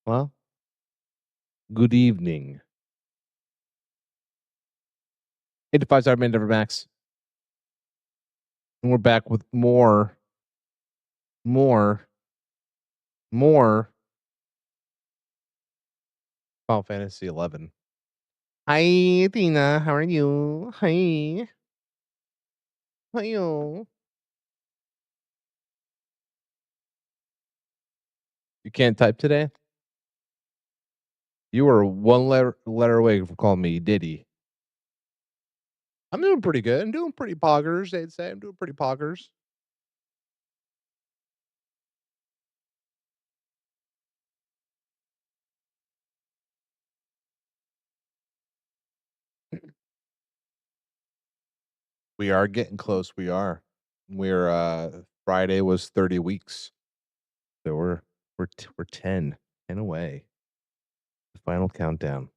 Well, good evening. 8 to 5 star man Denver Max. And we're back with more, Final Fantasy 11. Hi, Tina. How are you? Hi. How are you? You can't type today? You were one letter away from calling me Diddy. I'm doing pretty good. I'm doing pretty poggers, they'd say. I'm doing pretty poggers. We are getting close. We are. Friday was 30 weeks. So we're 10 away. The final countdown.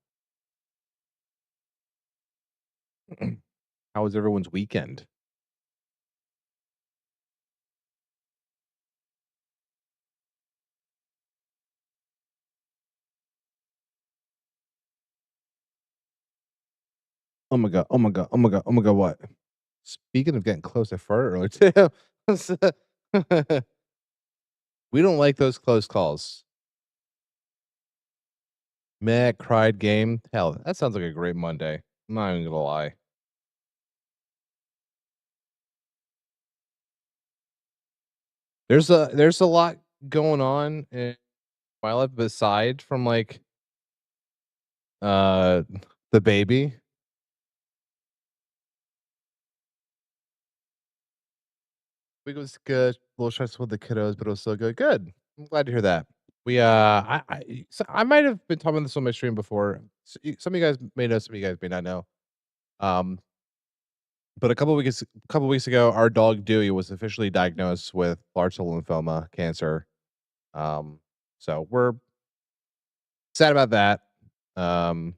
How was everyone's weekend? Oh my god, oh my god, oh my god, oh my god, what? Speaking of getting close, I farted earlier too. We don't like those close calls. Matt cried game. Hell, that sounds like a great Monday. I'm not even gonna lie. There's a lot going on in my life beside from like uh the baby. Week was good. A little stressful with the kiddos, but it was still good. Good. I'm glad to hear that. I might have been talking about this on my stream before. Some of you guys may know, some of you guys may not know. Um, but a couple weeks ago, our dog Dewey was officially diagnosed with large cell lymphoma cancer. Um, so we're sad about that. Um,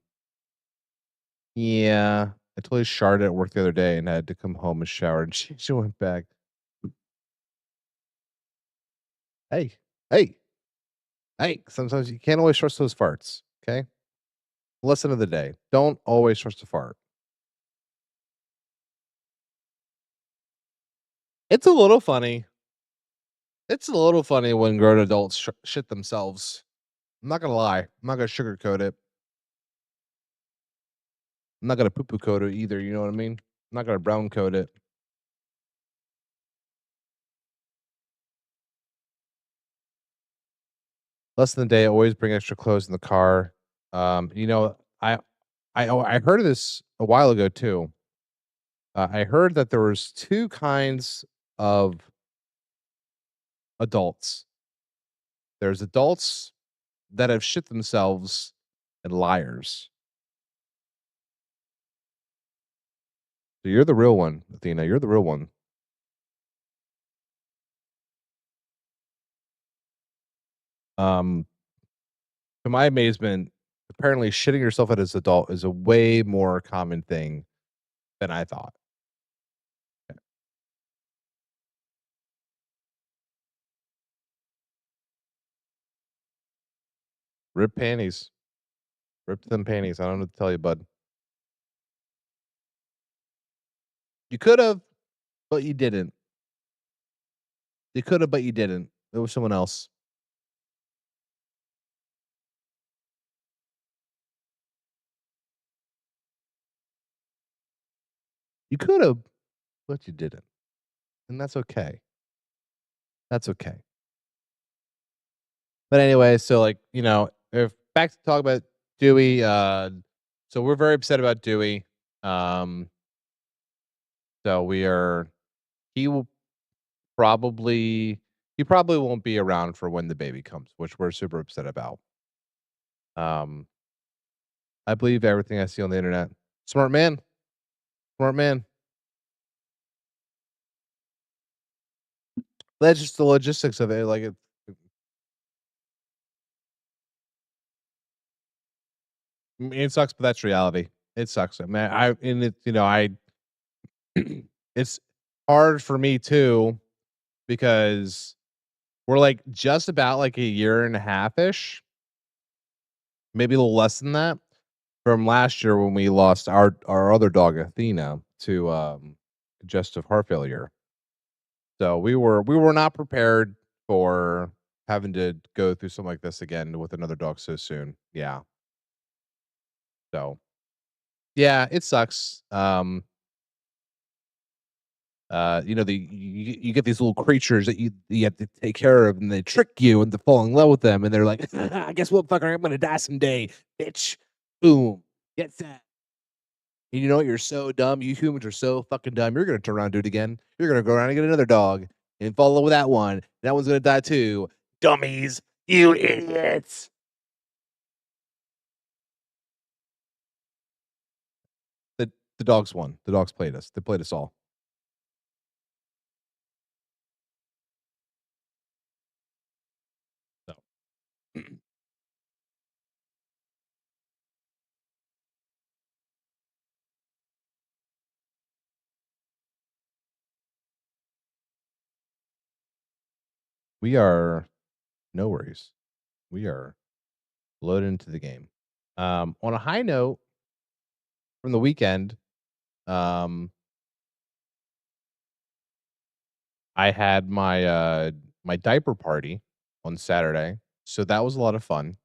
yeah, I totally sharded at work the other day and had to come home and shower, and she went back. Hey, hey, hey! Sometimes you can't always trust those farts. Okay, lesson of the day: don't always trust a fart. It's a little funny. It's a little funny when grown adults shit themselves. I'm not gonna lie. I'm not gonna sugarcoat it. I'm not gonna poo poo coat it either. You know what I mean? I'm not gonna brown coat it. Less than a day. Always bring extra clothes in the car. You know, I heard of this a while ago too. I heard that there was two kinds of adults. There's adults that have shit themselves and liars. So you're the real one, Athena. You're the real one. Um, to my amazement, apparently shitting yourself out as an adult is a way more common thing than I thought. Rip panties. Rip them panties. I don't know what to tell you, bud. You could have, but you didn't. You could have, but you didn't. It was someone else. You could have, but you didn't. And that's okay. That's okay. But anyway, so like, if back to talk about Dewey, so we're very upset about Dewey. Um, so we are he will probably he probably won't be around for when the baby comes, which we're super upset about. Um, I believe everything I see on the internet. Smart man, smart man. That's just the logistics of it. Like it sucks, but that's reality. It sucks, man. I and it, I it's hard for me too because we're like just about like a year and a half ish maybe a little less than that from last year when we lost our other dog Athena to congestive heart failure. So we were not prepared for having to go through something like this again with another dog so soon. Yeah. So yeah, it sucks. You get these little creatures that you have to take care of, and they trick you into falling in love with them, and they're like, "Guess what, fucker? I'm gonna die someday, bitch." Boom. Get that. And you know what? You're so dumb. You humans are so fucking dumb. You're gonna turn around and do it again. You're gonna go around and get another dog and fall in love with that one. That one's gonna die too. Dummies. You idiots. The the dogs won. The dogs played us. They played us all. So we are no worries. We are loaded into the game. On a high note from the weekend, um, I had my diaper party on Saturday, so that was a lot of fun.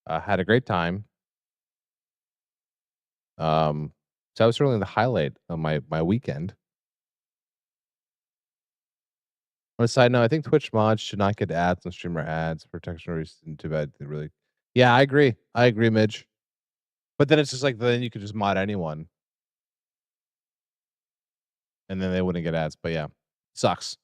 Had a great time. So that was certainly the highlight of my weekend. On a side note, I think Twitch mods should not get ads on streamer ads. Protection reasons too bad. They really, yeah, I agree. I agree, Midge. But then it's just like then you could just mod anyone, and then they wouldn't get ads. But yeah, sucks.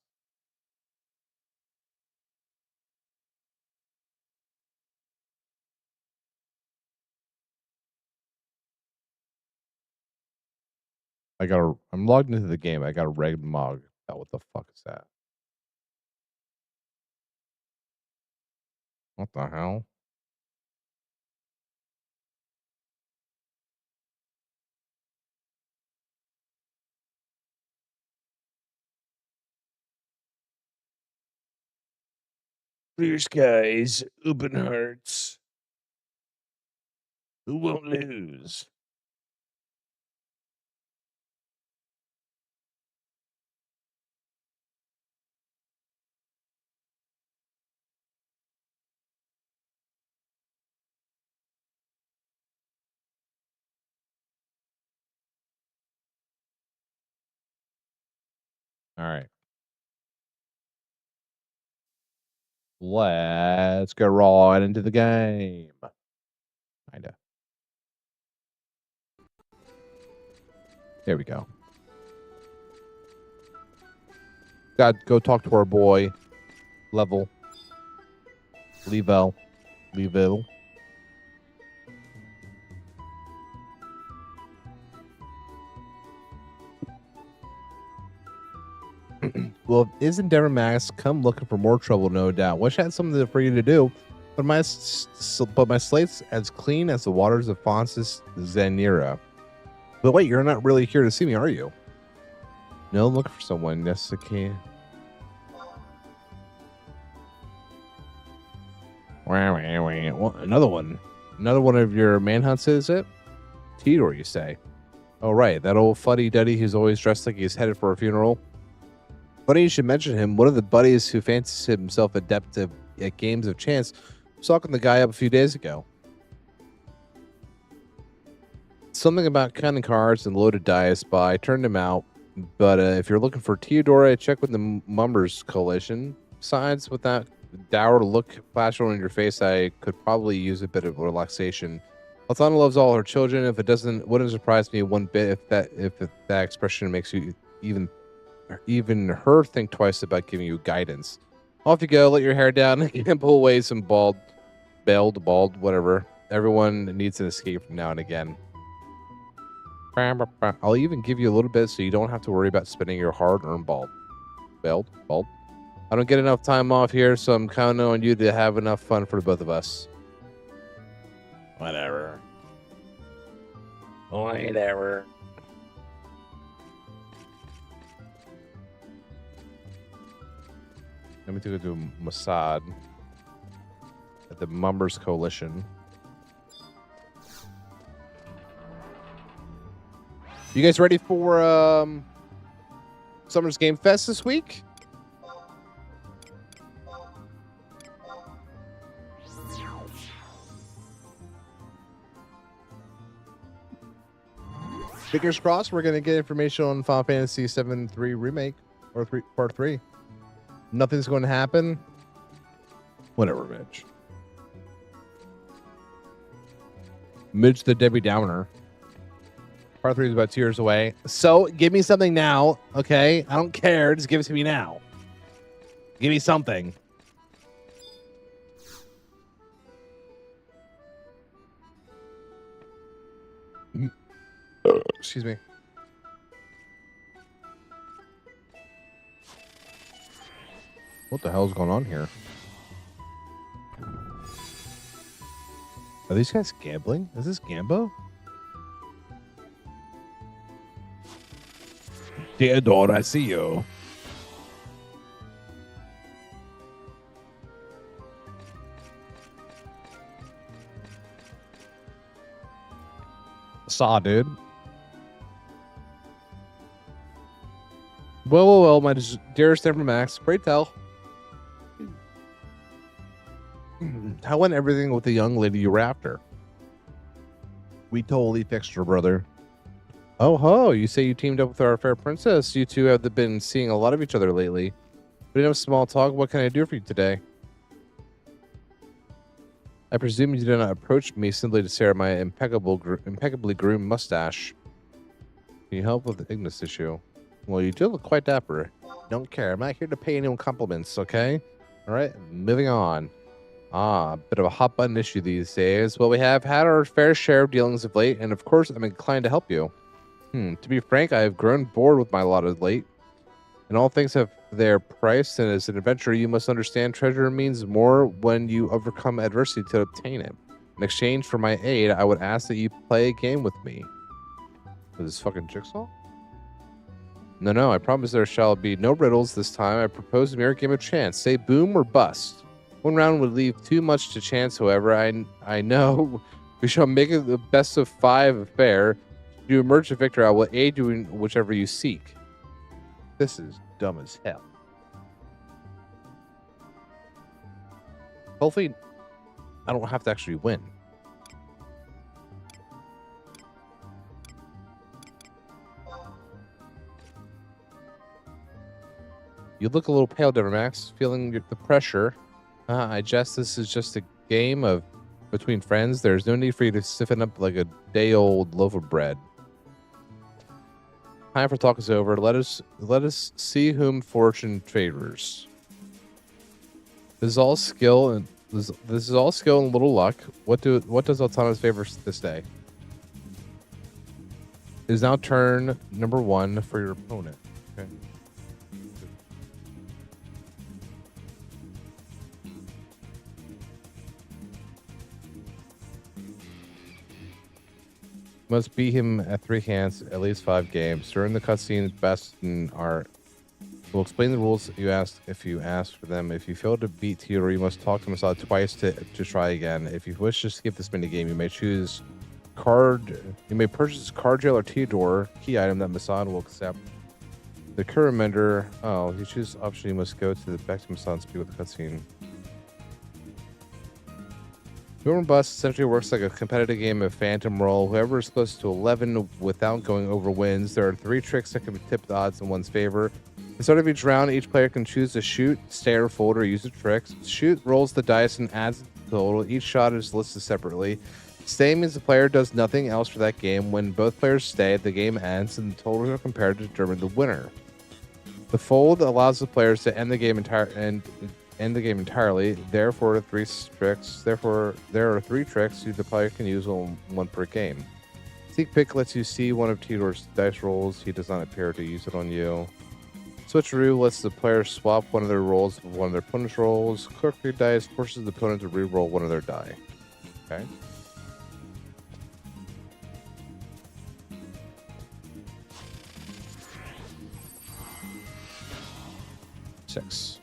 I'm logged into the game. I got a reg mog. Oh, what the fuck is that? What the hell? Clear skies, open hearts. Who won't lose? All right. Let's go right into the game. Kinda. There we go. Got go talk to our boy, Level, Level, Level. Well, isn't Devon Max come looking for more trouble? No doubt. Wish I had something for you to do, but my slate's as clean as the waters of Fonsis Zanira. But wait, you're not really here to see me, are you? No, I'm looking for someone. Yes, I can. Well, another one. Another one of your manhunts, is it? Theodore, you say? Oh, right. That old fuddy duddy who's always dressed like he's headed for a funeral. Funny you should mention him. One of the buddies who fancies himself adept at games of chance was talking the guy up a few days ago. Something about counting cards and loaded dice, but I turned him out. But if you're looking for Theodora, check with the Mumbers Coalition. Besides, with that dour look flashing on your face, I could probably use a bit of relaxation. Altana loves all her children. If it doesn't, wouldn't surprise me one bit if that expression makes you even her think twice about giving you guidance. Off you go, let your hair down, and pull away some bald, whatever. Everyone needs an escape from now and again. I'll even give you a little bit so you don't have to worry about spending your hard-earned bald. Bald. I don't get enough time off here, so I'm counting on you to have enough fun for both of us. Whatever. Whatever. Let me go to Mossad. the Mumbers Coalition. You guys ready for Summer's Game Fest this week? Fingers crossed, we're gonna get information on Final Fantasy VII 3 remake or part 3. Nothing's going to happen. Whatever, Mitch. Mitch the Debbie Downer. Part 3 is about 2 years away. So give me something now, okay? I don't care. Just give it to me now. Give me something. Excuse me. What the hell is going on here? Are these guys gambling? Is this Gambo? Theodore, I see you. Saw, dude. Well, my dearest ever Max, pray tell. How went everything with the young lady you were after? We totally fixed her, brother. Oh ho, you say you teamed up with our fair princess. You two have been seeing a lot of each other lately. We didn't have small talk. What can I do for you today? I presume you did not approach me simply to stare at my impeccably groomed mustache. Can you help with the Ignis issue? Well, you do look quite dapper. Don't care. I'm not here to pay anyone compliments, okay? All right, moving on. Ah, a bit of a hot button issue these days. Well, we have had our fair share of dealings of late, and of course, I'm inclined to help you. To be frank, I have grown bored with my lot of late. And all things have their price, and as an adventurer, you must understand treasure means more when you overcome adversity to obtain it. In exchange for my aid, I would ask that you play a game with me. Is this fucking Jigsaw? No, I promise there shall be no riddles this time. I propose a mere game of chance. Say boom or bust. One round would leave too much to chance, however. I know we shall make it the best of 5 affair. If you emerge a victor, I will aid you in whichever you seek. This is dumb as hell. Hopefully, I don't have to actually win. You look a little pale, Max, feeling the pressure. I guess this is just a game of between friends. There's no need for you to stiffen up like a day-old loaf of bread. Time for talk is over. Let us see whom fortune favors. This is all skill and this is all skill and little luck. What does Altana's favor this day? It is now turn number 1 for your opponent. Okay. Must beat him at 3 hands, at least 5 games. During the cutscenes, Bastion will explain the rules you asked if you ask for them. If you fail to beat Theodore, you must talk to Masad twice to try again. If you wish to skip this minigame, you may choose you may purchase card jail or Theodore key item that Masad will accept. The current mender, you choose option, you must go to the back to Masad and speak with the cutscene. Boom or Bust essentially works like a competitive game of Phantom Roll. Whoever is close to 11 without going over wins. There are 3 tricks that can tip the odds in one's favor. At the start of each round, each player can choose to shoot, stay, or fold, or use the tricks. Shoot rolls the dice and adds the total. Each shot is listed separately. Stay means the player does nothing else for that game. When both players stay, the game ends, and the totals are compared to determine the winner. The fold allows the players to end the game entirely. Therefore, there are 3 tricks the player can use, one per game. Sneak Pick lets you see one of Theodore's dice rolls. He does not appear to use it on you. Switcheroo lets the player swap one of their rolls with one of their opponent's rolls. Crooked Dice forces the opponent to re-roll one of their die. Okay. Six.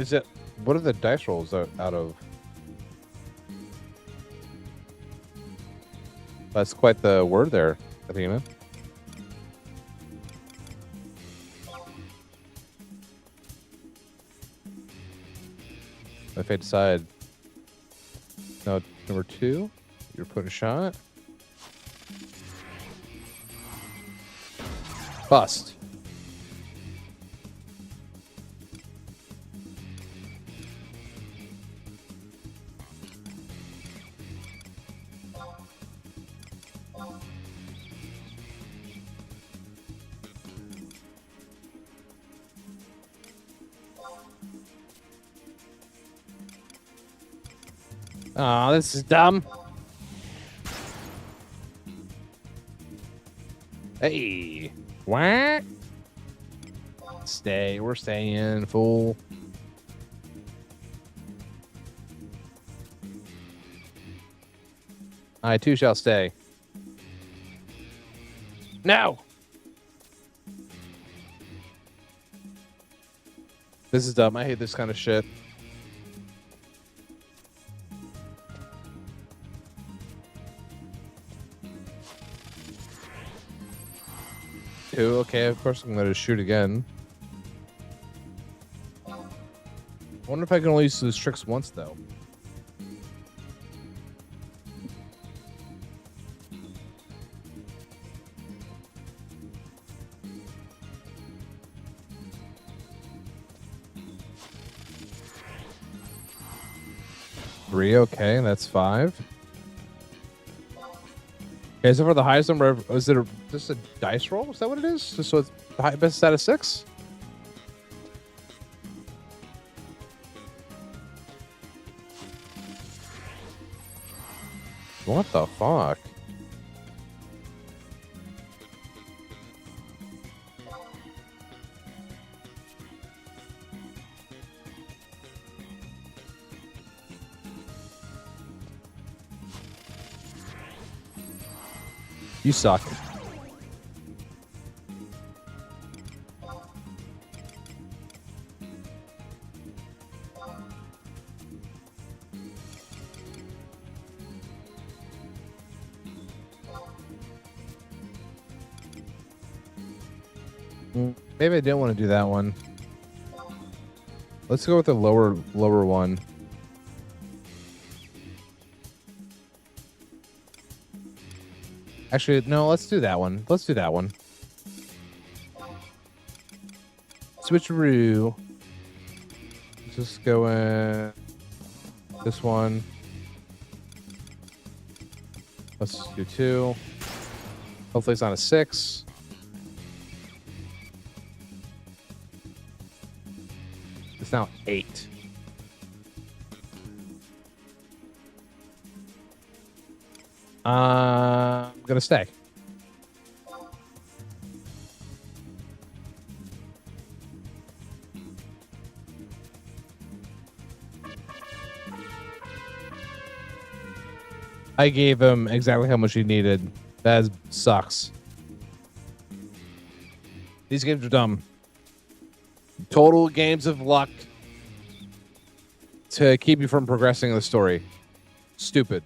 Is it? What are the dice rolls out of? That's quite the word there, Athena. My fate decide. No, number 2. You're putting a shot. Bust. Oh, this is dumb. Hey. What? Stay. We're staying, fool. I too shall stay. No! This is dumb. I hate this kind of shit. Two. Okay, of course I'm going to shoot again. I wonder if I can only use those tricks once, though. Three. Okay, that's 5. Okay, so for the highest number of, is it just a dice roll? Is that what it is? So it's the best out of 6? What the fuck? You suck. Maybe I didn't want to do that one. Let's go with the lower one. Actually, no, let's do that one. Let's do that one. Switcheroo. Just go in this one. Let's do 2. Hopefully it's not a 6. It's now 8. I'm gonna stay. I gave him exactly how much he needed. That sucks. These games are dumb. Total games of luck to keep you from progressing in the story. Stupid.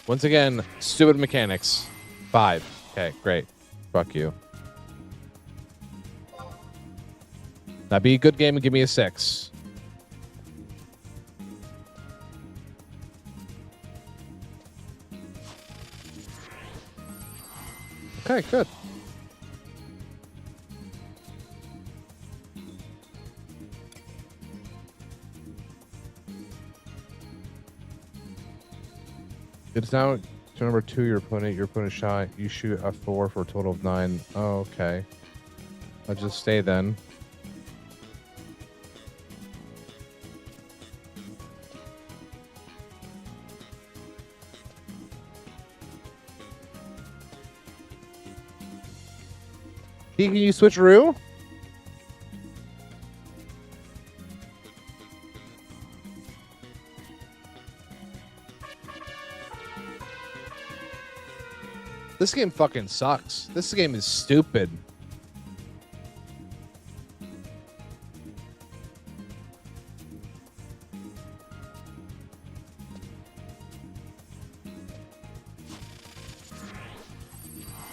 Once again, stupid mechanics. 5. Okay, great. Fuck you. Now be a good game and give me a 6. Okay, good. It's now to number 2. Your opponent shot. You shoot a 4 for a total of 9. Oh, okay. I'll just stay then. Can you switcheroo? This game fucking sucks. This game is stupid.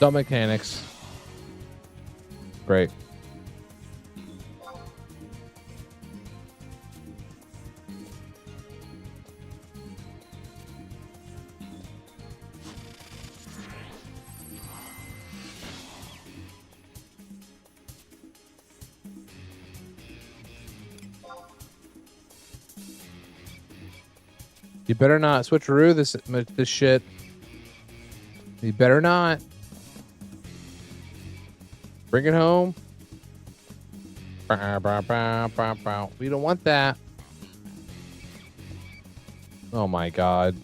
Dumb mechanics. Great. You better not switcheroo this shit. You better not. Bring it home. We don't want that. Oh my god.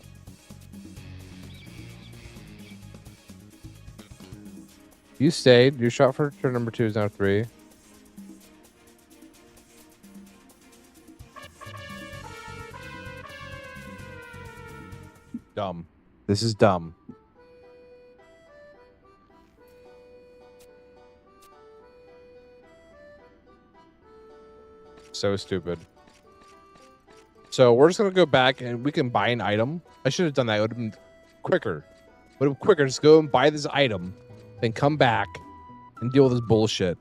You stayed. Your shot for turn number 2 is now 3. Dumb. This is dumb. So stupid. So we're just gonna go back and we can buy an item. I should have done that. It would have been quicker. Would have been quicker. Just go and buy this item, then come back and deal with this bullshit.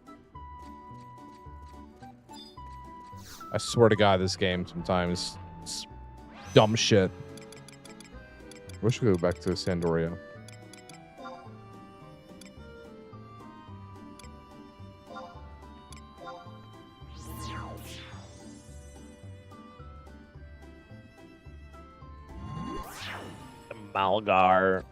I swear to God, this game sometimes it's dumb shit. We should go back to Sandoria. Malgar.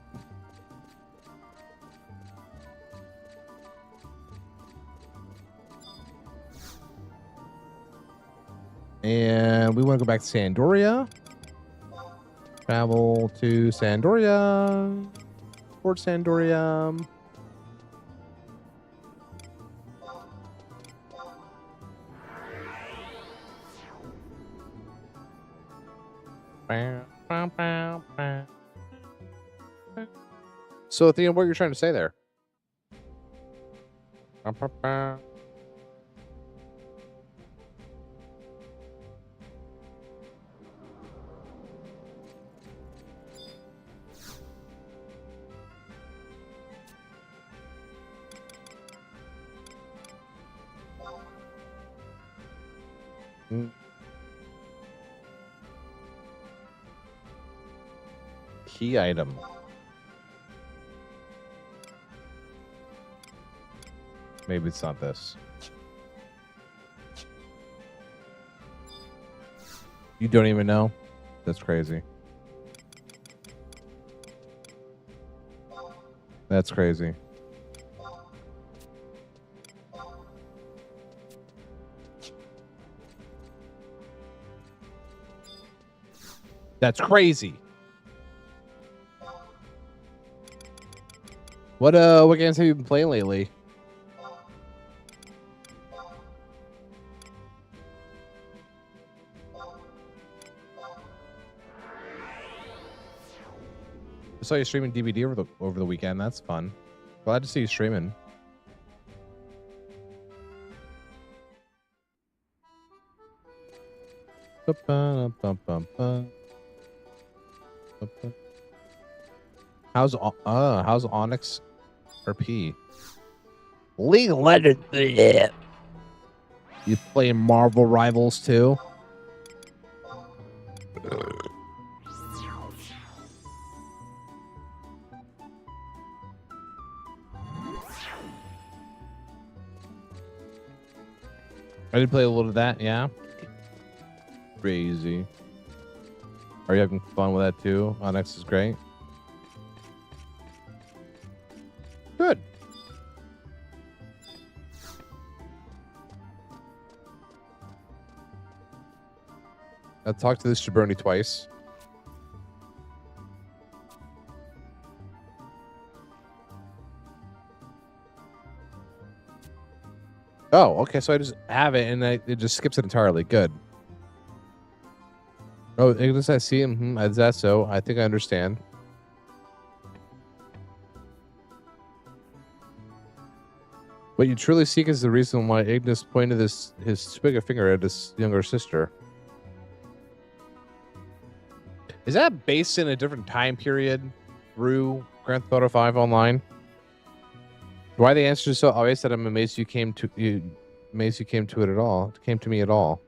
And we want to go back to Sandoria. Travel to Sandoria. Port Sandoria. So, Athena, what you're trying to say there? Key item. Maybe it's not this. You don't even know? That's crazy. That's crazy. That's crazy. What games have you been playing lately? I saw you streaming DVD over the weekend. That's fun. Glad to see you streaming. How's Onyx or P? League of Legends. You playing Marvel Rivals too? I did play a little of that, yeah. Crazy. Are you having fun with that too? Onyx is great. Good. I talked to this jabroni twice. Oh, okay. So I just have it, and it just skips it entirely. Good. Oh, Ignis, I see. Is that so? I think I understand. What you truly seek is the reason why Ignis pointed his bigger finger at his younger sister. Is that based in a different time period through Grand Theft Auto 5 Online? Why the answer is so obvious that I'm amazed you came to it at all. Came to me at all.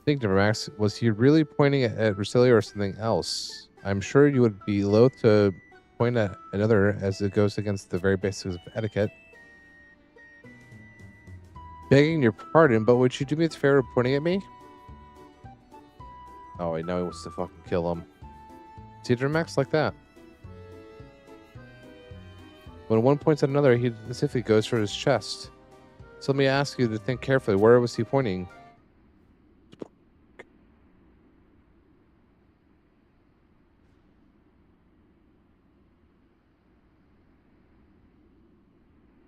Think, Max, was he really pointing at Rusilia or something else? I'm sure you would be loath to point at another, as it goes against the very basics of etiquette. Begging your pardon, but would you do me the favor of pointing at me? Oh wait, now he wants to fucking kill him. See, Max, like that. When one points at another, he as if he goes for his chest. So let me ask you to think carefully. Where was he pointing?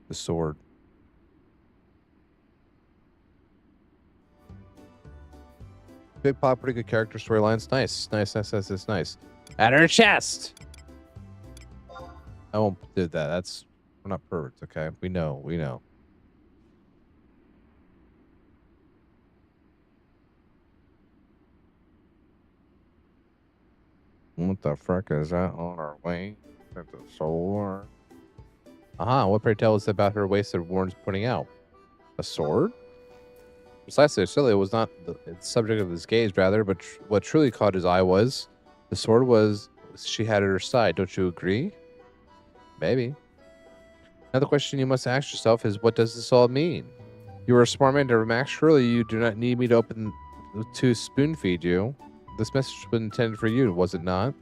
The sword. Big pop, pretty good character storylines. Nice. At her chest. I won't do that. We're not perverts, okay? We know. What the frick is that on our way? At the sword. What pray tell us about her waist that Warren's putting out? A sword? Precisely, Celia was not the subject of his gaze, rather, but what truly caught his eye was the sword she had at her side. Don't you agree? Maybe. Now the question you must ask yourself is, what does this all mean? You are a smart man, Max. Surely you do not need me to spoon feed you. This message was intended for you, was it not?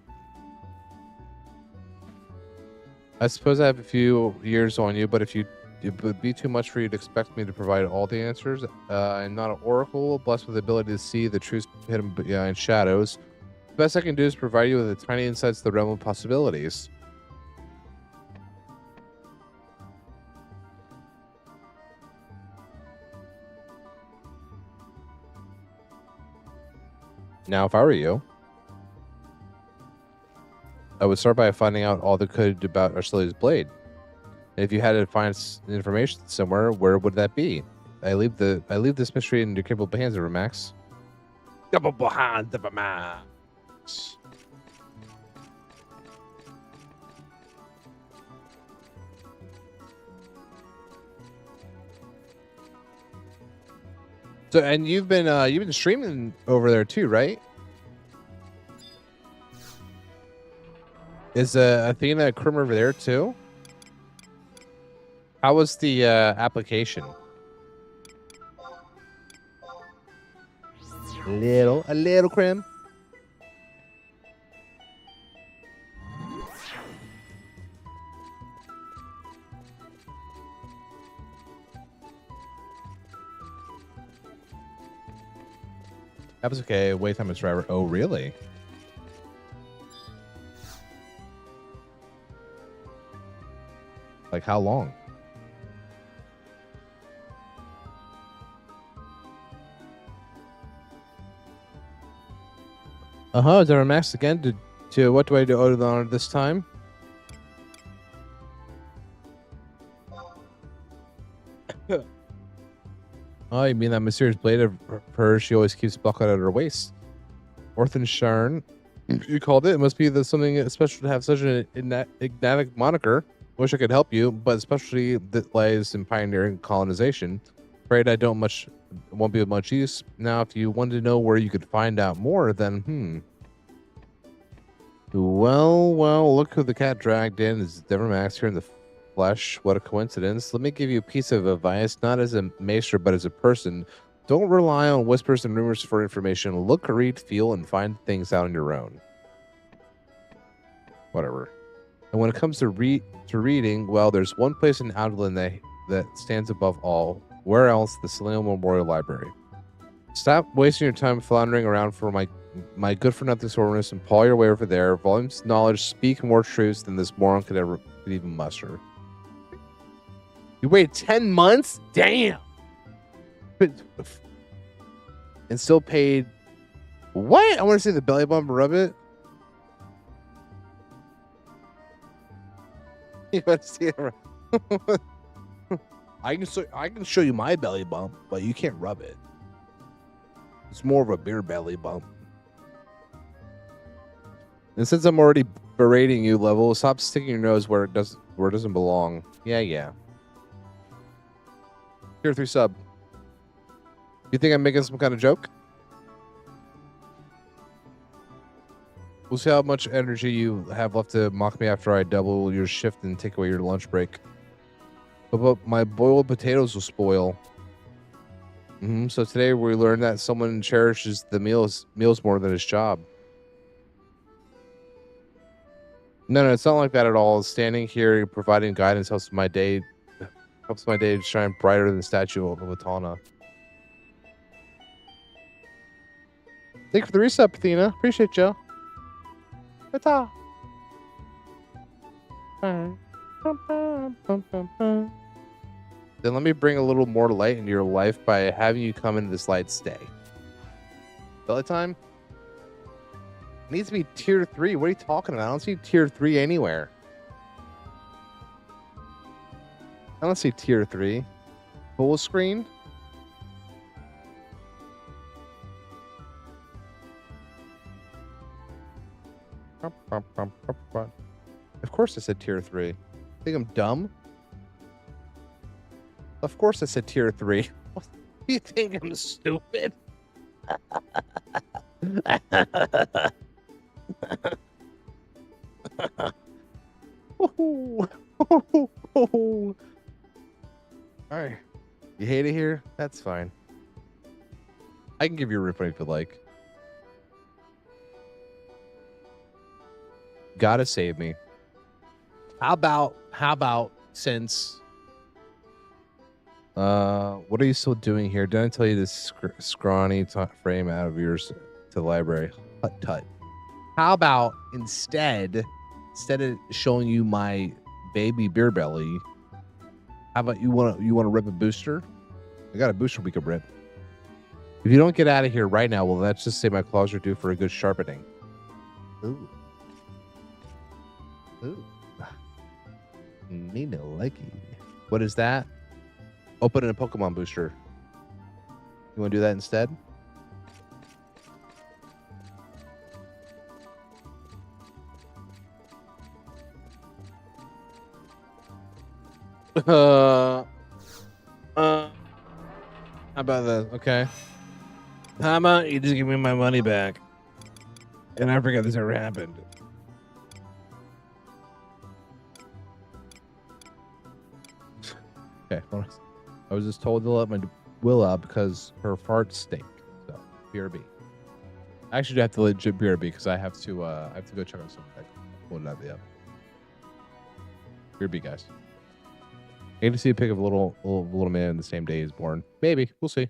I suppose I have a few years on you, but it would be too much for you to expect me to provide all the answers. I'm not an oracle, blessed with the ability to see the truth hidden behind shadows. The best I can do is provide you with a tiny insights to the realm of possibilities. Now, if I were you, I would start by finding out all that could about Arcelia's blade. And if you had to find information somewhere, where would that be? I leave this mystery in your capable hands, Max. Capable hands of Max. So, and you've been streaming over there too, right? Is Athena Krim over there too? How was the application? A little Krim. That was okay. Wait time is driver. Oh, really? Like how long? Is there a max again? To what do I do out on this time? Oh, you mean that mysterious blade of hers she always keeps buckled at her waist? Orthenshirn, you called it. It must be something special to have such an enigmatic moniker. Wish I could help you, but especially that lies in pioneering colonization. Afraid I won't be of much use. Now, if you wanted to know where you could find out more, then Well, look who the cat dragged in. Is Deborah Max here in the flesh? What a coincidence. Let me give you a piece of advice, not as a maester, but as a person. Don't rely on whispers and rumors for information. Look, read, feel, and find things out on your own. Whatever. And when it comes to reading, well, there's one place in Outland that stands above all. Where else? The Selenium Memorial Library. Stop wasting your time floundering around for my good-for-nothing sorrowness and paw your way over there. Volumes of knowledge speak more truths than this moron could even muster. You waited 10 months? Damn! And still paid... What? I want to see the belly bump rub it. You want to see it? I can show you my belly bump, but you can't rub it. It's more of a beer belly bump. And since I'm already berating you, Level, stop sticking your nose where it doesn't belong. Yeah. Tier 3 sub. You think I'm making some kind of joke? We'll see how much energy you have left to mock me after I double your shift and take away your lunch break. But my boiled potatoes will spoil. So today we learned that someone cherishes the meals more than his job. No, it's not like that at all. Standing here providing guidance helps my day to shine brighter than the statue of Atana. Thank you for the reset, Athena. Appreciate you. Ata. Then let me bring a little more light into your life by having you come into this light stay. Belly time? It needs to be tier 3. What are you talking about? I don't see tier 3 anywhere. I don't see tier 3. Full screen? Of course I said tier 3. Think I'm dumb? Of course I said tier 3. What, you think I'm stupid? Alright. You hate it here? That's fine. I can give you a refund if you like. Gotta save me. How about since what are you still doing here? Didn't I tell you this scrawny frame out of yours to the library? Hut tut. How about instead of showing you my baby beer belly, how about you want to rip a booster? I got a booster we could rip. If you don't get out of here right now, well, let's just say my claws are due for a good sharpening. Ooh. Me no likey. What is that? Open in a Pokemon booster. You want to do that instead? How about that? Okay. How about you just give me my money back? And I forget this ever happened. Okay, I was just told to let my will out because her farts stink. So BRB. I actually have to legit BRB because I have to go check on something. Pull it out the up. BRB, guys. I get to see a pic of a little man the same day he's born. Maybe we'll see.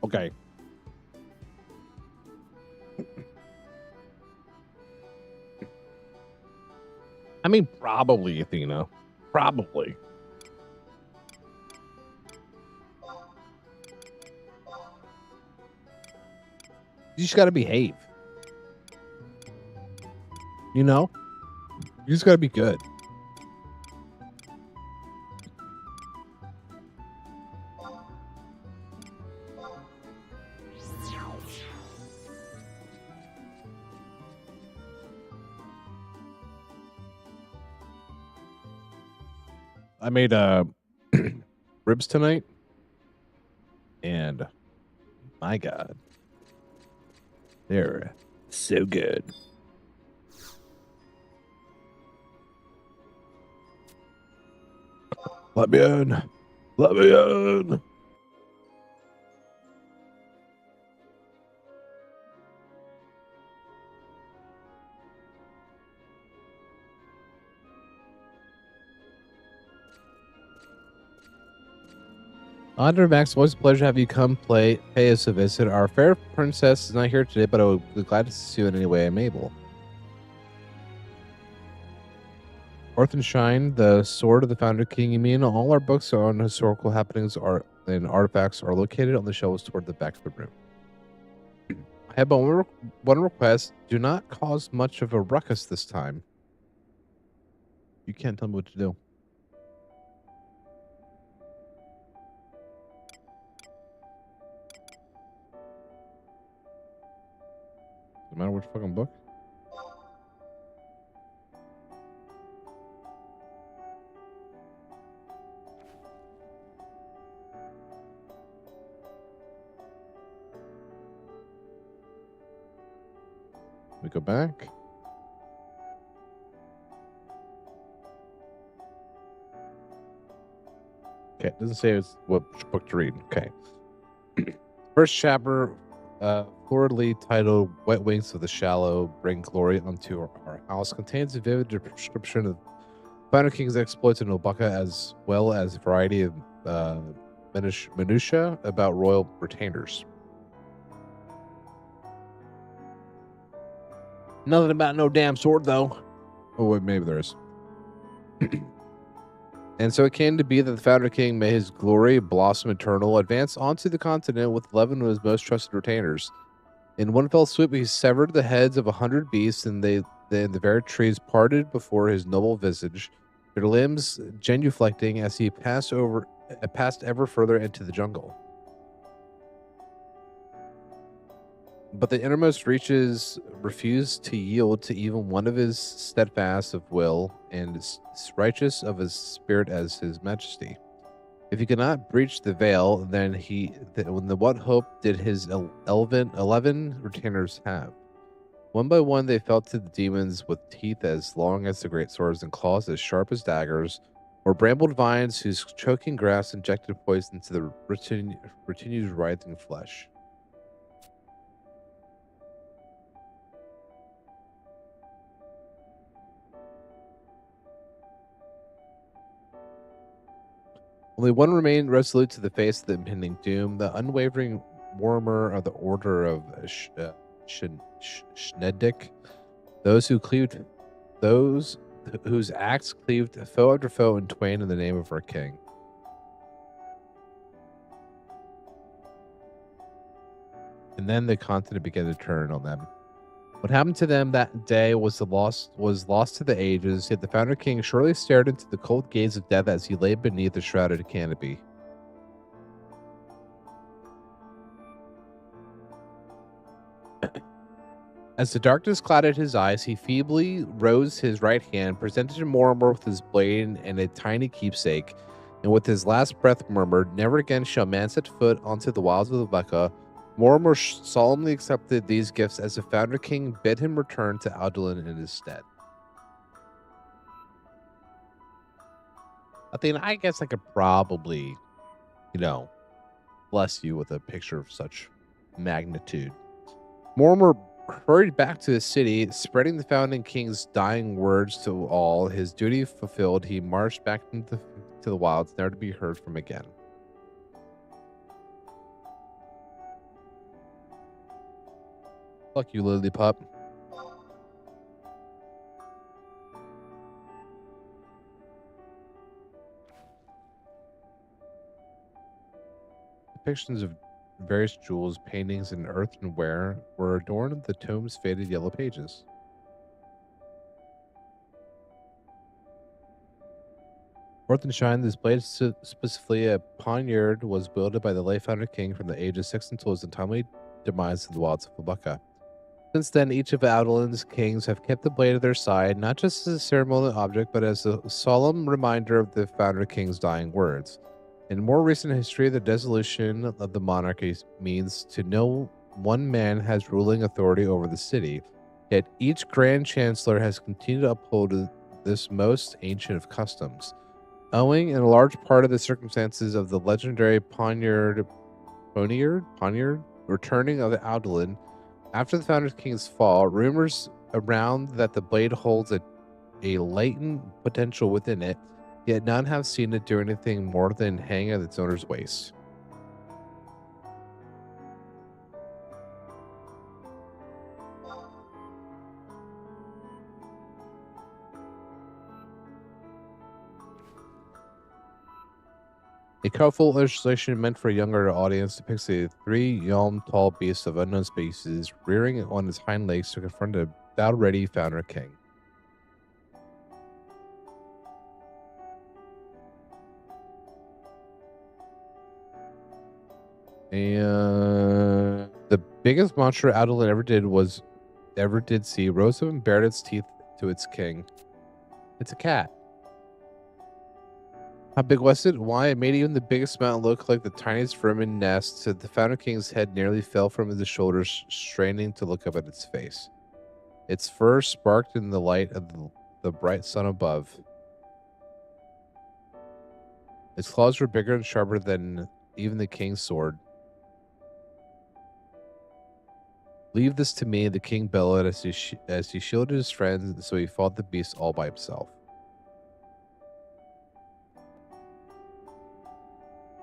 Okay. I mean, probably, Athena. Probably. You just got to behave. You know? You just got to be good. I made ribs tonight, and my God, they're so good. Let me in. Let me in. Honor Max, always a pleasure to have you come pay us a visit. Our fair princess is not here today, but I would be glad to see you in any way I'm able. Earth and Shine, the sword of the founder king. You mean all our books on historical happenings and artifacts are located on the shelves toward the back of the room. I have one request. Do not cause much of a ruckus this time. You can't tell me what to do. No matter which fucking book. We go back. Okay, it doesn't say it's what book to read. Okay. First chapter, floridly titled Wet Wings of the Shallow Bring Glory Unto Our House, contains a vivid description of Founder King's exploits in Obaka, as well as a variety of minutiae about royal retainers. Nothing about no damn sword, though. Oh, wait, maybe there is. And so it came to be that the Founder King, may his glory blossom eternal, advanced onto the continent with 11 of his most trusted retainers. In one fell swoop, he severed the heads of 100 beasts, and the very trees parted before his noble visage, their limbs genuflecting as he passed ever further into the jungle. But the innermost reaches refused to yield to even one of his steadfast of will and righteous of his spirit as his majesty. If he could not breach the veil, then what hope did his 11 retainers have? One by one, they fell to the demons with teeth as long as the great swords and claws as sharp as daggers, or brambled vines whose choking grasp injected poison into the retinue's writhing flesh. Only one remained resolute to the face of the impending doom, the unwavering warmer of the order of Schneidik, those whose acts cleaved foe after foe in twain in the name of our king. And then the continent began to turn on them. What happened to them that day was lost to the ages, yet the Founder King surely stared into the cold gaze of death as he lay beneath the shrouded canopy. As the darkness clouded his eyes, he feebly rose his right hand, presented to Mortimer with his blade and a tiny keepsake, and with his last breath murmured, "Never again shall man set foot onto the wilds of the Becca." Mortimer solemnly accepted these gifts as the Founder King bid him return to Alduin in his stead. Athena, I guess I could probably, bless you with a picture of such magnitude. Mortimer hurried back to the city, spreading the Founding King's dying words to all. His duty fulfilled, he marched back into the wilds, never to be heard from again. Fuck you, Lily Pup. Depictions of various jewels, paintings, and earthenware were adorned the tome's faded yellow pages. Worth and Shine, this blade, specifically a poniard, was wielded by the late founder king from the age of 6 until his untimely demise in the wilds of Labaka. Since then, each of Adolin's kings have kept the blade at their side, not just as a ceremonial object, but as a solemn reminder of the founder king's dying words. In more recent history, the dissolution of the monarchy means to no one man has ruling authority over the city, yet each grand chancellor has continued to uphold this most ancient of customs. Owing in a large part of the circumstances of the legendary poniard returning of the Audolin after the Founder King's fall, rumors around that the blade holds a latent potential within it, yet none have seen it do anything more than hang at its owner's waist. A colorful illustration meant for a younger audience depicts a 3-yalm-tall beast of unknown species rearing on its hind legs to confront a battle-ready Founder King. And the biggest monster Adolin ever did see rose up and bared its teeth to its king. It's a cat. How big was it? Why? It made even the biggest mountain look like the tiniest vermin nest, so the Founder King's head nearly fell from his shoulders, straining to look up at its face. Its fur sparkled in the light of the bright sun above. Its claws were bigger and sharper than even the king's sword. Leave this to me, the king bellowed as he shielded his friends, so he fought the beast all by himself.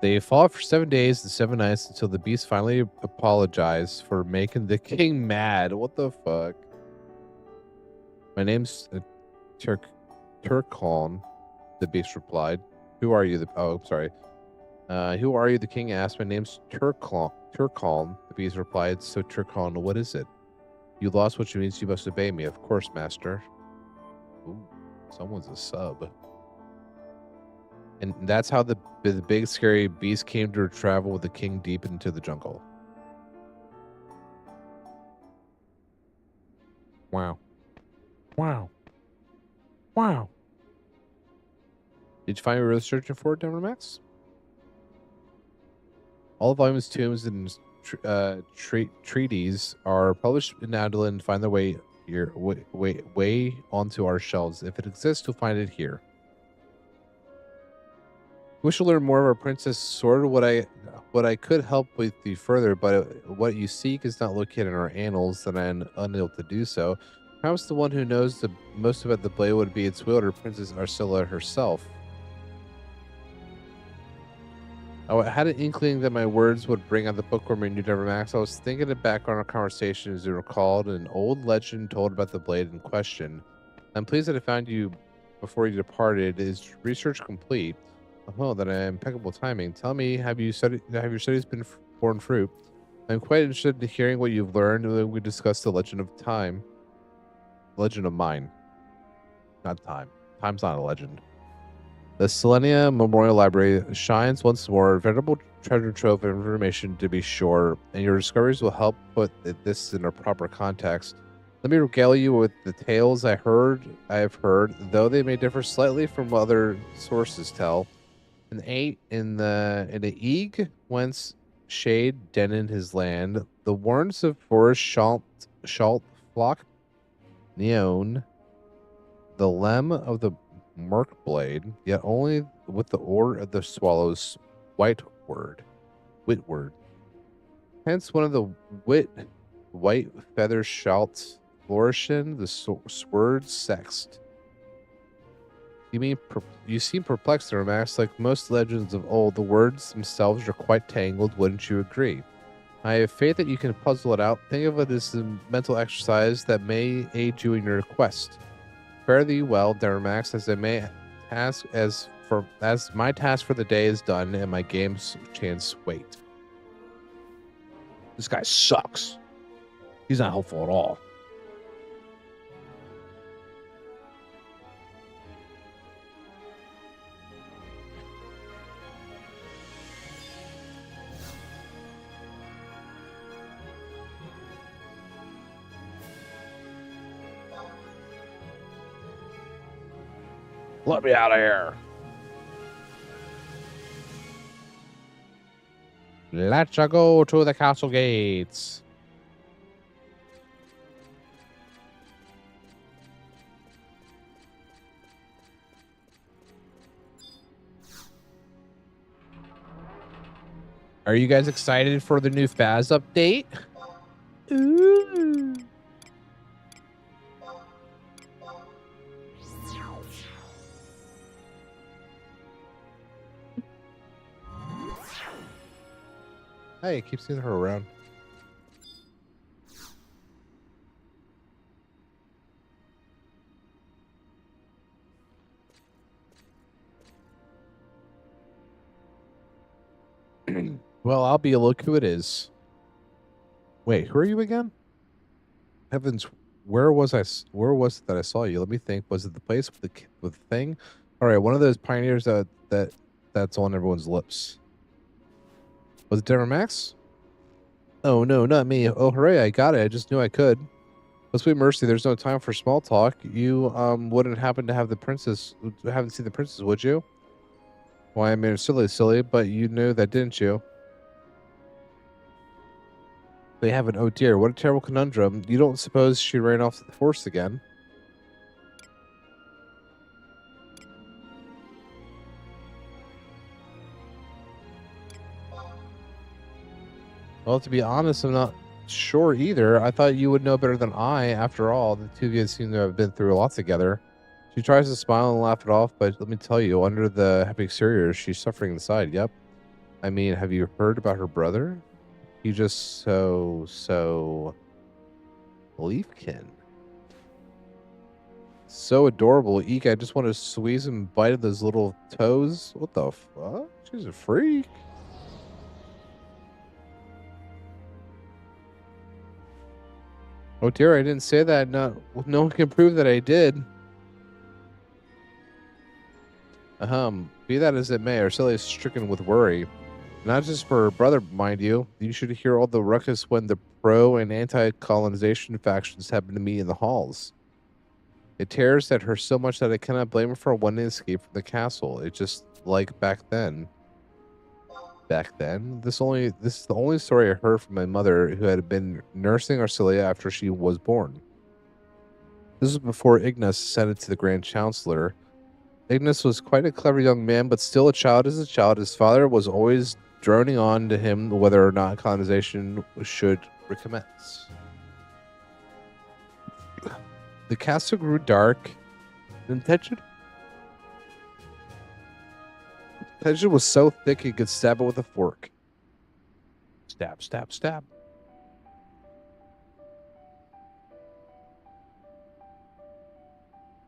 They fought for 7 days and 7 nights until the beast finally apologized for making the king mad. What the fuck? My name's Turkon, the beast replied. Who are you? Oh, sorry. Who are you? The king asked. My name's Turkon, the beast replied. So, Turkon, what is it? You lost, which means you must obey me. Of course, master. Ooh, someone's a sub. And that's how the big scary beast came to travel with the king deep into the jungle. Wow. Wow. Wow. Did you find what you were really searching for, Max? All volumes, tombs, and treaties are published in Adolin. Find their way here, way onto our shelves. If it exists, you'll find it here. Wish to learn more of our princess sword. What I could help with you further, but what you seek is not located in our annals, and I am unable to do so. Perhaps the one who knows the most about the blade would be its wielder, Princess Arcilla herself. I had an inkling that my words would bring out the bookworm in you, Max. I was thinking back on our conversation as you recalled an old legend told about the blade in question. I'm pleased that I found you before you departed. Is research complete? Oh, that impeccable timing. Tell me, have your studies been borne fruit? I'm quite interested in hearing what you've learned when we discuss the legend of time. Legend of mine. Not time. Time's not a legend. The Selenia Memorial Library shines once more, a veritable treasure trove of information to be sure, and your discoveries will help put this in a proper context. Let me regale you with the tales I have heard, though they may differ slightly from what other sources tell. In the Eag, whence shade dented his land, the warrants of forest shalt flock neon, the lem of the Merkblade, yet only with the oar of the swallow's witward. Hence one of the white feathers shalt flourish in the sword sext. You seem perplexed, Max. Like most legends of old, the words themselves are quite tangled, wouldn't you agree? I have faith that you can puzzle it out. Think of it as a mental exercise that may aid you in your quest. Fare thee well, Dermax, as my task for the day is done and my game's chance wait. This guy sucks. He's not helpful at all. Let me out of here. Let's go to the castle gates. Are you guys excited for the new Phas update? Ooh. Hey, keep seeing her around. Well, I'll be a look who it is. Wait, who are you again? Heavens, where was it that I saw you? Let me think. Was it the place with the thing? All right, one of those pioneers that's on everyone's lips. Was it Dermax? Oh no, not me. Oh hooray, I got it. I just knew I could. But sweet mercy, there's no time for small talk. You wouldn't happen to have the princess haven't seen the princess, would you? Why, I mean, silly, but you knew that, didn't you? They haven't. Oh dear, what a terrible conundrum. You don't suppose she ran off to the forest again? Well, to be honest, I'm not sure either. I thought you would know better than I. After all, the two of you seem to have been through a lot together. She tries to smile and laugh it off, but let me tell you, under the happy exterior, she's suffering inside. Yep. I mean, have you heard about her brother? He just so Leafkin. So adorable. Eek, I just want to squeeze and bite at those little toes. What the fuck? She's a freak. Oh dear, I didn't say that. No one can prove that I did. Be that as it may, Arcelia is stricken with worry. Not just for her brother, mind you. You should hear all the ruckus when the pro and anti-colonization factions happen to meet in the halls. It tears at her so much that I cannot blame her for wanting to escape from the castle. It's just like back then. Back then? This is the only story I heard from my mother, who had been nursing Arcelia after she was born. This was before Ignis ascended to the Grand Chancellor. Ignis was quite a clever young man, but still a child is a child. His father was always droning on to him whether or not colonization should recommence. The castle grew dark. The tension was so thick he could stab it with a fork. Stab, stab, stab.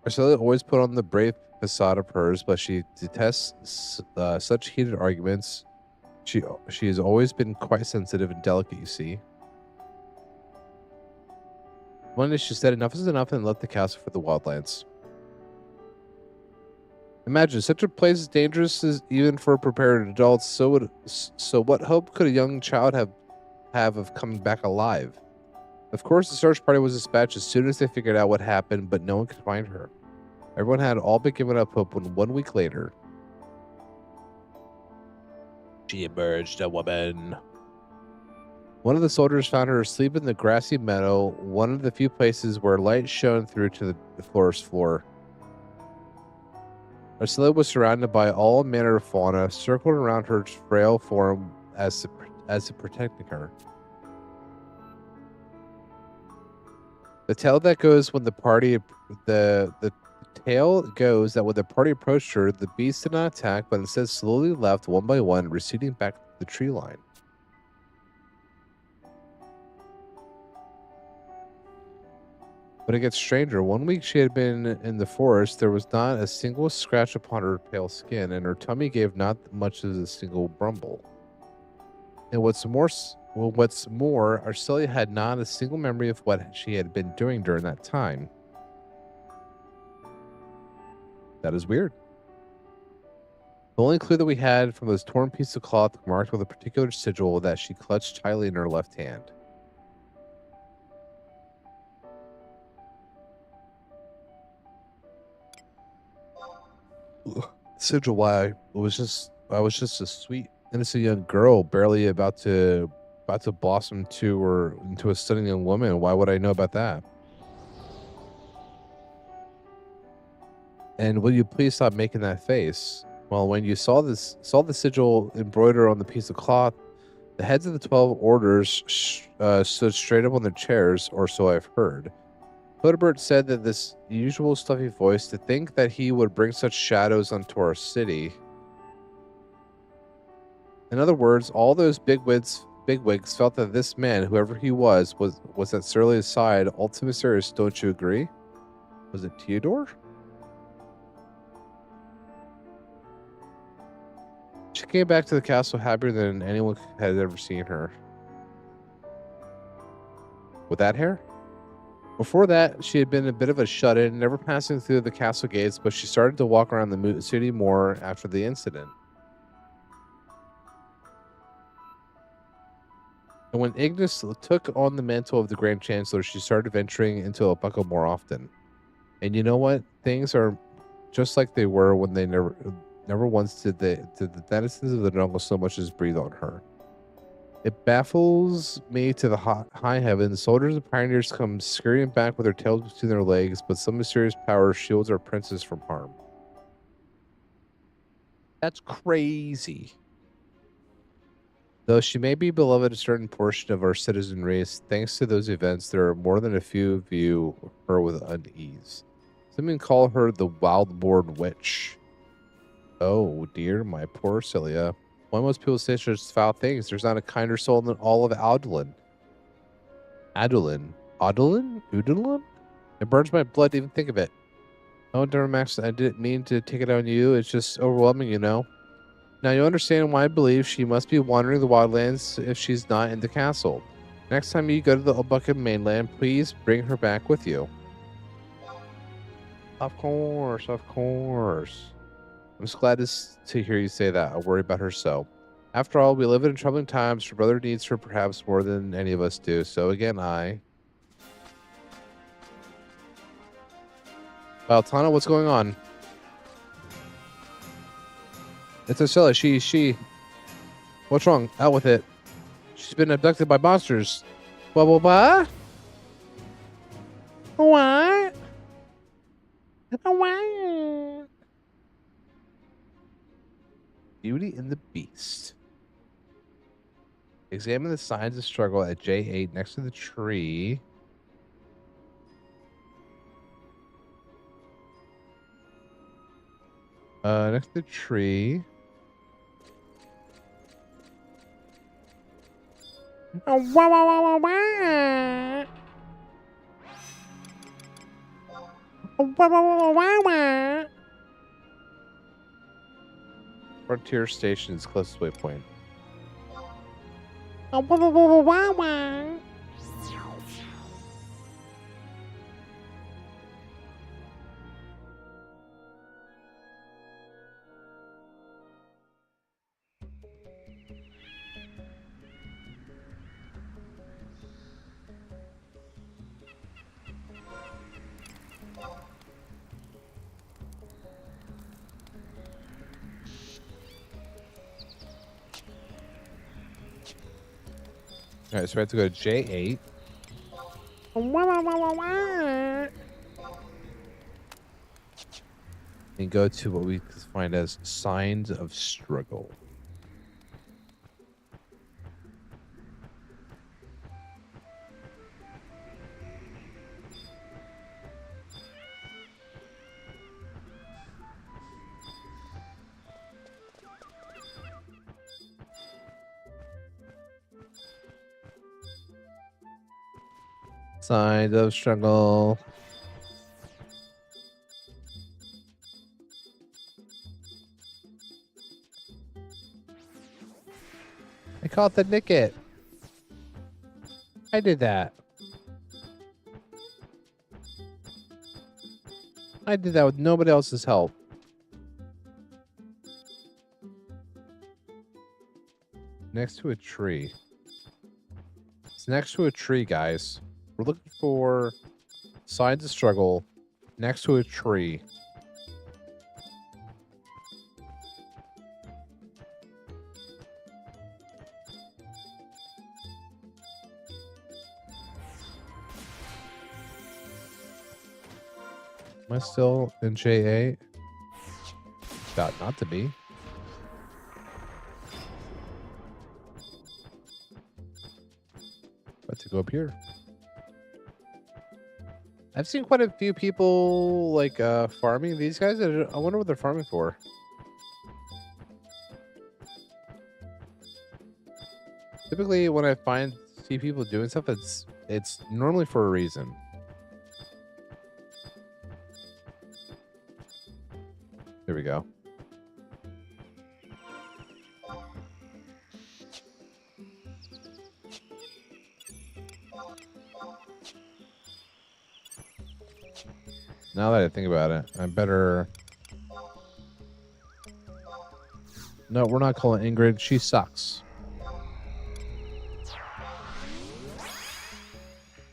Marcella always put on the brave facade of hers, but she detests such heated arguments. She has always been quite sensitive and delicate, you see. One day she said enough is enough and left the castle for the wildlands. Imagine, such a place is dangerous even for prepared adults. So what hope could a young child have of coming back alive? Of course, the search party was dispatched as soon as they figured out what happened, but no one could find her. Everyone had all but given up hope when 1 week later, she emerged a woman. One of the soldiers found her asleep in the grassy meadow, one of the few places where light shone through to the forest floor. Arcelia was surrounded by all manner of fauna, circled around her frail form as if protecting her. The tale goes that when the party approached her, the beast did not attack, but instead slowly left one by one, receding back to the tree line. But it gets stranger. One week she had been in the forest, there was not a single scratch upon her pale skin, and her tummy gave not much as a single rumble. And what's more, Arcelia had not a single memory of what she had been doing during that time. That is weird. The only clue that we had from those torn pieces of cloth marked with a particular sigil that she clutched tightly in her left hand. Sigil, why I was just a sweet, innocent young girl, barely about to blossom to or into a stunning young woman. Why would I know about that? And will you please stop making that face? Well, when you saw the sigil embroidered on the piece of cloth, the heads of the 12 orders stood straight up on their chairs, or so I've heard. Hodebert said that this usual stuffy voice, to think that he would bring such shadows onto our city. In other words, all those bigwigs felt that this man, whoever he was at Surly's side. Ultimate serious, don't you agree? Was it Theodore? She came back to the castle happier than anyone had ever seen her. With that hair? Before that, she had been a bit of a shut-in, never passing through the castle gates, but she started to walk around the city more after the incident. And when Ignis took on the mantle of the Grand Chancellor, she started venturing into Albuquerque more often. And you know what? Things are just like they were when they never once did the denizens of the jungle so much as breathe on her. It baffles me to the high heavens. Soldiers and pioneers come scurrying back with their tails between their legs, but some mysterious power shields our princess from harm. That's crazy. Though she may be beloved a certain portion of our citizenry, thanks to those events, there are more than a few view her with unease. Some even call her the wild-born witch. Oh dear, my poor Cilia. Why most people say such foul things? There's not a kinder soul than all of Adulin. Udalin? It burns my blood to even think of it. Oh, Dermax, I didn't mean to take it on you. It's just overwhelming, you know. Now you understand why I believe she must be wandering the wildlands if she's not in the castle. Next time you go to the Albuquerque mainland, please bring her back with you. Of course, of course. I'm just glad to hear you say that. I worry about her so. After all, we live in troubling times. Her brother needs her perhaps more than any of us do. So again, Well, Tana, what's going on? It's Arcella. She... What's wrong? Out with it. She's been abducted by monsters. What? What? What? Beauty and the Beast. Examine the signs of struggle at J8 next to the tree. Next to the tree. Frontier Station's closest waypoint. Alright, so we have to go to J8. And go to what we find as signs of struggle. Signs of struggle. I call it the nick it. I did that. I did that with nobody else's help. Next to a tree. It's next to a tree, guys. We're looking for signs of struggle next to a tree. Am I still in JA? Got not to be. About to go up here. I've seen quite a few people like farming these guys. I wonder what they're farming for. Typically, when I see people doing stuff, it's normally for a reason. Here we go. Now that I think about it, I better... No, we're not calling Ingrid. She sucks.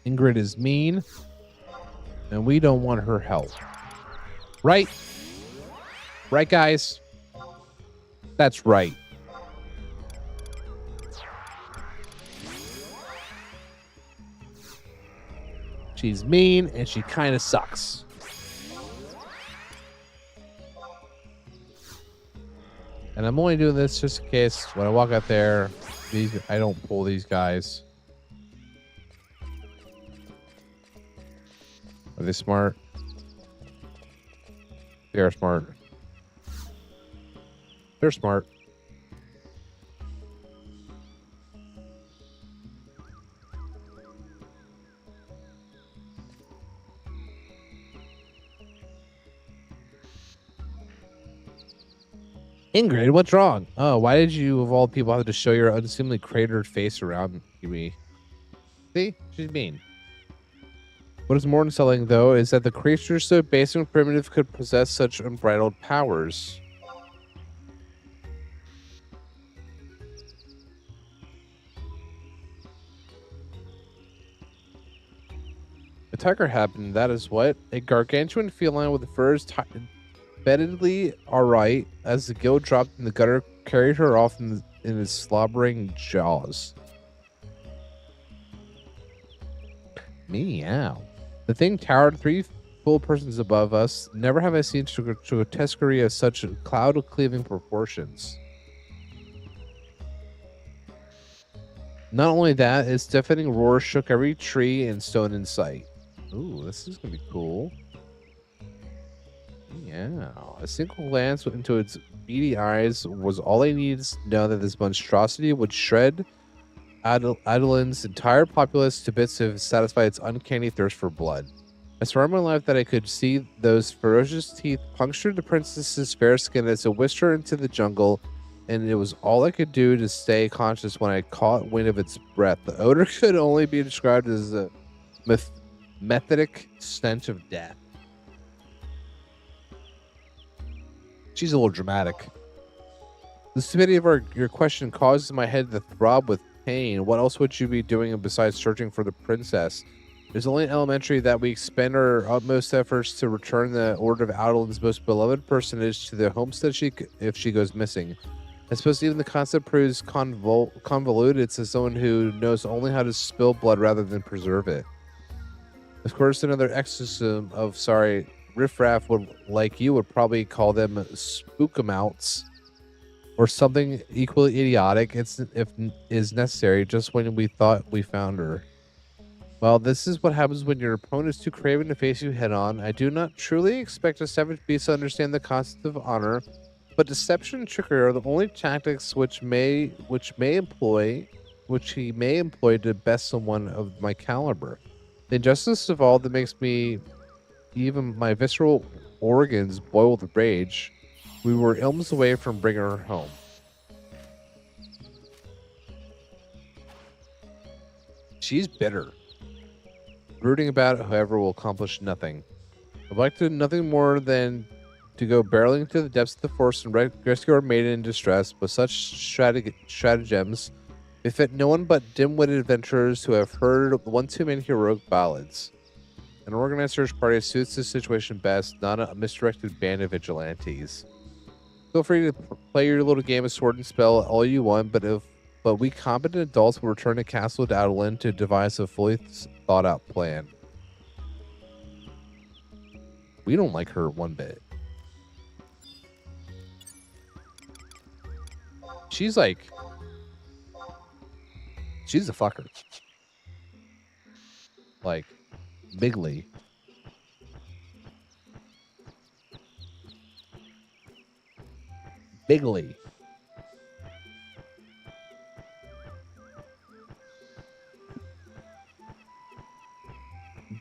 Ingrid is mean, and we don't want her help. Right? Right, guys? That's right. She's mean, and she kind of sucks. And I'm only doing this just in case when I walk out there, I don't pull these guys. Are they smart? They are smart. They're smart. Ingrid, what's wrong? Oh, why did you, of all people, have to show your unseemly cratered face around me? See? She's mean. What is more unsettling, though, is that the creatures so basic and primitive could possess such unbridled powers. A tiger happened, that is what. A gargantuan feline with furs beddedly alright as the gill dropped in the gutter carried her off in his slobbering jaws. Meow. The thing towered 3 full persons above us. Never have I seen grotesquerie of such cloud of cleaving proportions. Not only that, its deafening roar shook every tree and stone in sight. Ooh, this is gonna be cool. Yeah, a single glance into its beady eyes was all I needed to know that this monstrosity would shred Adelin's entire populace to bits to satisfy its uncanny thirst for blood. I swore on my life that I could see those ferocious teeth puncture the princess's fair skin as it whisked her into the jungle, and it was all I could do to stay conscious when I caught wind of its breath. The odor could only be described as a methodic stench of death. She's a little dramatic. The stupidity of your question causes my head to throb with pain. What else would you be doing besides searching for the princess? It's only elementary that we expend our utmost efforts to return the Order of Adelin's most beloved personage to the homestead if she goes missing. I suppose even the concept proves convoluted to someone who knows only how to spill blood rather than preserve it. Of course, another exorcism of, riffraff like you would probably call them spookamouts or something equally idiotic if is necessary just when we thought we found her. Well, this is what happens when your opponent is too craven to face you head on. I do not truly expect a savage beast to understand the concept of honor, but deception and trickery are the only tactics which he may employ to best someone of my caliber. The injustice of all that makes me even my visceral organs boil with rage. We were ilms away from bringing her home. She's bitter. Brooding about it, however, will accomplish nothing. I'd like to do nothing more than to go barreling into the depths of the forest and rescue our maiden in distress, but such stratagems befit no one but dim-witted adventurers who have heard one too many heroic ballads. An organized search party suits this situation best, not a misdirected band of vigilantes. Feel free to play your little game of sword and spell all you want, but we competent adults will return to Castle Dowdland to devise a fully thought-out plan. We don't like her one bit. She's a fucker. Like, bigly. Bigly.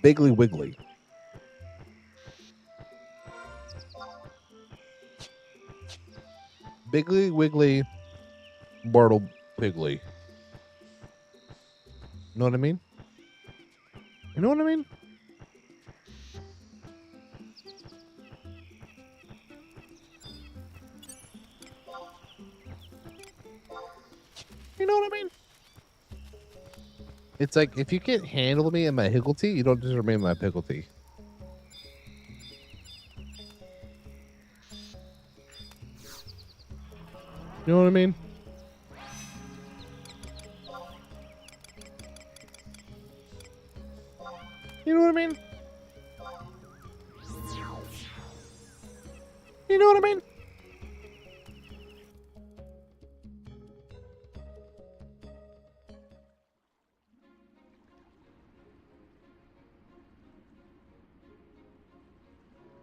Bigly wiggly. Bigly wiggly. Bartle Piggly. You know what I mean? You know what I mean? You know what I mean? It's like, if you can't handle me and my higglety, you don't deserve me and my pigglety. You know what I mean? You know what I mean? You know what I mean?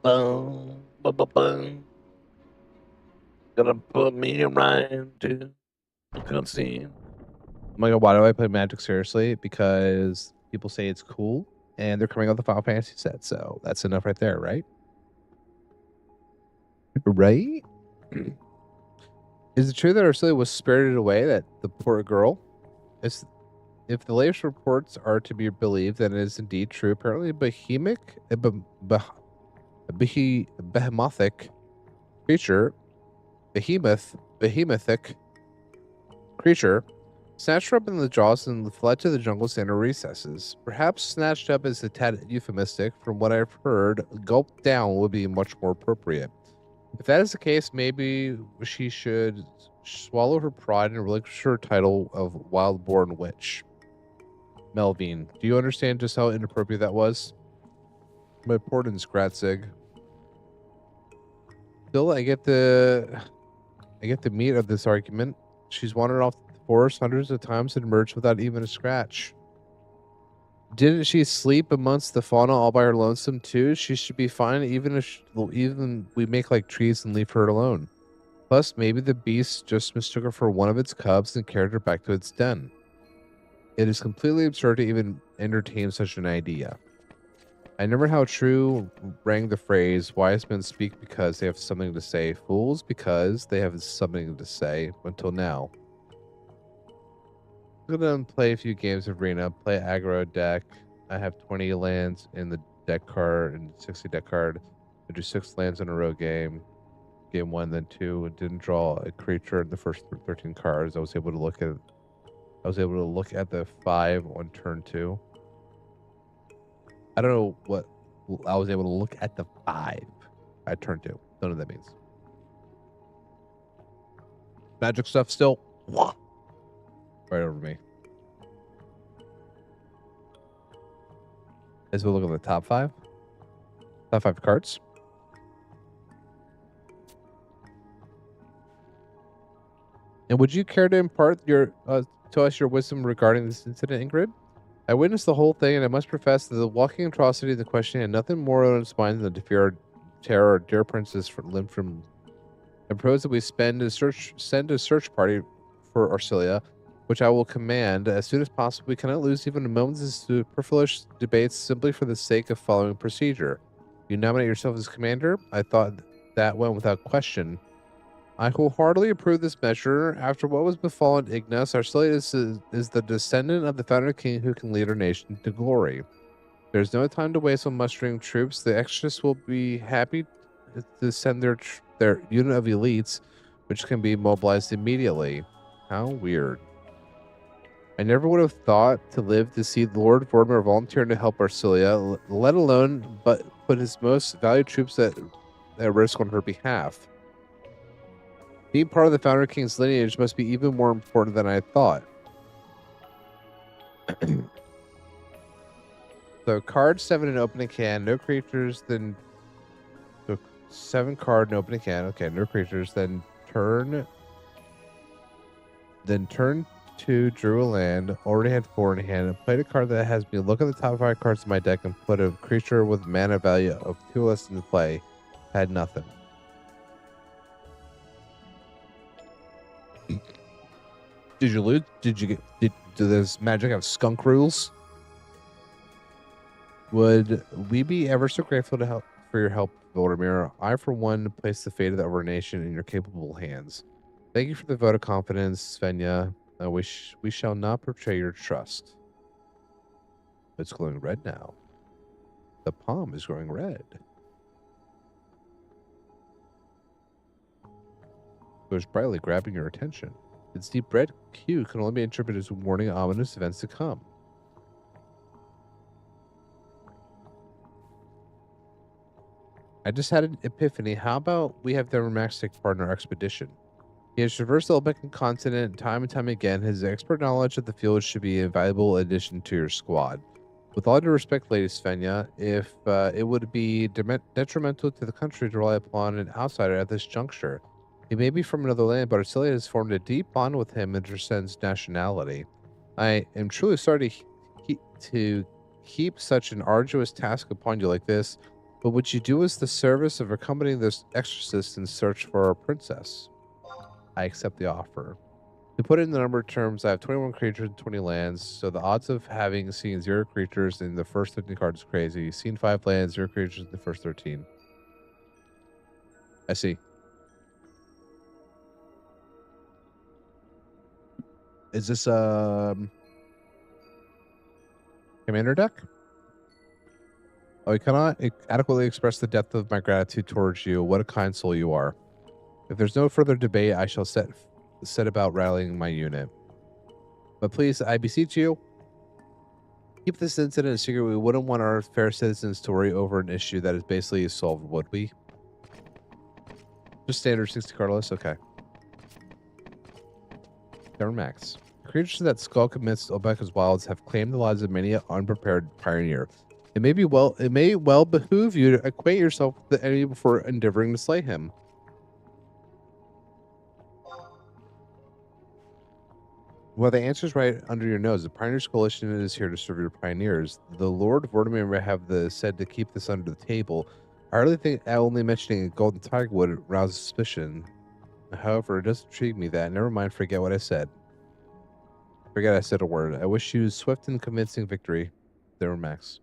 Boom, boom, boom, boom. Gonna put me around to the cutscene. Oh my god, why do I play Magic seriously? Because people say it's cool, and they're coming out with the Final Fantasy set, so that's enough right there, right? Right? Is it true that Ursula was spirited away, that the poor girl? If the latest reports are to be believed, then it is indeed true. Apparently, behemothic creature, behemothic creature, snatched her up in the jaws and fled to the jungle's inner recesses. Perhaps snatched up is a tad euphemistic. From what I've heard, gulped down would be much more appropriate. If that is the case, maybe she should swallow her pride and relinquish her title of wild-born witch. Melvin, do you understand just how inappropriate that was? My importance, Gratzig. Still, I get the meat of this argument. She's wandered off the forest hundreds of times and emerged without even a scratch. Didn't she sleep amongst the fauna all by her lonesome too? She should be fine, even if we make like trees and leave her alone. Plus, maybe the beast just mistook her for one of its cubs and carried her back to its den. It is completely absurd to even entertain such an idea. I remember how true rang the phrase, wise men speak because they have something to say, fools because they have something to say, until now. I'm gonna play a few games of Arena, play aggro deck. I have 20 lands in the deck card and 60 deck card. I do 6 lands in a row game. Game 1, then 2, and didn't draw a creature in the first 13 cards. I was able to look at the 5 on turn 2. I don't know what I was able to look at the 5 at turn 2. Don't know what that means. Magic stuff still right over me. As we look at the top 5 cards. And would you care to impart to us your wisdom regarding this incident, Ingrid? I witnessed the whole thing, and I must profess that the walking atrocity of the question had nothing more on its mind than to tear our dear princess limb from. I propose that we send a search party for Arcelia, which I will command as soon as possible. We cannot lose even a moment's superfluous debates simply for the sake of following procedure. You nominate yourself as commander? I thought that went without question. I wholeheartedly approve this measure. After what was befallen Ignis, Arcelius is the descendant of the founder king who can lead our nation to glory. There's no time to waste on mustering troops. The extras will be happy to send their unit of elites, which can be mobilized immediately. How weird. I never would have thought to live to see Lord Vortimer volunteering to help Arcelia, let alone but put his most valued troops at risk on her behalf. Being part of the Founder King's lineage must be even more important than I thought. So card 7 and open a can. No creatures, then... So 7 card and open a can. Okay, no creatures. Then turn 2, drew a land. Already had 4 in hand. And played a card that has me look at the top 5 cards of my deck and put a creature with mana value of 2 less into play. Had nothing. Did you lose? Did you get... Do this magic have skunk rules? Would we be ever so grateful to help for your help, Voldemir? I, for one, place the fate of our nation in your capable hands. Thank you for the vote of confidence, Svenja. We shall not betray your trust. It's glowing red now. The palm is growing red. Goes brightly, grabbing your attention. Its deep red hue can only be interpreted as warning ominous events to come. I just had an epiphany. How about we have Max take part in our expedition? He has traversed the Olbecan continent time and time again. His expert knowledge of the field should be a valuable addition to your squad. With all due respect, Lady Svenja, if it would be detrimental to the country to rely upon an outsider at this juncture. He may be from another land, but Arcelia has formed a deep bond with him and transcends nationality. I am truly sorry to keep such an arduous task upon you like this, but would you do us the service of accompanying this exorcist in search for our princess? I accept the offer. To put it in the number of terms, I have 21 creatures and 20 lands, so the odds of having seen 0 creatures in the first 15 cards is crazy. Seen 5 lands, 0 creatures in the first 13. I see. Is this commander deck? Oh, I cannot adequately express the depth of my gratitude towards you. What a kind soul you are. If there's no further debate, I shall set about rallying my unit. But please, I beseech you, keep this incident a secret. We wouldn't want our fair citizens to worry over an issue that is basically solved, would we? Just standard 60 card list? Okay. Never max. Creatures that skulk amidst Obeka's wilds have claimed the lives of many an unprepared pioneer. It may well behoove you to acquaint yourself with the enemy before endeavoring to slay him. Well, the answer's right under your nose. The Pioneers Coalition is here to serve your pioneers. The Lord Vortimer may have said to keep this under the table. I hardly think only mentioning a golden tiger would rouse suspicion. However, it does intrigue me that. Never mind, forget what I said. Forget I said a word. I wish you swift and convincing victory. There, Max.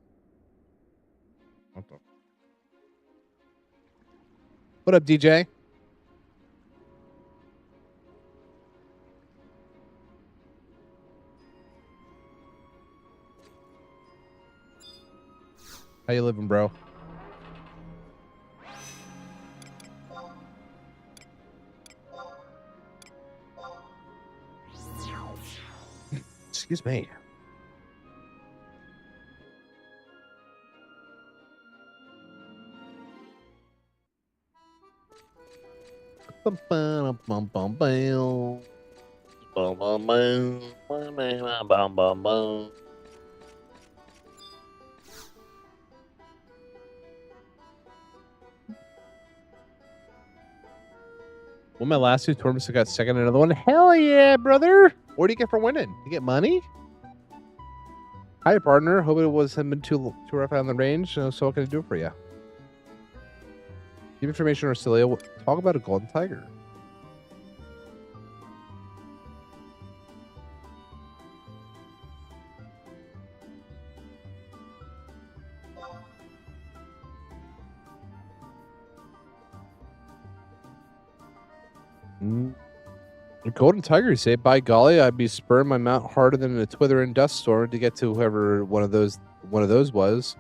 What up, DJ? How you living, bro? Excuse me. Bum bum bum bum bum. Bum bum bum. Bum bum bum. Well, my last 2 tournaments, I got second in another one. Hell yeah, brother! What do you get for winning? You get money? Hi, partner. Hope it wasn't been too rough on the range. So what can I do for you? Give information on Arcelia. Talk about a golden tiger. Mm. A golden tiger, you say? By golly, I'd be spurring my mount harder than a twithering dust storm to get to whoever one of those was.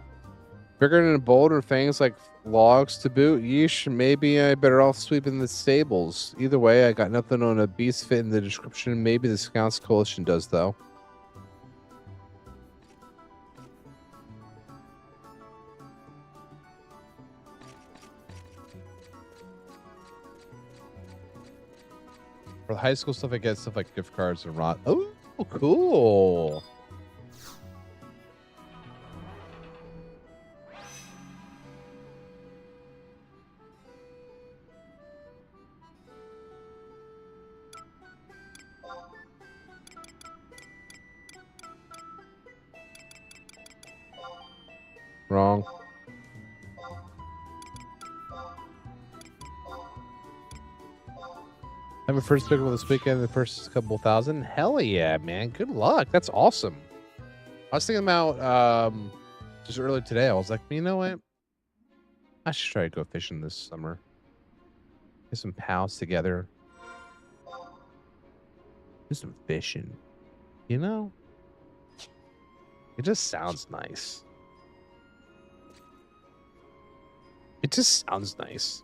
Bigger and bolder fangs like logs to boot. Yeesh, maybe I better off sweeping the stables. Either way, I got nothing on a beast fit in the description. Maybe the Scouts Coalition does, though. For the high school stuff, I get stuff like gift cards and rot. Oh, cool. Wrong. Have a first pick this weekend, the first couple thousand. Hell yeah, man. Good luck. That's awesome. I was thinking about just earlier today. I was like, you know what? I should try to go fishing this summer. Get some pals together. Do some fishing. You know? It just sounds nice. It just sounds nice.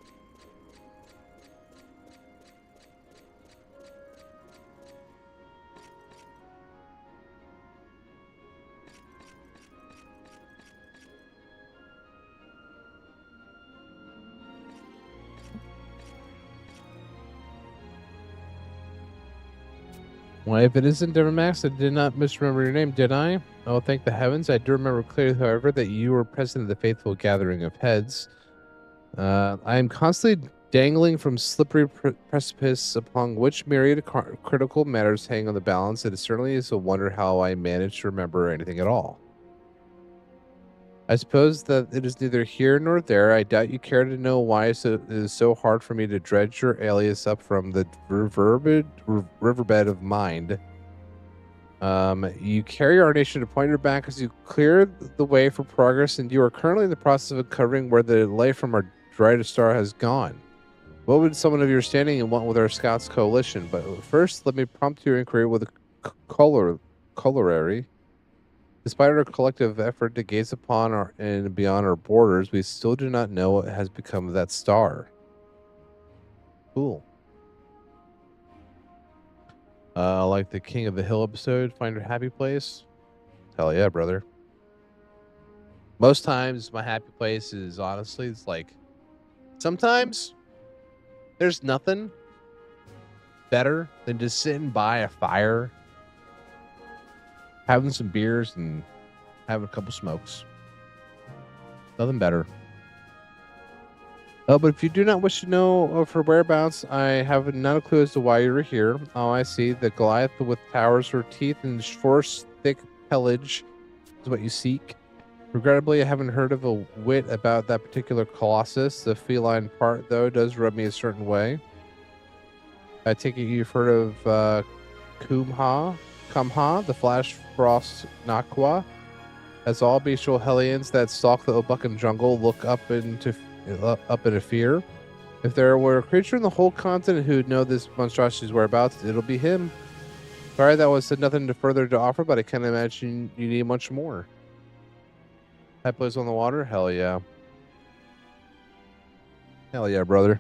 Well, if it isn't Max, I did not misremember your name, did I? Oh, thank the heavens. I do remember clearly, however, that you were present at the faithful gathering of heads. I am constantly dangling from slippery precipice upon which myriad critical matters hang on the balance. It certainly is a wonder how I managed to remember anything at all. I suppose that it is neither here nor there. I doubt you care to know why it is so hard for me to dredge your alias up from the riverbed of mind. You carry our nation to point your back as you clear the way for progress, and you are currently in the process of uncovering where the light from our brightest star has gone. What would someone of your standing and want with our Scouts Coalition? But first, let me prompt your inquiry with a corollary. Despite our collective effort to gaze upon and beyond our borders, we still do not know what has become of that star. Cool. Like the King of the Hill episode, find your happy place. Hell yeah, brother. Most times, my happy place is honestly, it's like sometimes there's nothing better than just sitting by a fire, having some beers and having a couple smokes. Nothing better. Oh, but if you do not wish to know of her whereabouts, I have not a clue as to why you are here. Oh, I see. The Goliath with towers, her teeth, and force thick pelage is what you seek. Regrettably, I haven't heard of a whit about that particular colossus. The feline part, though, does rub me a certain way. I take it you've heard of Kumha, the Flash Frost Nakwa. As all bestial hellions that stalk the Obuckan jungle look up into fear. If there were a creature in the whole continent who'd know this monstrosity's whereabouts, it'll be him. Sorry that was nothing further to offer, but I can't imagine you need much more. That place on the water? Hell yeah. Hell yeah, brother.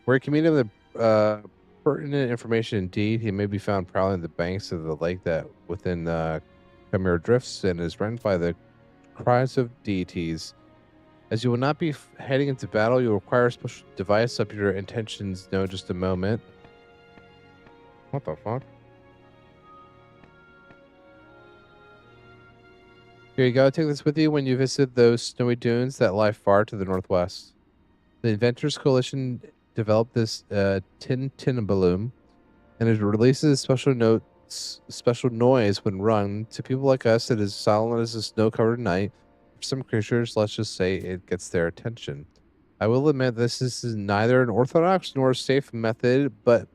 Where you can meet him, the pertinent information indeed. He may be found prowling the banks of the lake that within Chimera drifts and is rent by the cries of deities. As you will not be heading into battle, you'll require a special device up your intentions. No, just a moment. What the fuck? Here you go. Take this with you when you visit those snowy dunes that lie far to the northwest. The Inventors Coalition developed this tin balloon, and it releases special noise when rung. To people like us, it is silent as a snow-covered night. For some creatures, let's just say it gets their attention. I will admit this is neither an orthodox nor a safe method, but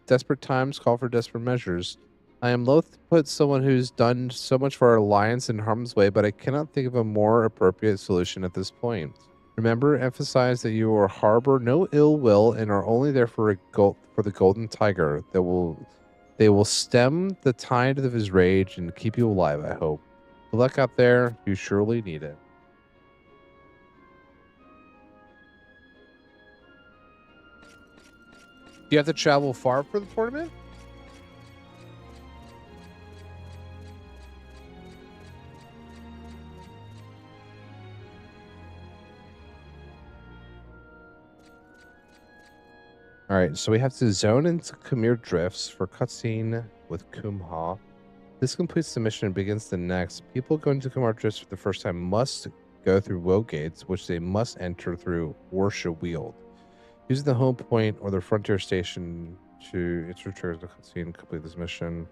desperate times call for desperate measures. I am loath to put someone who's done so much for our alliance in harm's way, but I cannot think of a more appropriate solution at this point. Remember, emphasize that you are harbor no ill will and are only there for the golden tiger. They will stem the tide of his rage and keep you alive, I hope. Good luck out there. You surely need it. Do you have to travel far for the tournament? All right, so we have to zone into Khmer Drifts for cutscene with Kumha. This completes the mission and begins the next. People going to Khmer Drifts for the first time must go through Woe Gates, which they must enter through Warsha Weald. Using the home point or the frontier station to enter triggers the cutscene and complete this mission.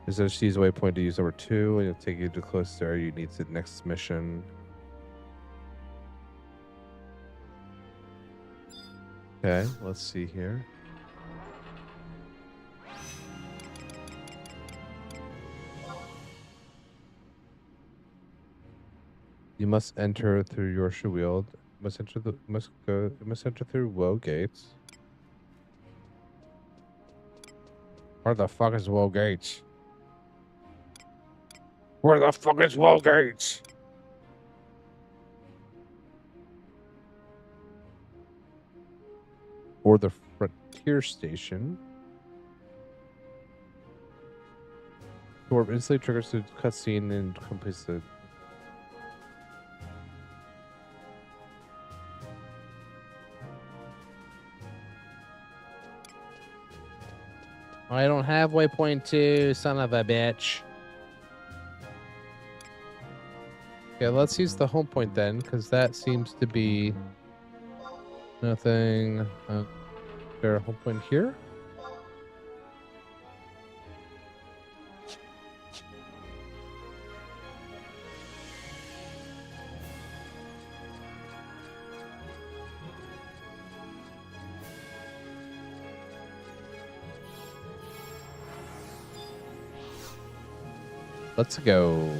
Is there a seize waypoint to use number 2 and it'll take you to the closest area you need to the next mission. Okay, let's see here. You must enter through your Weald. Must enter through Woe Gates. Where the fuck is Woe Gates? Where the fuck is Woe Gates? Or the frontier station. Or instantly triggers the cutscene and completes the. I don't have waypoint 2, son of a bitch. Okay, let's use the home point then, because that seems to be nothing. Is there a home point here? Let's go.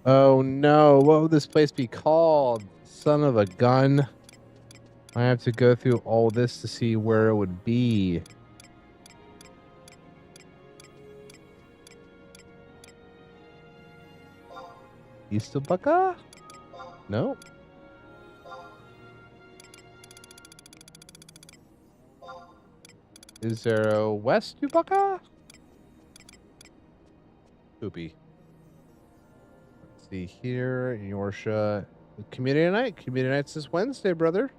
Oh no, what would this place be called? Son of a gun. I have to go through all this to see where it would be. Eastabucka? No. Is there a West Ubucka? Poopy. Let's see here in Yorsha. Community night. Community night's this Wednesday, brother.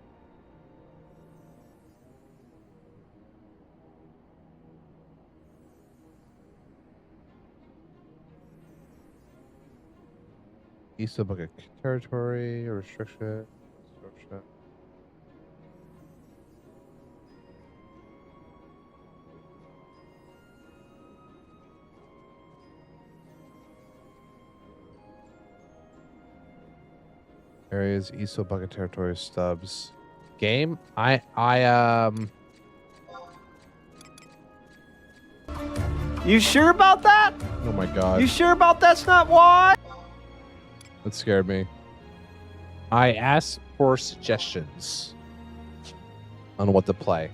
Eastabucka territory restriction. Areas Eastabucka territory stubs. Game. You sure about that? Oh my god. You sure about that's not why? That scared me. I asked for suggestions on what to play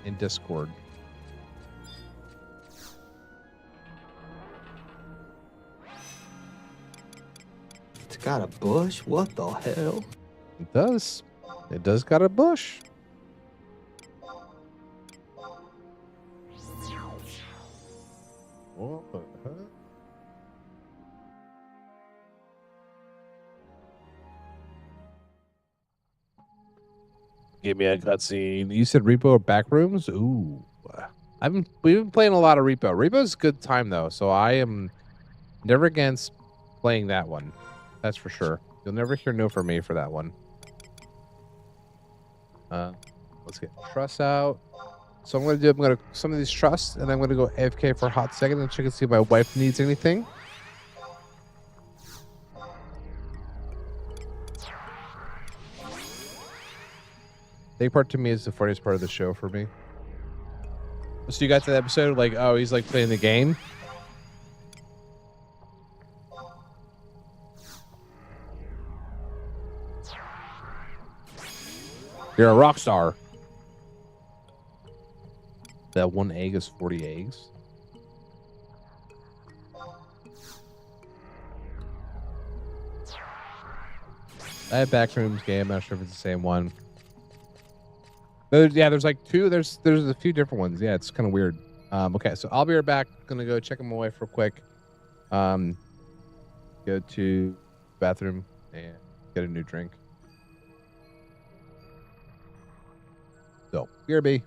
in Discord. It's got a bush? What the hell? It does. It does got a bush. What the heck? Give me a cutscene. You said Repo or Backrooms? Ooh. We've been playing a lot of Repo. Repo's a good time though, so I am never against playing that one. That's for sure. You'll never hear no from me for that one. Let's get trust out. So I'm gonna some of these trusts, and I'm gonna go AFK for a hot second and check and see if my wife needs anything. Take part to me is the funniest part of the show for me. So you got to the episode like, oh, he's like playing the game. You're a rock star. That one egg is 40 eggs. I had Backrooms game. I'm not sure if it's the same one. Yeah, there's like two. There's a few different ones. Yeah, it's kind of weird. Okay, so I'll be right back. Gonna go check on my wife real quick. Go to bathroom and get a new drink. So, BRB.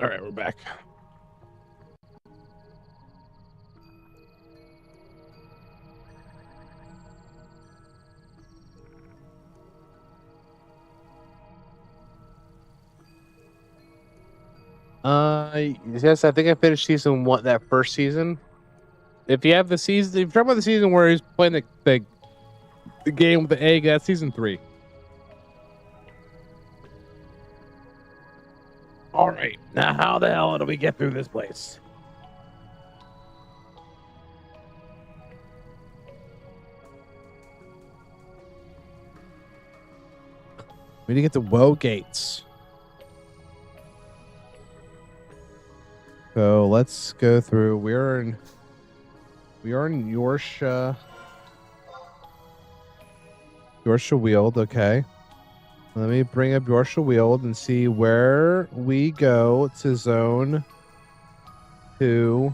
All right, we're back. Yes, I think I finished season 1, that first season. If you have the season, if you're talking about the season where he's playing the game with the egg, that's season 3. All right, now how the hell do we get through this place? We need to get to Woe Gates. So let's go through. We are in Yorsha Weald. Okay, let me bring up Yorsha Weald and see where we go to zone 2.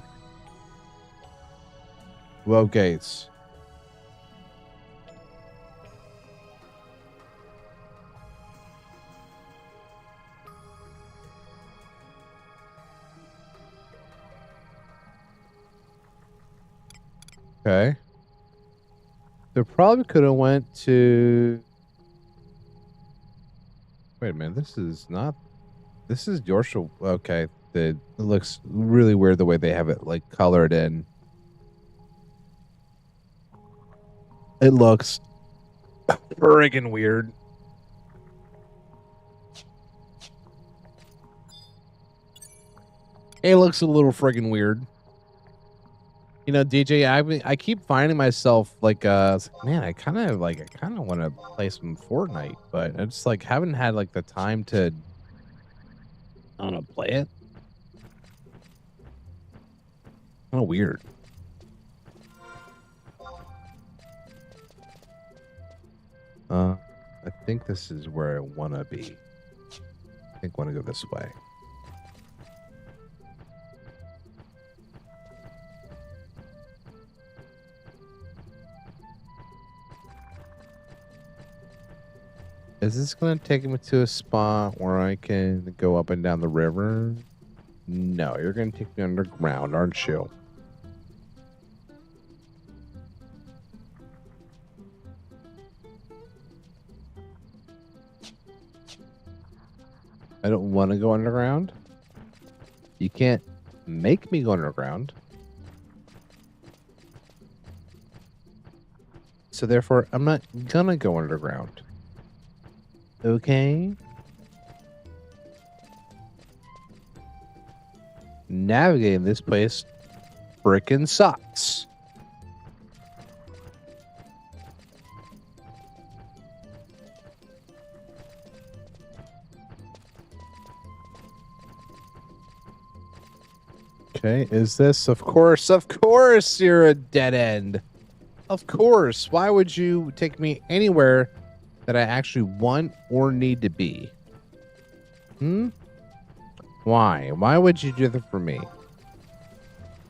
Woe Gates. Okay. So probably could have went to. Wait a minute. This is Yorsha. Okay. It looks really weird the way they have it like colored in. It looks friggin' weird. It looks a little friggin' weird. You know, DJ, I keep finding myself like man, I kind of want to play some Fortnite, but I just like haven't had like the time to I don't know, play it. Kind of weird. I think this is where I want to be. I think I want to go this way. Is this going to take me to a spot where I can go up and down the river? No, you're going to take me underground, aren't you? I don't want to go underground. You can't make me go underground. So therefore, I'm not going to go underground. Okay. Navigating this place frickin' sucks. Okay, is this? Of course you're a dead end. Of course. Why would you take me anywhere that I actually want or need to be? Why? Why would you do that for me? I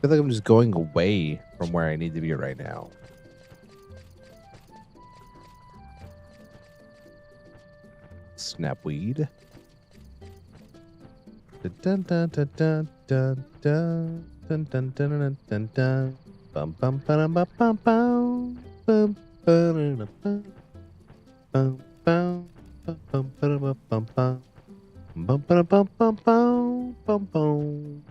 feel like I'm just going away from where I need to be right now. Snapweed. Dun dun dun dun dun dun dun dun dun dun dun. Bum bum bum bum bum bum bum bum bum bum bum bum bum bum bum. Bum bum bum bum bum bum bum.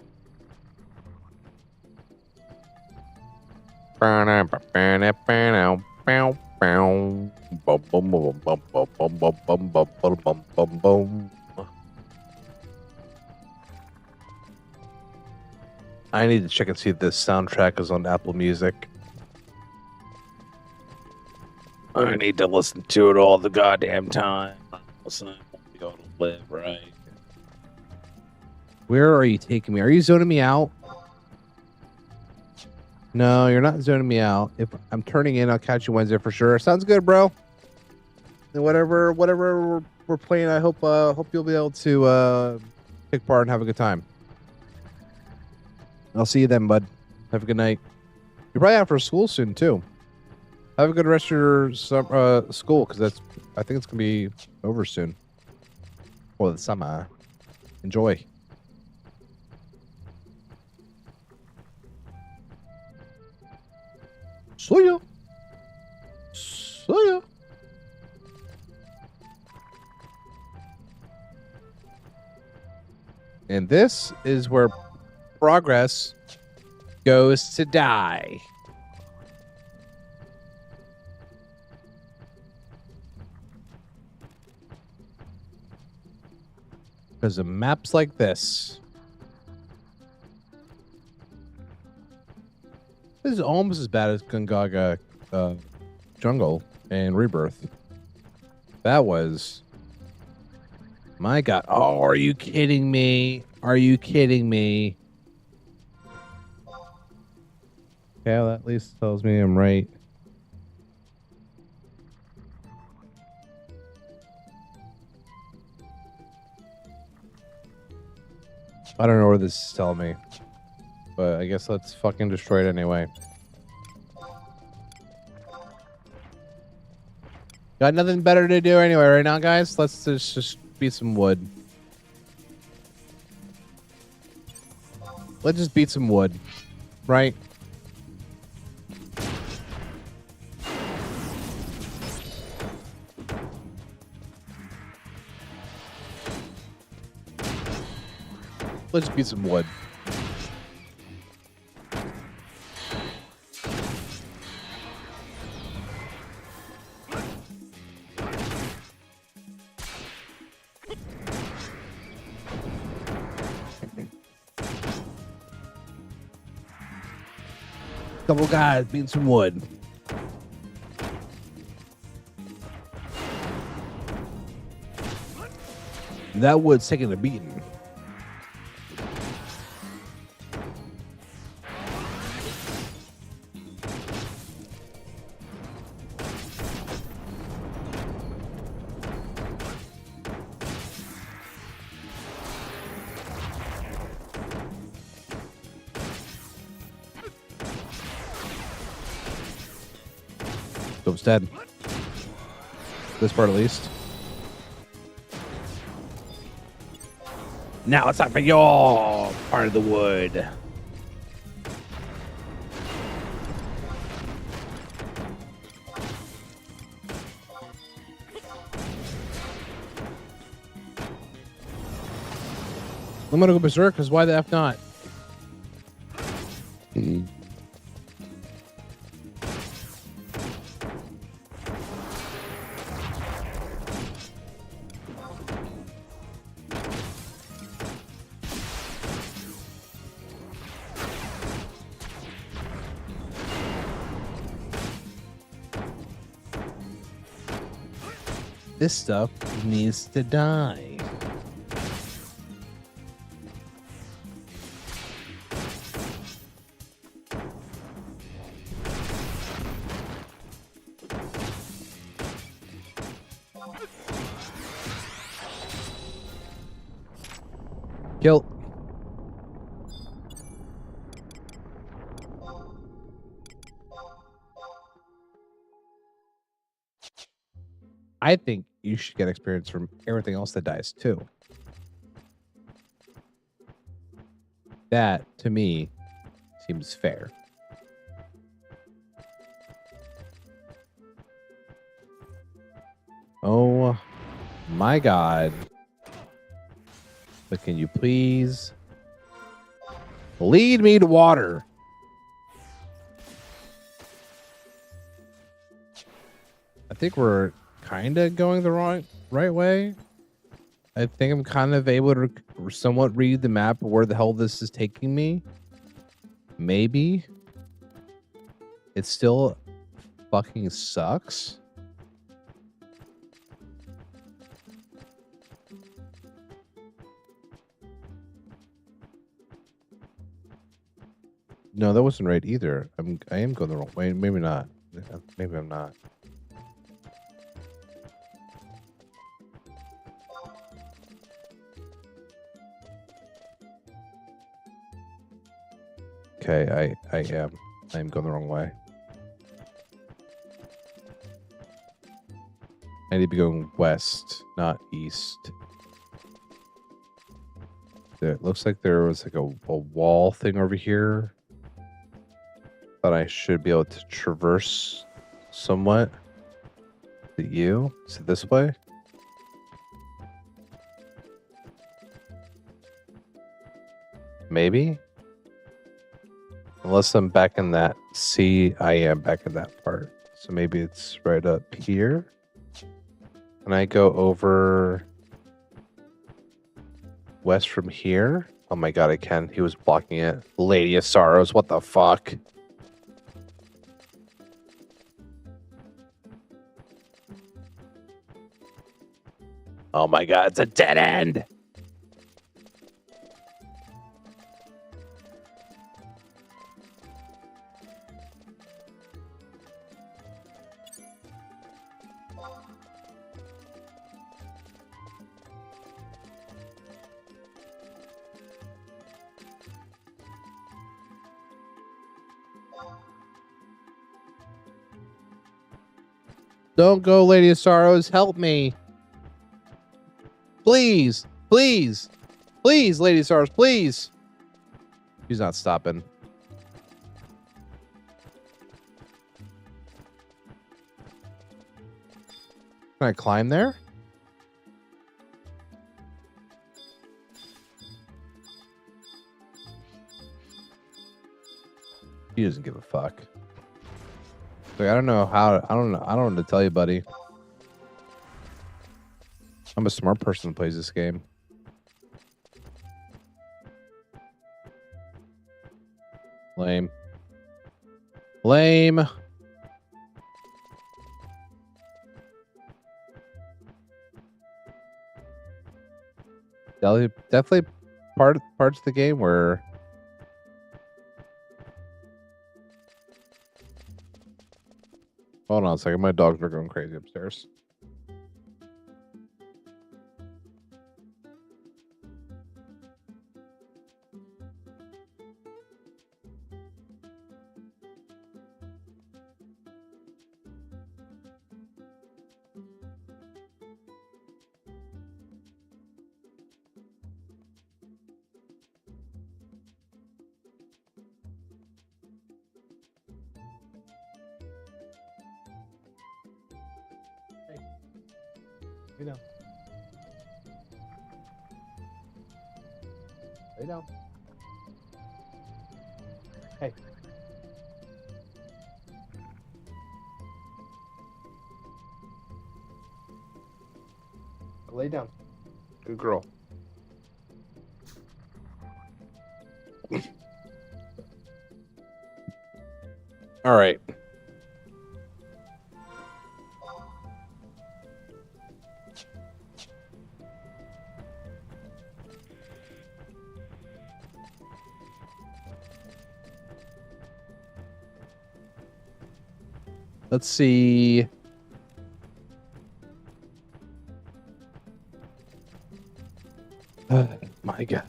I need to check and see if this soundtrack is on Apple Music. I need to listen to it all the goddamn time. Listen, I won't be able to live, right? Where are you taking me? Are you zoning me out? No, you're not zoning me out. If I'm turning in, I'll catch you Wednesday for sure. Sounds good, bro. And whatever we're playing, I hope you'll be able to take part and have a good time. I'll see you then, bud. Have a good night. You're probably out for school soon too. Have a good rest of your school, because I think it's gonna be over soon. For the summer. Enjoy. And this is where progress goes to die. Because of maps like this. This is almost as bad as Gungaga Jungle and Rebirth. That was... My God. Oh, are you kidding me? Are you kidding me? Okay, well, that at least tells me I'm right. I don't know where this is telling me. But I guess let's fucking destroy it anyway. Got nothing better to do anyway right now, guys. Let's just beat some wood. Let's just beat some wood. Right? Let's beat some wood. Couple guys beating some wood. That wood's taking a beating. Dope's dead. This part at least. Now it's time for your part of the wood. I'm gonna go berserk because why the F not? This stuff needs to die. Kill. I think you should get experience from everything else that dies too. That, to me, seems fair. Oh my God. But can you please lead me to water? I think we're kind of going the right way. I think I'm kind of able to somewhat read the map of where the hell this is taking me. Maybe. It still fucking sucks. No, that wasn't right either. I am going the wrong way. Maybe not. Maybe I'm not. Okay, I am going the wrong way. I need to be going west, not east. It looks like there was like a wall thing over here that I should be able to traverse somewhat. Is it you? Is it this way? Maybe? Unless I'm back in that. See, I am back in that part. So maybe it's right up here. Can I go over west from here? Oh my god, I can. He was blocking it. Lady of Sorrows, what the fuck? Oh my god, it's a dead end! Don't go, Lady of Sorrows. Help me. Please. Please. Please, Lady of Sorrows. Please. She's not stopping. Can I climb there? He doesn't give a fuck. Like, I don't know how. I don't know. I don't know what to tell you, buddy. I'm a smart person who plays this game. Lame. Lame. Definitely parts of the game where hold on a second, my dogs are going crazy upstairs. Lay down. Lay down. Hey. Lay down. Good girl. All right. Let's see. My God.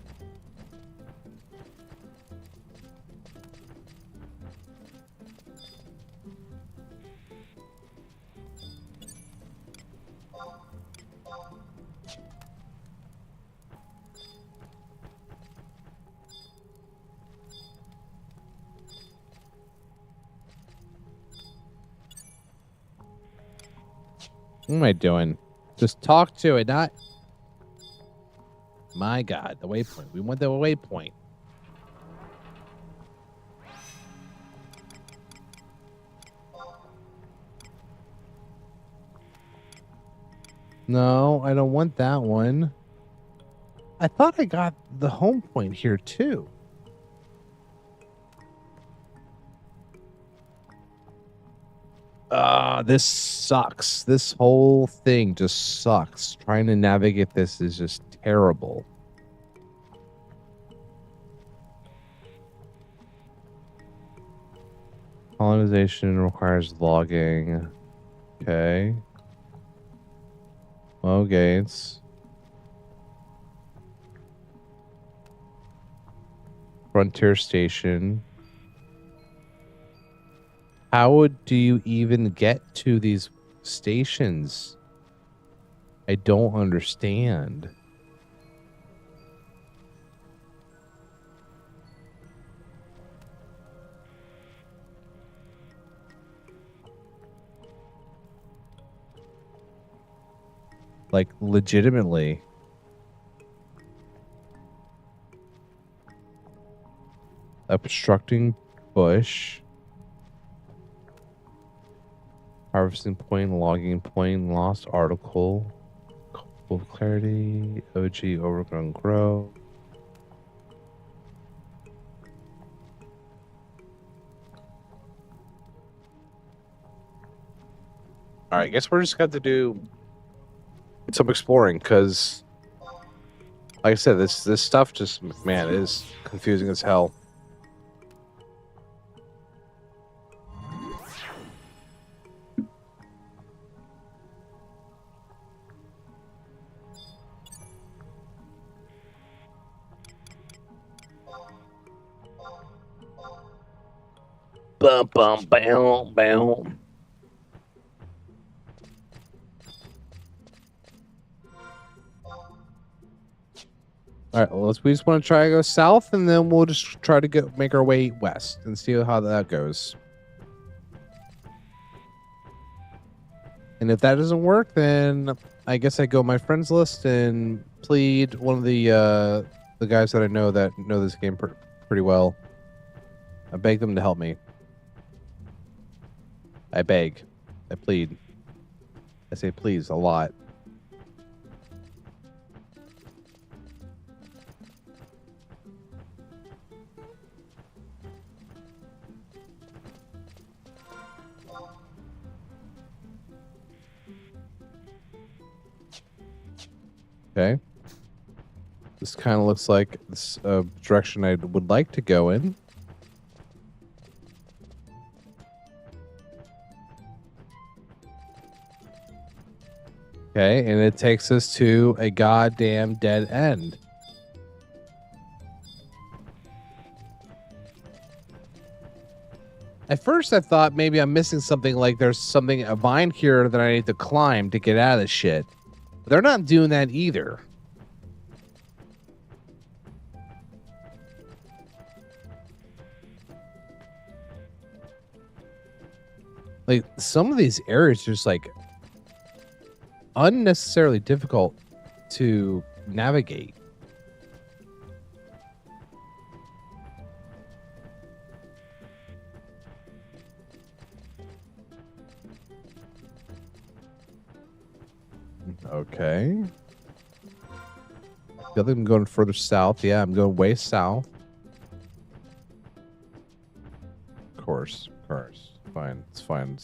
What am I doing? Just talk to it, not... My God, the waypoint. We want the waypoint. No, I don't want that one. I thought I got the home point here, too. This sucks. This whole thing just sucks. Trying to navigate this is just terrible. Colonization requires logging. Okay. Low gates. Frontier station. How do you even get to these stations? I don't understand. Like, legitimately. Obstructing bush. Harvesting point, logging point, lost article. Full clarity, OG overgrown grow. All right, I guess we're just got to do some exploring because, like I said, this stuff just, man, is confusing as hell. Bum bum bam bam. All right, well, we just want to try to go south, and then we'll just try to make our way west and see how that goes. And if that doesn't work, then I guess I go my friends list and plead one of the guys that I know that know this game pretty well. I beg them to help me. I beg. I plead. I say please a lot. Okay. This kind of looks like this direction I would like to go in. Okay, and it takes us to a goddamn dead end. At first, I thought maybe I'm missing something, like there's something, a vine here that I need to climb to get out of this shit. But they're not doing that either. Like, some of these areas are just like unnecessarily difficult to navigate. Okay. I feel like I'm going further south. Yeah, I'm going way south. Of course. Fine. It's fine.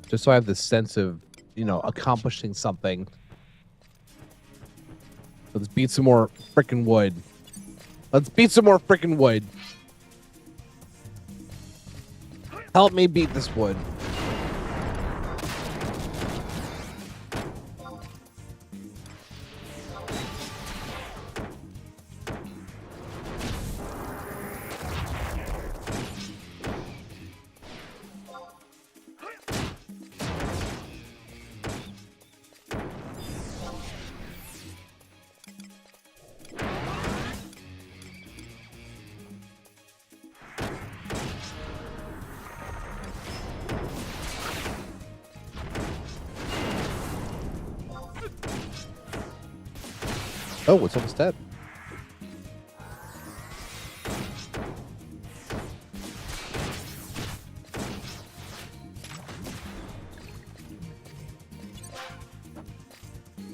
Just so I have the sense of, you know, accomplishing something. Let's beat some more freaking wood. Help me beat this wood. Oh, it's almost dead.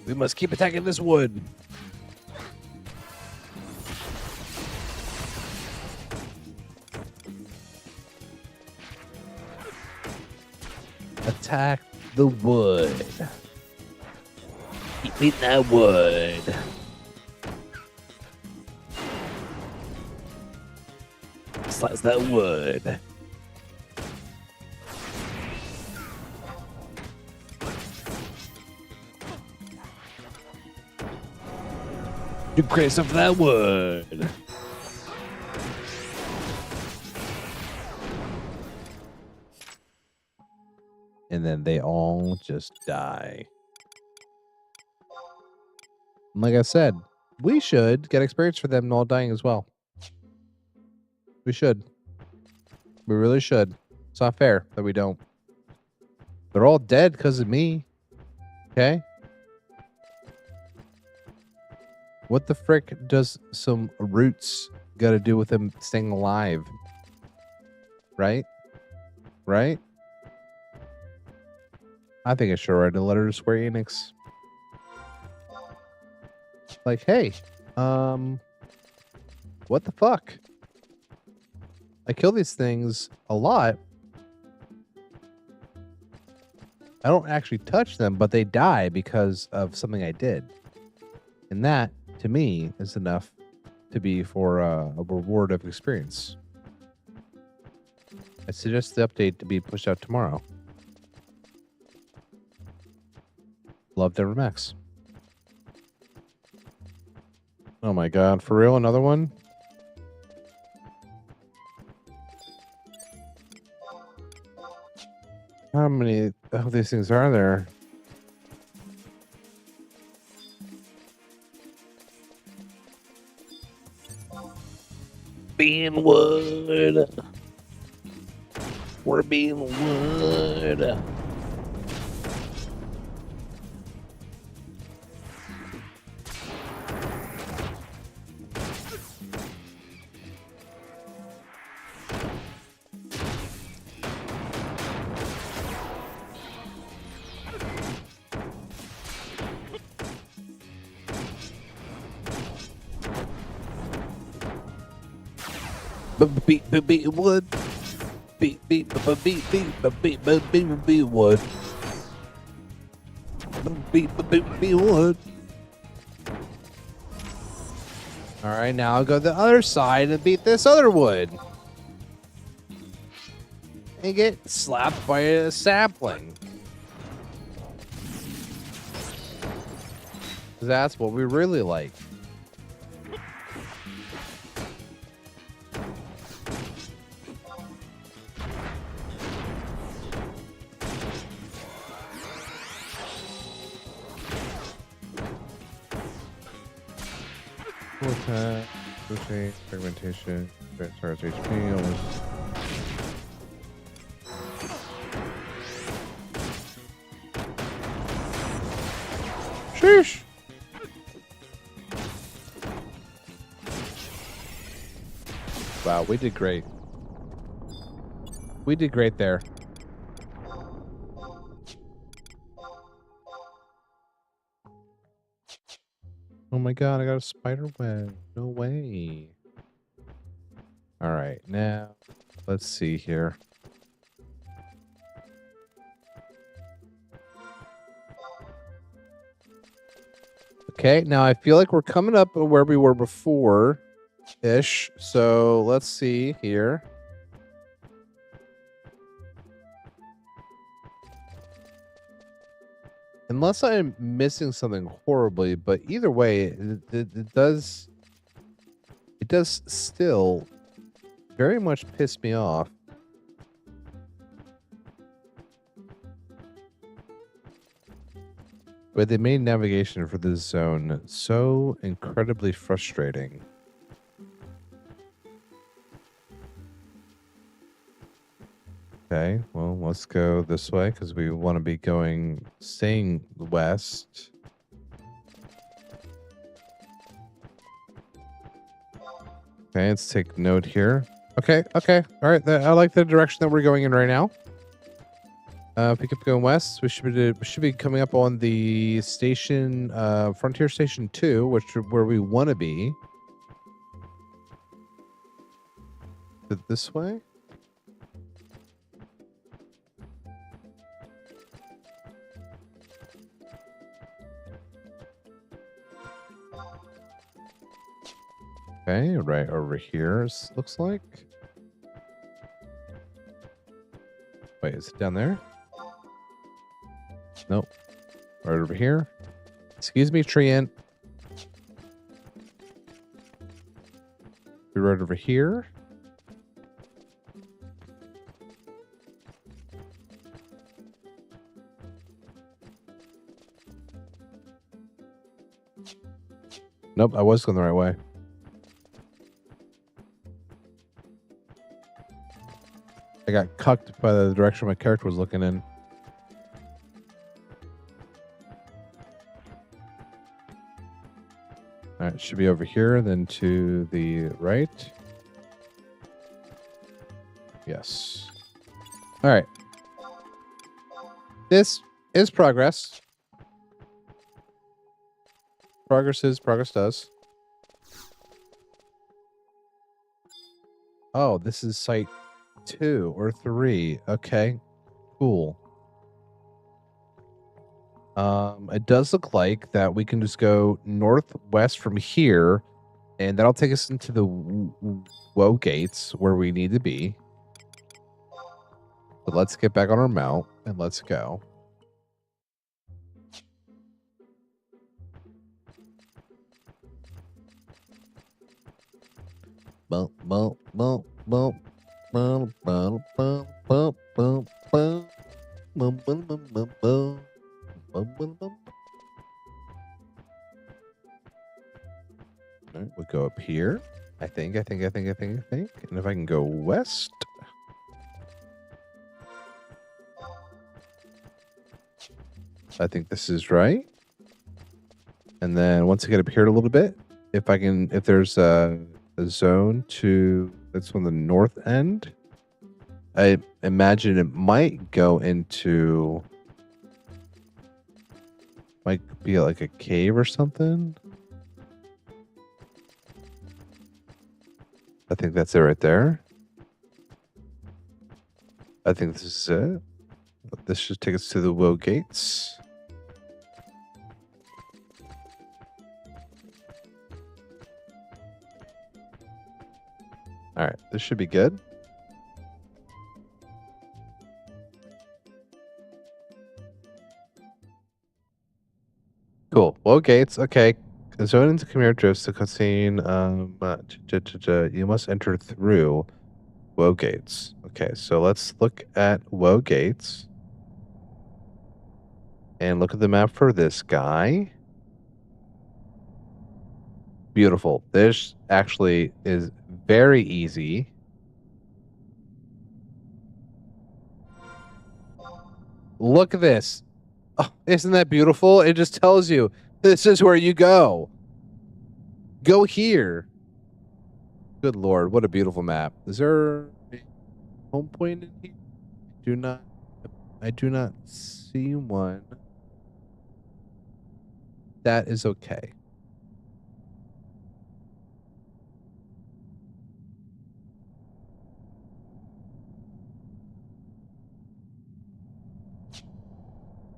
We must keep attacking this wood. Attack the wood. Eat that wood. Slice that wood. You grace of that wood. And then they all just die. And like I said, we should get experience for them all dying as well. We should. We really should. It's not fair that we don't. They're all dead because of me. Okay? What the frick does some roots got to do with him staying alive. Right? Right? I think I should write a letter to Square Enix. Like, hey, what the fuck? I kill these things a lot. I don't actually touch them, but they die because of something I did. And that, to me, is enough to be for a reward of experience. I suggest the update to be pushed out tomorrow. Love Deborah Max. Oh my god, for real? Another one? How many of these things are there? Being wood. We're being wood. Beat wood. Beat wood. Beat wood. All right, now I'll go to the other side and beat this other wood. And get slapped by a sapling. That's what we really like. Rotate, fragmentation, starts HP, almost. Sheesh! Wow, we did great. We did great there. Oh my god, I got a spider web. No way. Alright, now let's see here. Okay, now I feel like we're coming up where we were before-ish. So let's see here. Unless I'm missing something horribly, but either way, it does still very much piss me off. But they made navigation for this zone so incredibly frustrating. Okay, well, let's go this way because we want to be staying west. Okay, let's take note here. Okay. All right, I like the direction that we're going in right now. If we keep going west, we should be coming up on the station, Frontier Station 2, where we want to be. Is it this way? Okay, right over here, looks like. Wait, is it down there? Nope. Right over here. Excuse me, Treant. Be right over here. Nope, I was going the right way. I got cucked by the direction my character was looking in. All right, It should be over here, then to the right. Yes. All right. This is progress. Progress does. Oh, this is site 2 or 3. Okay, cool. It does look like that we can just go northwest from here, and that'll take us into the Woe gates where we need to be. But let's get back on our mount and let's go. Bump, bump, bump, bump, bump, bump, bump, bump, bump, bump, bump, bump, bump, bump, bump. All right, we'll go up here. I think. And if I can go west. I think this is right. And then once I get up here a little bit, if there's a zone that's on the north end, I imagine it might go into, might be like a cave or something. I think that's it right there. I think this is it. This should take us to the Woe gates. All right, this should be good. Cool. Woe gates. Okay. Zone into Chimera drifts to cutscene. You must enter through Woe gates. Okay, so let's look at Woe gates. And look at the map for this guy. Beautiful. This actually is very easy. Look at this. Oh, isn't that beautiful? It just tells you this is where you go. Go here. Good Lord, what a beautiful map. Is there a home point in here? I do not see one. That is okay.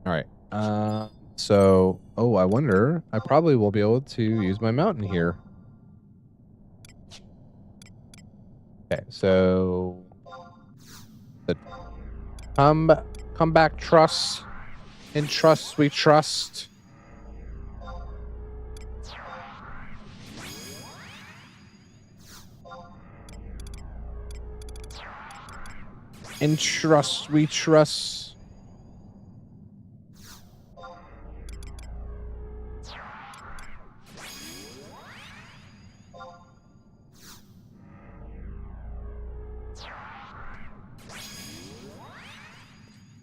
All right. So, I wonder, I probably will be able to use my mountain here. Okay, so the come back, trust. In trust we trust. In trust we trust.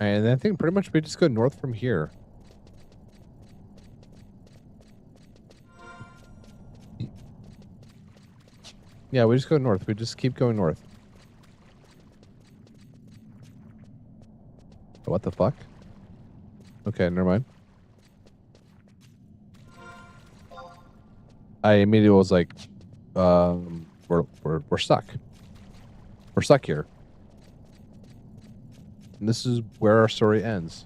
And I think pretty much we just go north from here. Yeah, we just go north. We just keep going north. What the fuck? Okay, never mind. I immediately was like, we're stuck. We're stuck here. And this is where our story ends.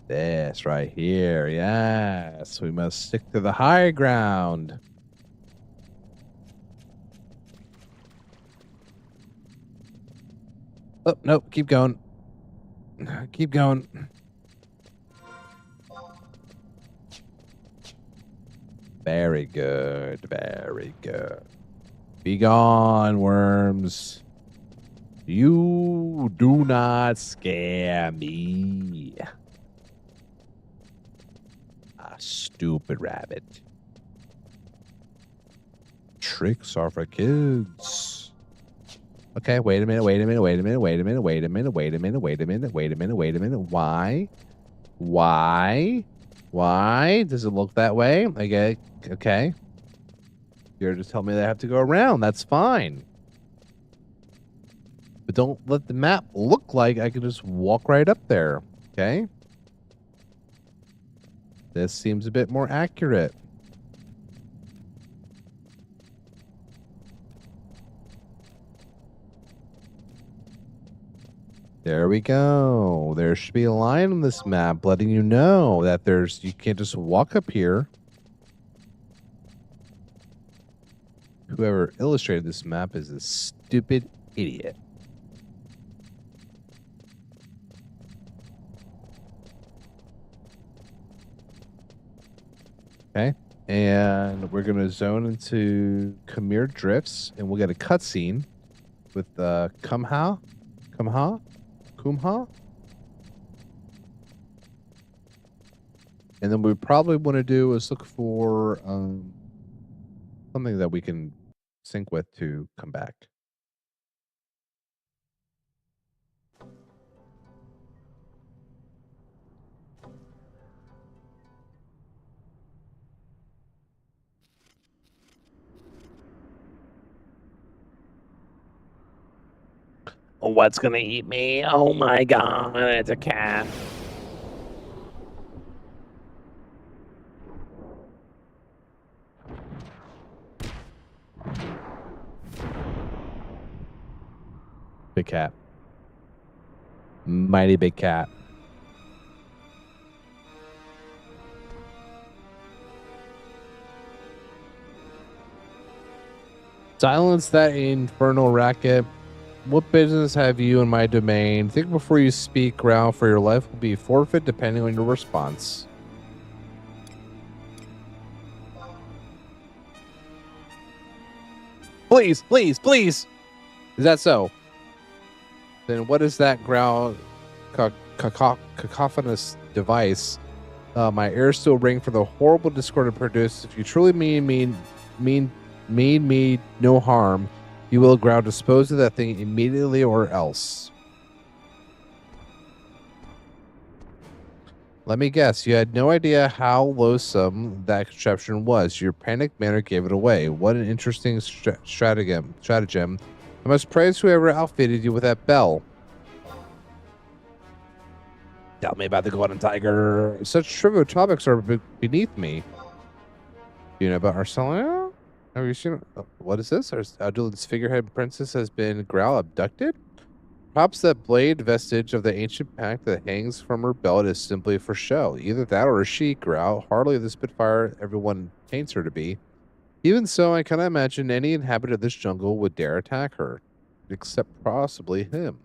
This right here, yes. We must stick to the high ground. Oh, nope, keep going. Keep going. Very good, very good. Be gone, worms. You do not scare me. Stupid rabbit. Tricks are for kids. Okay, wait a minute. Why does it look that way? Okay. You're just telling me that I have to go around. That's fine. But don't let the map look like I can just walk right up there. Okay? This seems a bit more accurate. There we go. There should be a line on this map letting you know that you can't just walk up here. Whoever illustrated this map is a stupid idiot. Okay. And we're going to zone into Khmer Drifts, and we'll get a cutscene with Kumha. And then we probably want to do is look for something that we can sync with to come back. What's gonna eat me? Oh my god, it's a cat. Big cat. Mighty big cat. Silence that infernal racket. What business have you in my domain? Think before you speak, ground for your life will be forfeit depending on your response. Please. Is that so? Then what is that growl cacophonous device? My ears still ring for the horrible discord it produced. If you truly mean me no harm, you will growl dispose of that thing immediately or else. Let me guess, you had no idea how loathsome that contraption was. Your panicked manner gave it away. What an interesting stratagem. I must praise whoever outfitted you with that bell. Tell me about the golden tiger. Such trivial topics are beneath me. Do you know about Arcelia? Have you seen what is this? Ardulin's figurehead princess has been Growl abducted? Perhaps that blade vestige of the ancient pact that hangs from her belt is simply for show. Either that or she, Growl, hardly the Spitfire everyone paints her to be. Even so, I cannot imagine any inhabitant of this jungle would dare attack her. Except possibly him.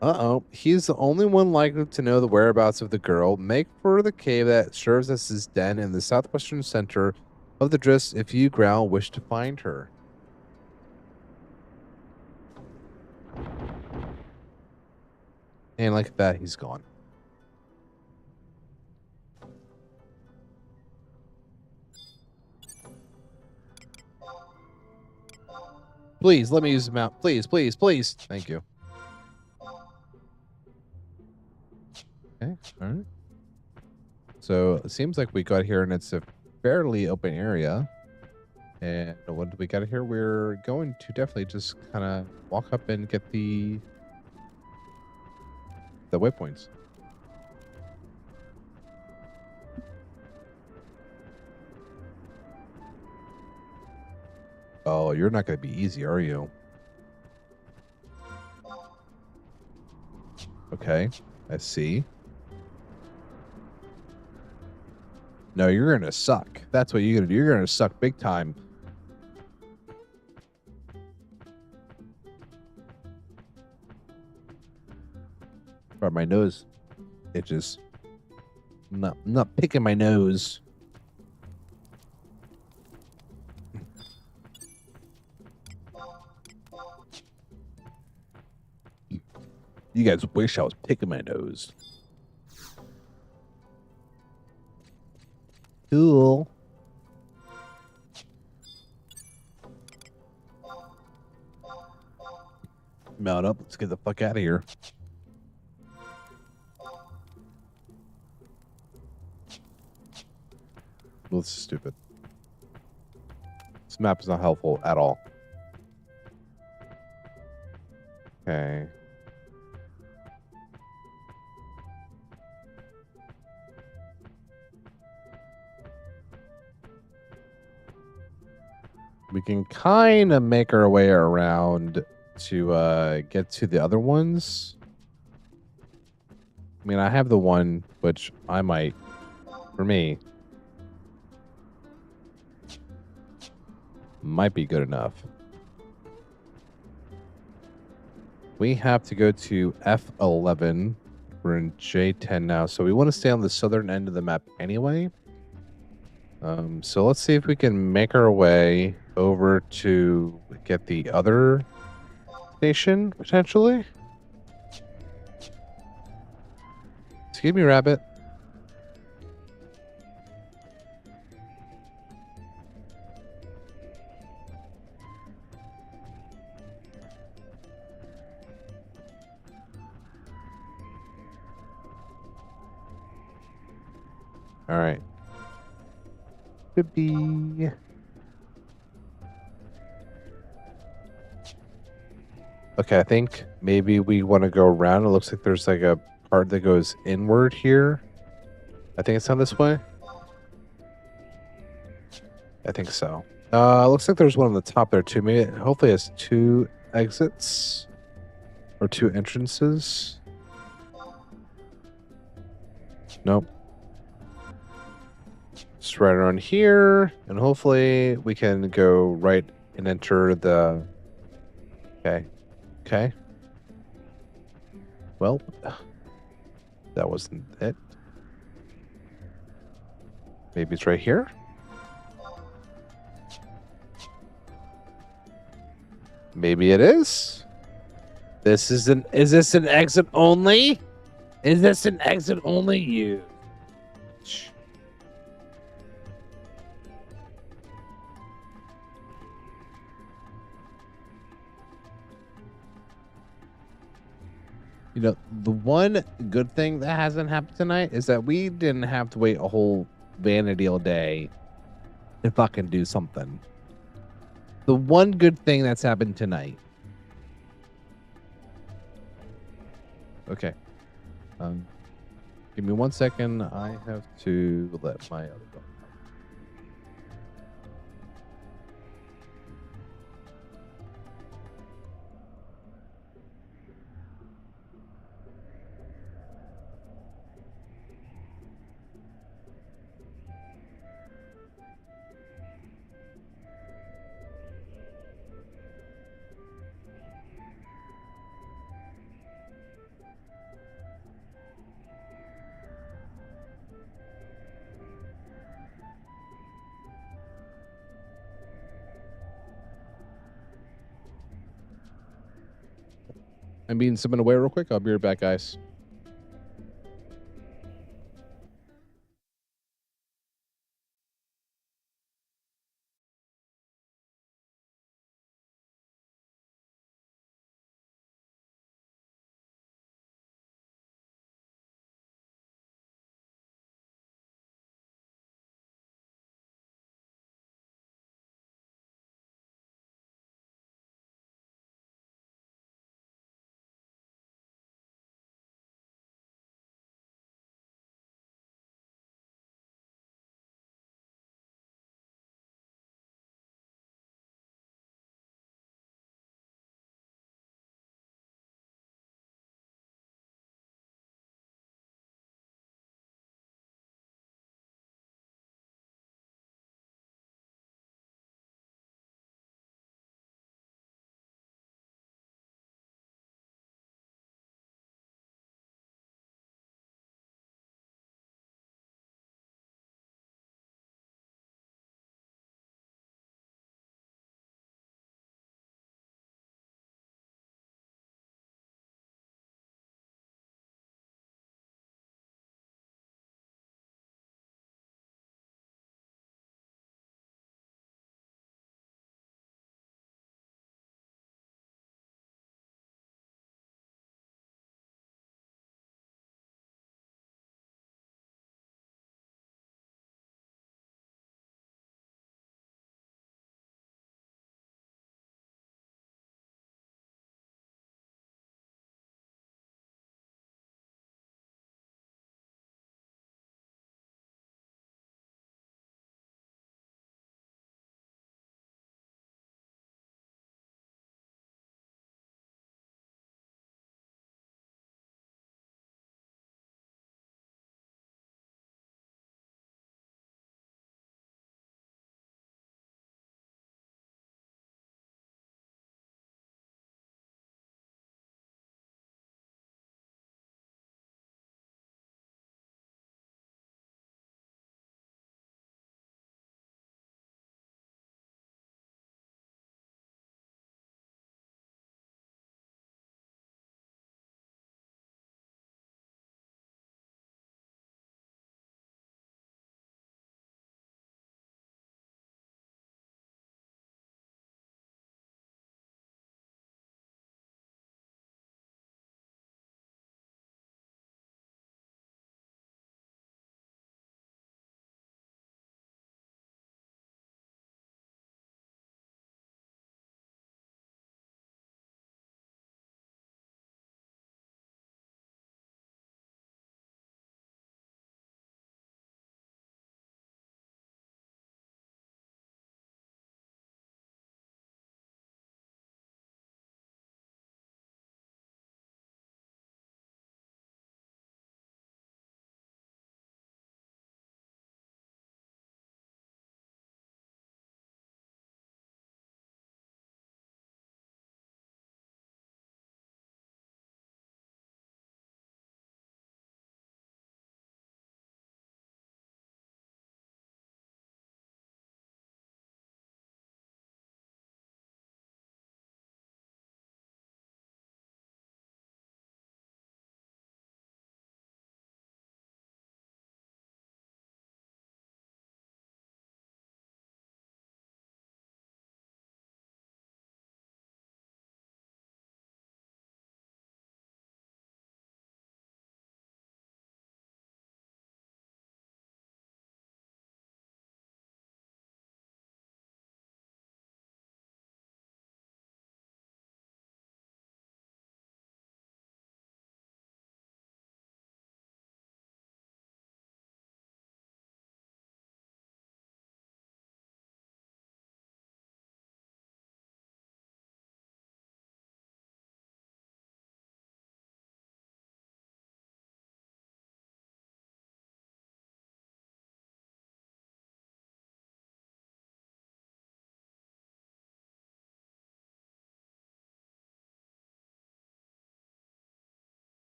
Uh-oh. He's the only one likely to know the whereabouts of the girl. Make for the cave that serves as his den in the southwestern center of the drifts if you, Growl, wish to find her. And like that, he's gone. Please, let me use the mount. Please. Thank you. Okay, all right. So it seems like we got here and it's a fairly open area. And what do we got here? We're going to definitely just kind of walk up and get the waypoints. Oh, you're not going to be easy, are you? Okay, I see. No, you're going to suck. That's what you're going to do. You're going to suck big time. Or my nose itches. I'm not picking my nose. You guys wish I was picking my nose. Cool. Mount up. Let's get the fuck out of here. Well, this is stupid. This map is not helpful at all. Okay. We can kind of make our way around to get to the other ones. I mean, I have the one, which I might, for me, might be good enough. We have to go to F11. We're in J10 now, so we want to stay on the southern end of the map anyway. So let's see if we can make our way over to get the other station, potentially. Excuse me, rabbit. All right. Could be. Okay, I think maybe we want to go around. It looks like there's like a part that goes inward here. I think it's on this way. I think so. Looks like there's one on the top there too. Maybe hopefully it has 2 exits or 2 entrances. Nope. Just right around here, and hopefully we can go right and enter the. Okay. Okay. Well, that wasn't it. Maybe it's right here. Maybe it is. Is this an exit only? Is this an exit only? You. You know, the one good thing that hasn't happened tonight is that we didn't have to wait a whole vanity all day to fucking do something. The one good thing that's happened tonight. Okay. Give me 1 second. I have to let my other dog. I'm being summoned away real quick. I'll be right back, guys.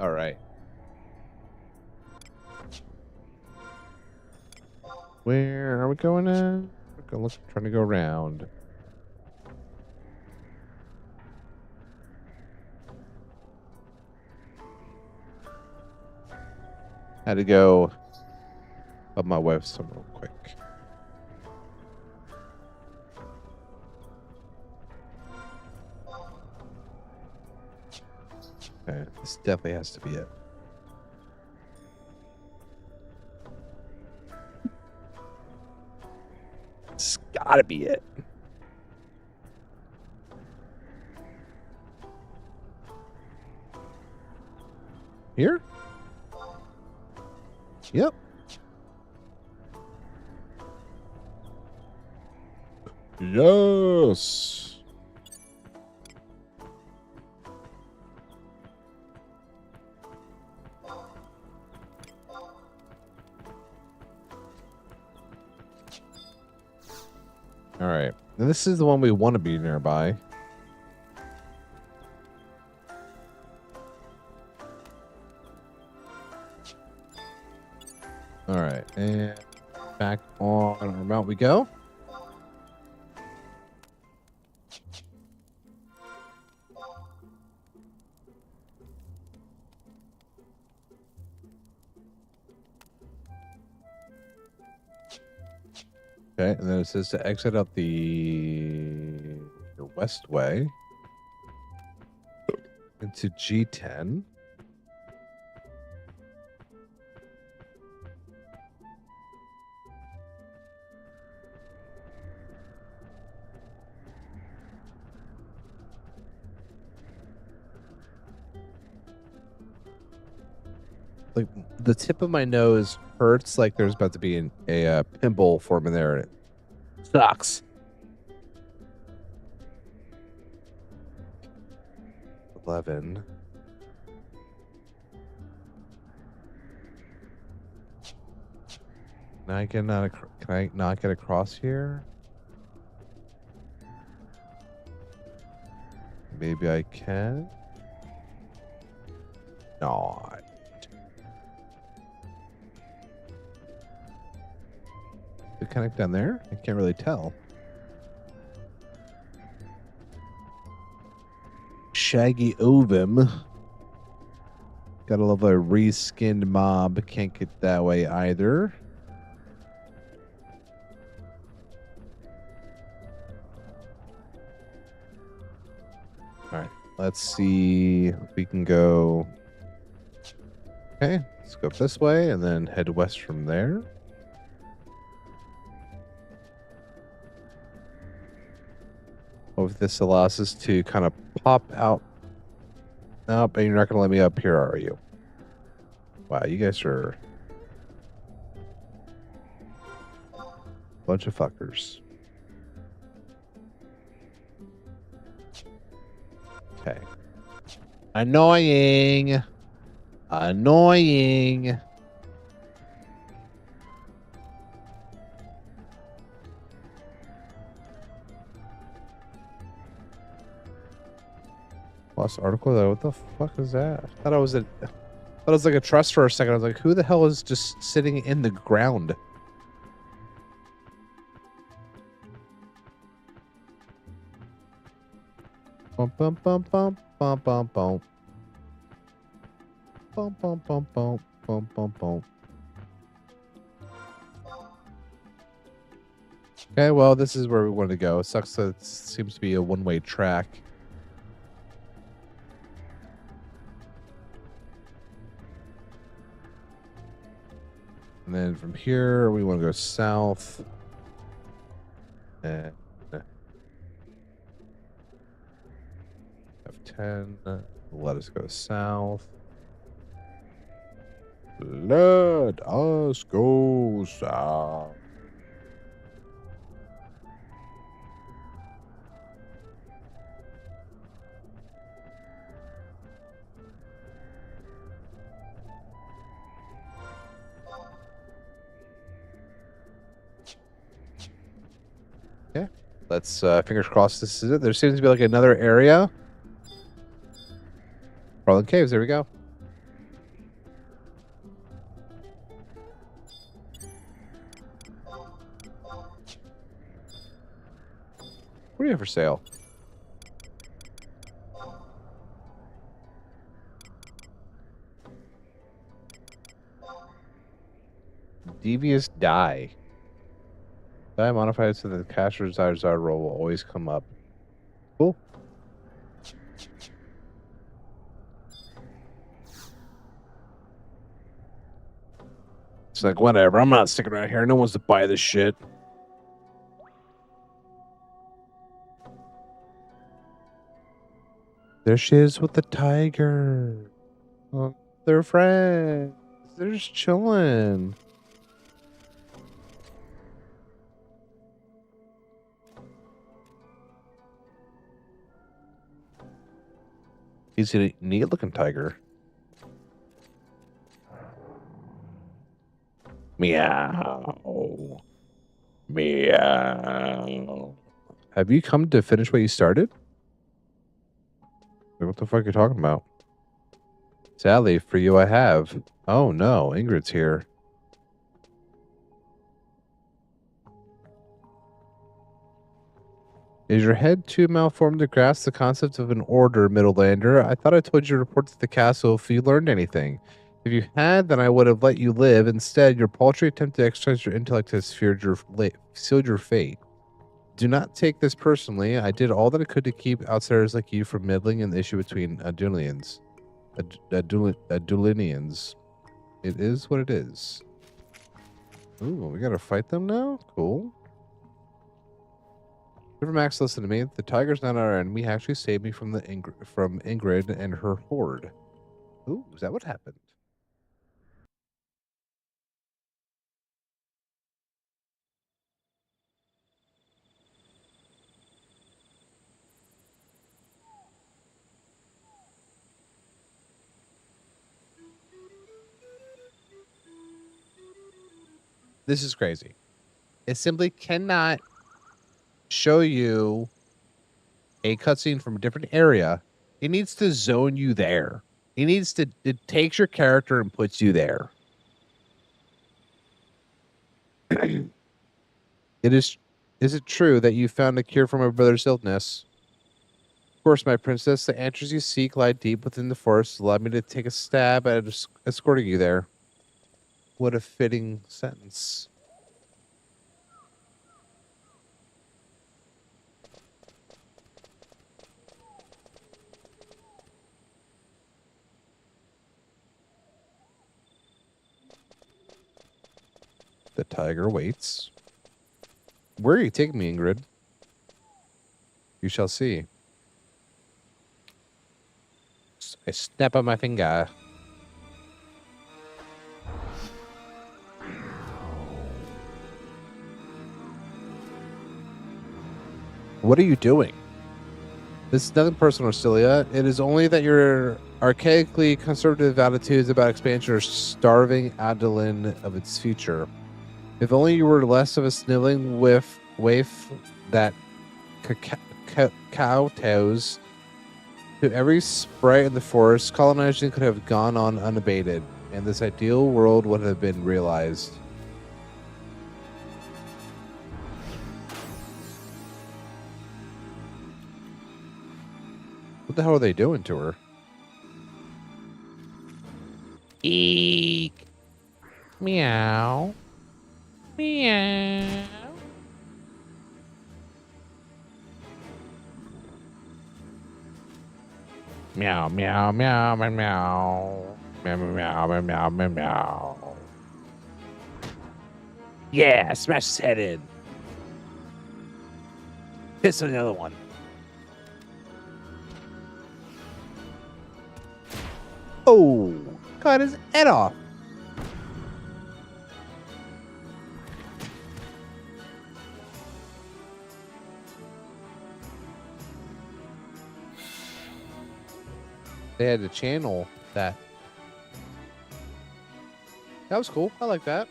All right. Where are we going at? Trying to go around. Had to go up my website real quick. Okay, this definitely has to be it. It's gotta be it. Here? Yep. Yes. All right. And this is the one we want to be nearby. All right. And back on our mount we go. Okay, and then it says to exit out the west way into G10. Like the tip of my nose hurts like there's about to be a pimple forming there, and it sucks. 11. Can I not get across here? Maybe I can. Not. To connect down there? I can't really tell. Shaggy ovum. Gotta love a reskinned mob. Can't get that way either. Alright, let's see if we can go. Okay, let's go up this way and then head west from there. If this allows us to kind of pop out. Nope, and you're not going to let me up here, are you? Wow, you guys are a bunch of fuckers. Okay. Annoying. Annoying. Lost article though. What the fuck is that? I thought it was like a trust for a second. I was like, who the hell is just sitting in the ground? Bum bum bum bum bum bum bum. Bum bum bum bum bum bum bum. Okay, well, this is where we want to go. It sucks that it seems to be a one-way track. And then from here, we want to go south. And F10. Let us go south. Let us go south. Okay, let's fingers crossed this is it. There seems to be like another area. Farland Caves, there we go. What do you have for sale? Devious die. Die modified so that the caster's desired roll will always come up. Cool. It's like, whatever. I'm not sticking around here. No one's to buy this shit. There she is with the tiger. Oh, they're friends. They're just chilling. He's a neat looking tiger. Meow. Meow. Have you come to finish what you started? What the fuck are you talking about? Sadly, for you I have. Oh no, Ingrid's here. Is your head too malformed to grasp the concept of an order, Middlelander? I thought I told you to report to the castle if you learned anything. If you had, then I would have let you live. Instead, your paltry attempt to exercise your intellect has sealed your fate. Do not take this personally. I did all that I could to keep outsiders like you from meddling in the issue between Adulinians. Adulinians. It is what it is. Ooh, we gotta fight them now? Cool. River Max, listen to me. The tiger's not our enemy. He actually saved me from Ingrid and her horde. Ooh, is that what happened? This is crazy. It simply cannot show you a cutscene from a different area. It needs to zone you there. It takes your character and puts you there. Is it true that you found a cure for my brother's illness? Of course, my princess, the answers you seek lie deep within the forest. Allow me to take a stab at escorting you there. What a fitting sentence. The tiger waits. Where are you taking me, Ingrid? You shall see. I snap on my finger. What are you doing? This is nothing personal, Celia. It is only that your archaically conservative attitudes about expansion are starving Adeline of its future. If only you were less of a sniveling waif that kowtows to every sprite in the forest, colonization could have gone on unabated, and this ideal world would have been realized. What the hell are they doing to her? Eek. Meow. Meow. Meow, meow, meow, meow, meow. Meow, meow, meow, meow, meow, meow. Yeah, smash his head in. Piss on another one. Oh, cut his head off. They had to channel that. That was cool. I like that.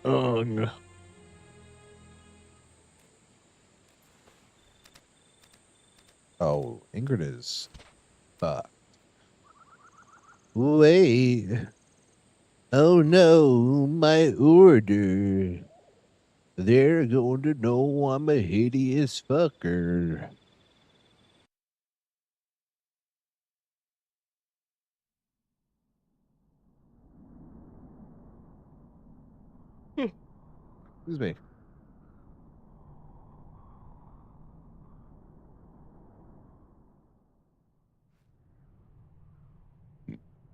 Ugh. Oh, Ingrid is fucked. Wait. Oh no, my order. They're going to know I'm a hideous fucker. Excuse me.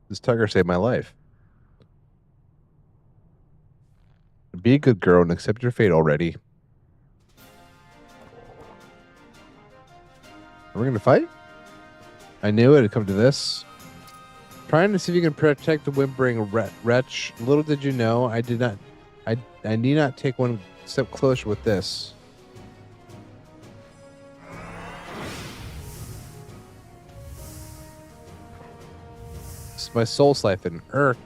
This tiger saved my life. Be a good girl and accept your fate already. Are we gonna fight? I knew it'd come to this. Trying to see if you can protect the whimpering wretch. Little did you know, I did not. I need not take one step closer with this. This is my soul siphon. Irk.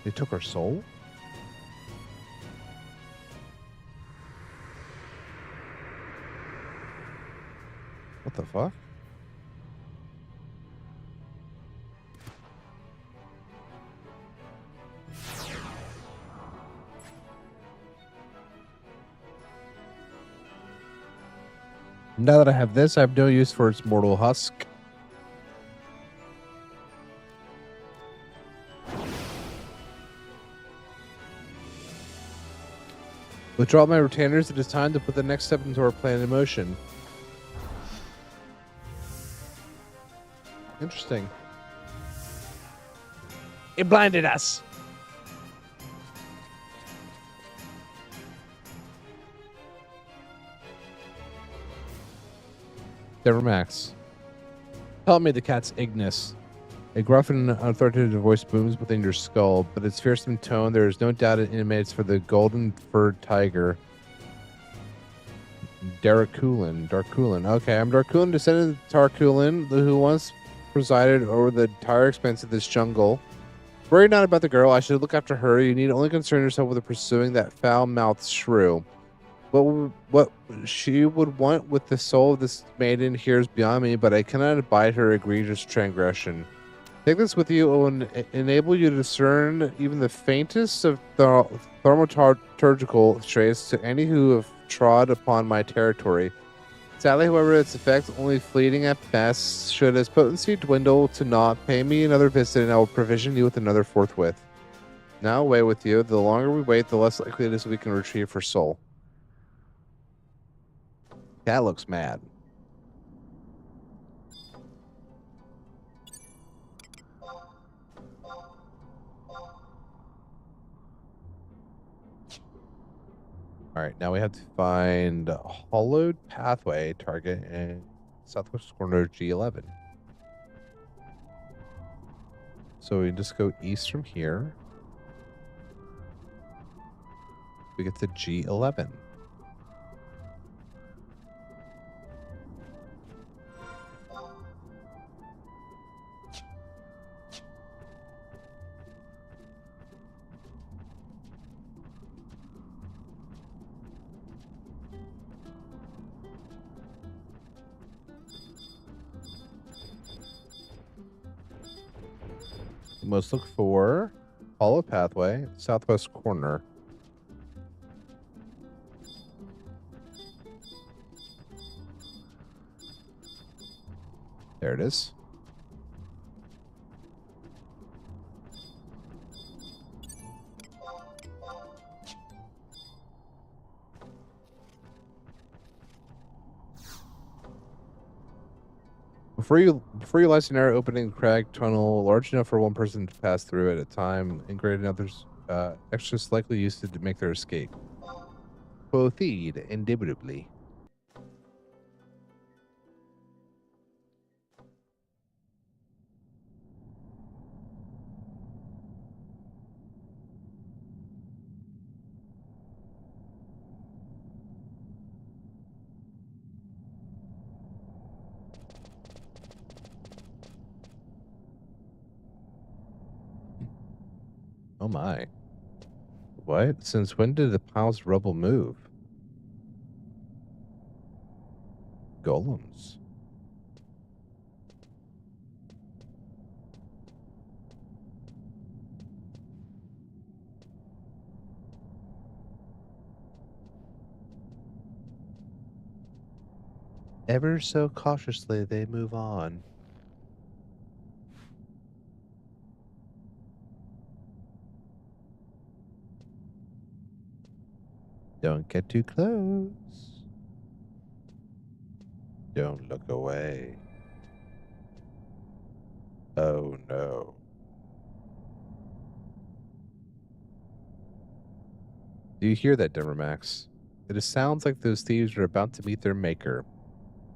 They took our soul? What the fuck? Now that I have this, I have no use for its mortal husk. Withdraw my retainers. It is time to put the next step into our plan in motion. Interesting. It blinded us. Max. Tell me the cat's Ignis. A gruff and authoritative voice booms within your skull, but its fearsome tone, there is no doubt it emanates for the golden-furred tiger. Darkulin. Okay, I'm Darkulin, descendant of Tarkulin, who once presided over the entire expanse of this jungle. Worry not about the girl. I should look after her. You need only concern yourself with pursuing that foul-mouthed shrew. What she would want with the soul of this maiden here is beyond me, but I cannot abide her egregious transgression. Take this with you. It will enable you to discern even the faintest of thaumaturgical traits to any who have trod upon my territory. Sadly, however, its effects only fleeting at best. Should its potency dwindle to naught, pay me another visit, and I will provision you with another forthwith. Now away with you. The longer we wait, the less likely it is we can retrieve her soul. That looks mad. All right, now we have to find a hollowed pathway target in southwest corner of G11. So we just go east from here. We get to G11. You must look for hollow pathway, southwest corner. There it is. Before you light an arrow opening the crag tunnel large enough for one person to pass through at a time, and great others extra likely used to make their escape. Proceed indubitably. Oh my. What? Since when did the pile's rubble move? Golems. Ever so cautiously, they move on. Don't get too close. Don't look away. Oh no. Do you hear that, Max? It sounds like those thieves are about to meet their maker.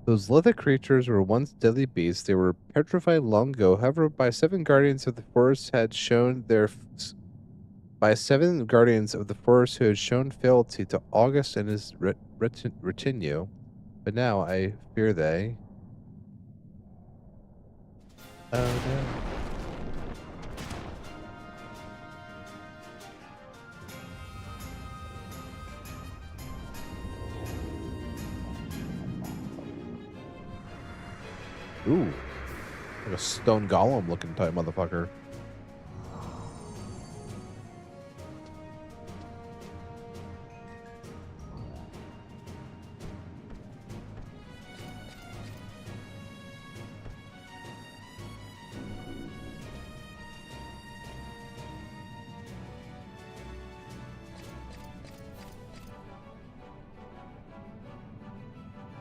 Those leather creatures were once deadly beasts. They were petrified long ago. However, by seven guardians of the forest who had shown fealty to August and his retinue. But now I fear they. Oh no. Ooh. Like a stone golem looking type motherfucker.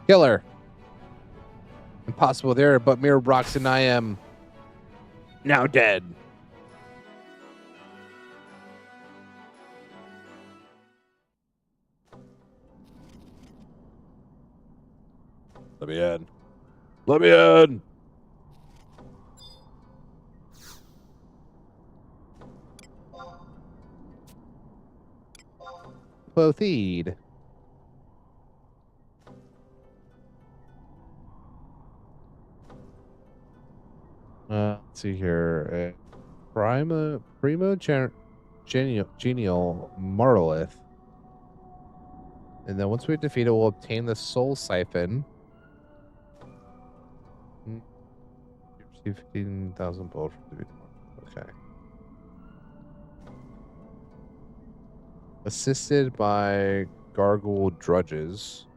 Killer. Impossible there, but mere rocks and I am now dead. Let me in. Let me in. Clothed. Let's see here. Genial Marlith. And then once we defeat it, we'll obtain the Soul Siphon. Receive 15,000 gold from the Okay. Assisted by Gargoyle Drudges.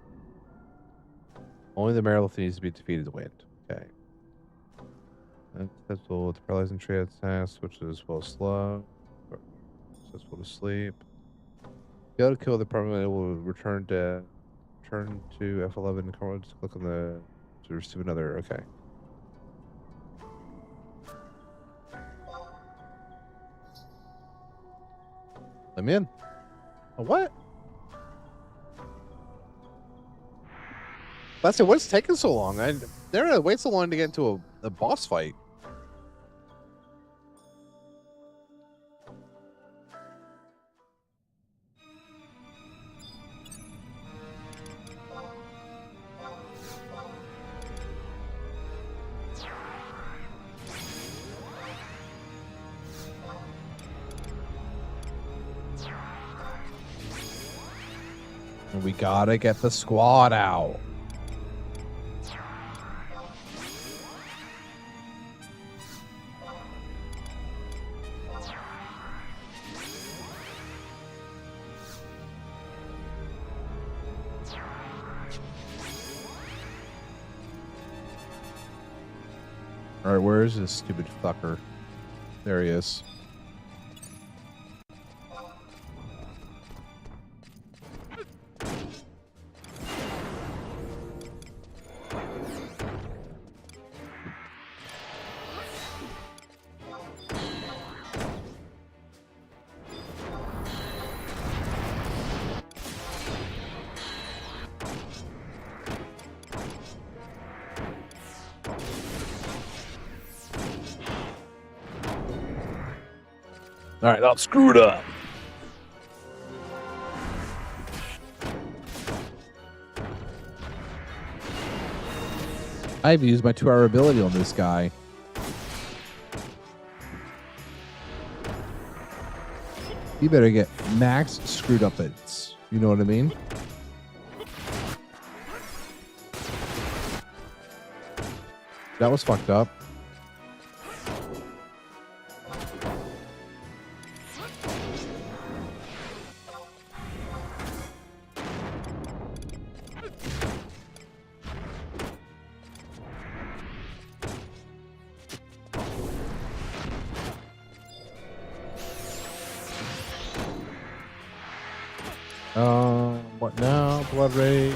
Only the Marlith needs to be defeated to win. Okay. Successful with paralyzing tree test, which is slow. Successful to sleep. Fail to kill the permanent will return to F11. Just click on the to receive another. Okay. Let me in. A what? That's it. What's taking so long? They're gonna wait so long to get into a boss fight. We gotta get the squad out. Alright, where is this stupid fucker? There he is. All right, I'll screw it up. I've used my 2-hour ability on this guy. You better get max screwed up it. You know what I mean? That was fucked up. What now? Blood Rage.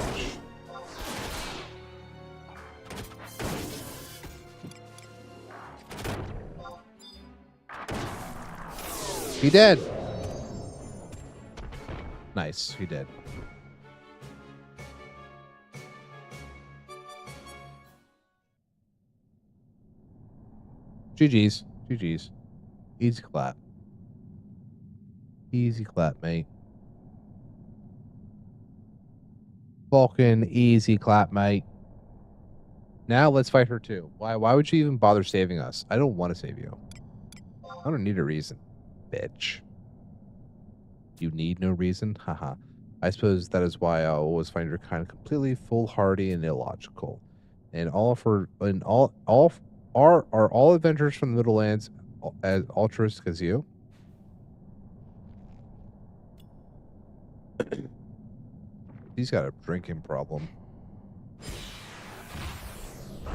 He dead. Nice, he did. GG's. GG's. Easy clap. Easy clap, mate. Vulcan, easy clap, mate. Now let's fight her too. Why would you even bother saving us? I don't want to save you. I don't need a reason, bitch. You need no reason? Haha. I suppose that is why I always find your kind completely foolhardy and illogical. And all are all adventurers from the Middle Lands as altruistic as you? He's got a drinking problem.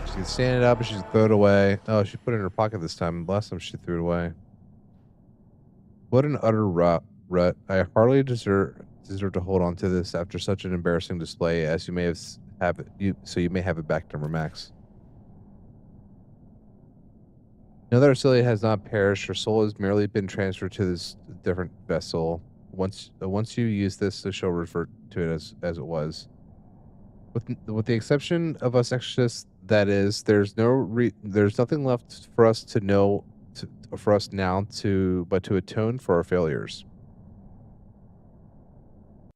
She can stand it up and she can throw it away. Oh, she put it in her pocket this time. Last time she threw it away. What an utter rut. I hardly deserve to hold on to this after such an embarrassing display as you may have it. So you may have it back, Number Max. Know that Arcelia has not perished. Her soul has merely been transferred to this different vessel. Once you use this, she'll revert to it as it was. With the exception of us exorcists, that is, there's nothing left for us to know for us now but to atone for our failures.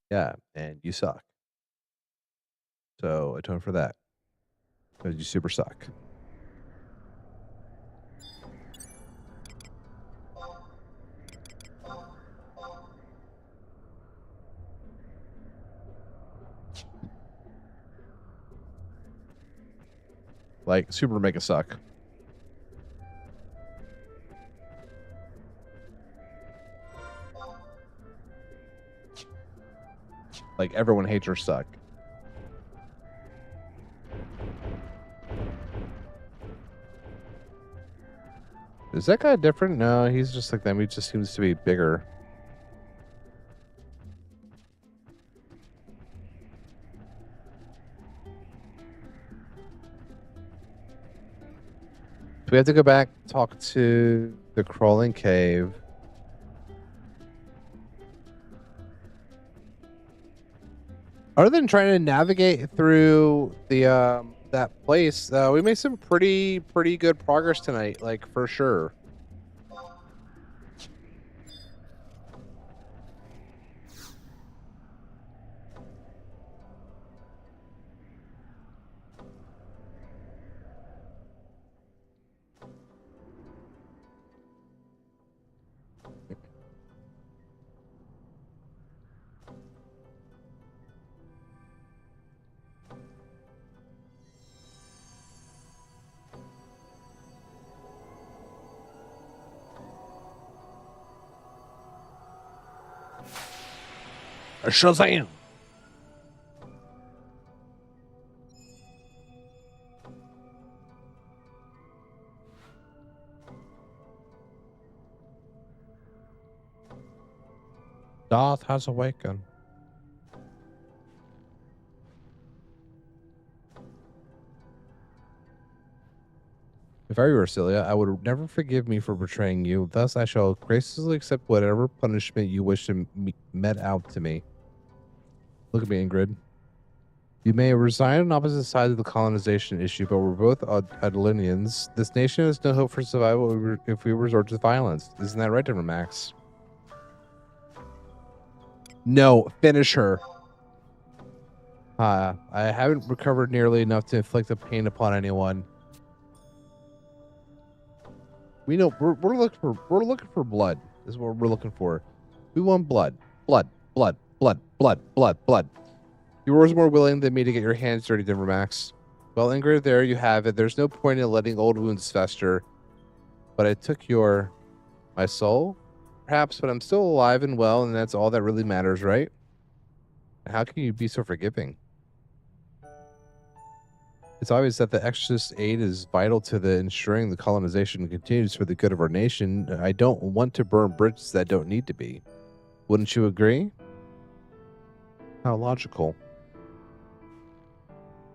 Yeah, and you suck. So atone for that. Because you super suck. Like, super mega suck. Like, everyone hates her suck. Is that guy different? No, he's just like them. He just seems to be bigger. Do we have to go back, talk to the crawling cave? Other than trying to navigate through the that place, we made some pretty good progress tonight, like for sure. Shazam! Darth has awakened. If I were Arcelia, I would never forgive me for betraying you. Thus, I shall graciously accept whatever punishment you wish to met out to me. Look at me, Ingrid. You may reside on opposite sides of the colonization issue, but we're both Adlinians. This nation has no hope for survival if we resort to violence. Isn't that right, Denver Max? No, finish her. I haven't recovered nearly enough to inflict a pain upon anyone. We know we're looking for blood. This is what we're looking for. We want blood. Blood. You were more willing than me to get your hands dirty, Denver Max. Well, Ingrid, there you have it. There's no point in letting old wounds fester. But I took my soul, perhaps, but I'm still alive and well, and that's all that really matters, right? How can you be so forgiving? It's obvious that the Exorcist's aid is vital to ensuring the colonization continues for the good of our nation. I don't want to burn bridges that don't need to be. Wouldn't you agree? How logical.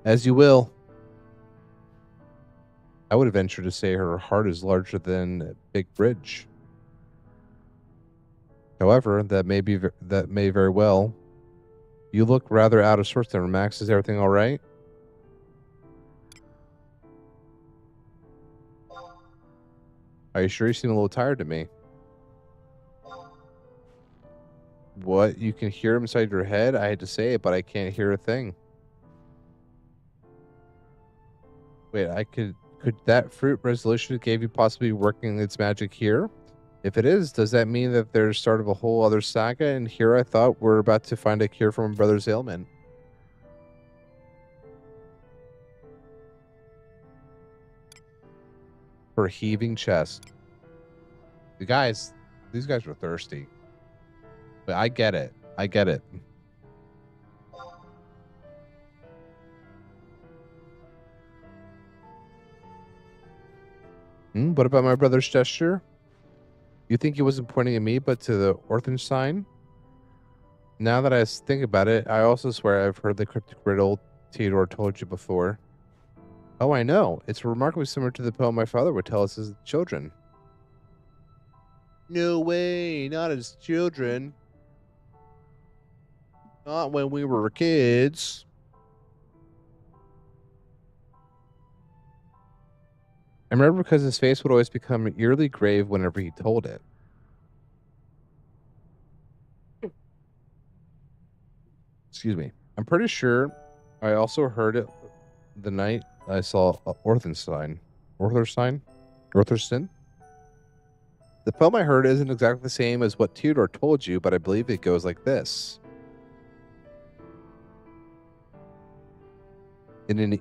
As you will. I would venture to say her heart is larger than a big bridge. However, that may very well. You look rather out of sorts there, Max. Is everything all right? Are you sure? You seem a little tired to me. What? You can hear him inside your head? I hate to say it, but I can't hear a thing. Wait, could that fruit resolution it gave you possibly be working its magic here? If it is, does that mean that there's start of a whole other saga? And here I thought we're about to find a cure for my brother's ailment. Her heaving chest. These guys were thirsty. But I get it. I get it. What about my brother's gesture? You think he wasn't pointing at me, but to the orphan sign? Now that I think about it, I also swear I've heard the cryptic riddle Theodore told you before. Oh, I know. It's remarkably similar to the poem my father would tell us as children. No way, not as children. Not when we were kids. I remember because his face would always become eerily grave whenever he told it. Excuse me. I'm pretty sure I also heard it the night I saw Orthenstein. Ortherson? The poem I heard isn't exactly the same as what Theodore told you, but I believe it goes like this. In an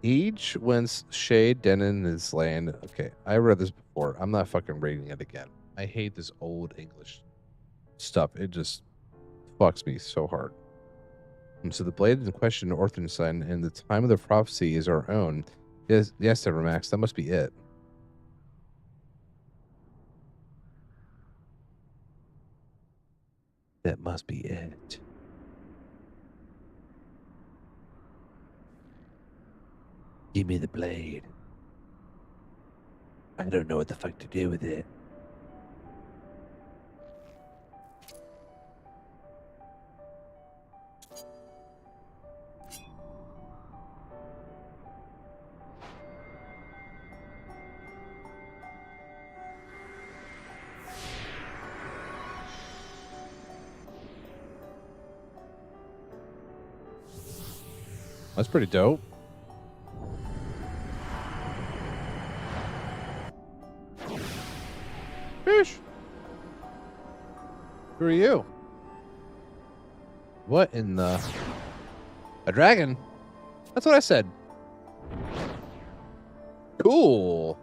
age whence shade Denon is land. Okay, I read this before. I'm not fucking reading it again. I hate this old English stuff. It just fucks me so hard. And so the blade in question, Orthenstein, and the time of the prophecy is our own. Yes, Evermax, that must be it. That must be it. Give me the blade. I don't know what the fuck to do with it. That's pretty dope. Fish. Who are you? What in the... A dragon? That's what I said. Cool.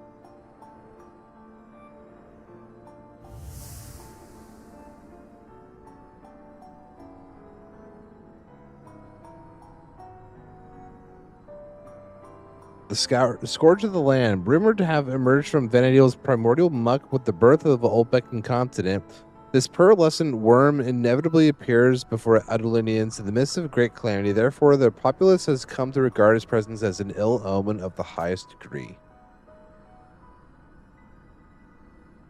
The scourge of the land, rumored to have emerged from Vanadiel's primordial muck with the birth of the Olbecan continent, this pearlescent worm inevitably appears before Adulinians in the midst of great calamity. Therefore, the populace has come to regard its presence as an ill omen of the highest degree.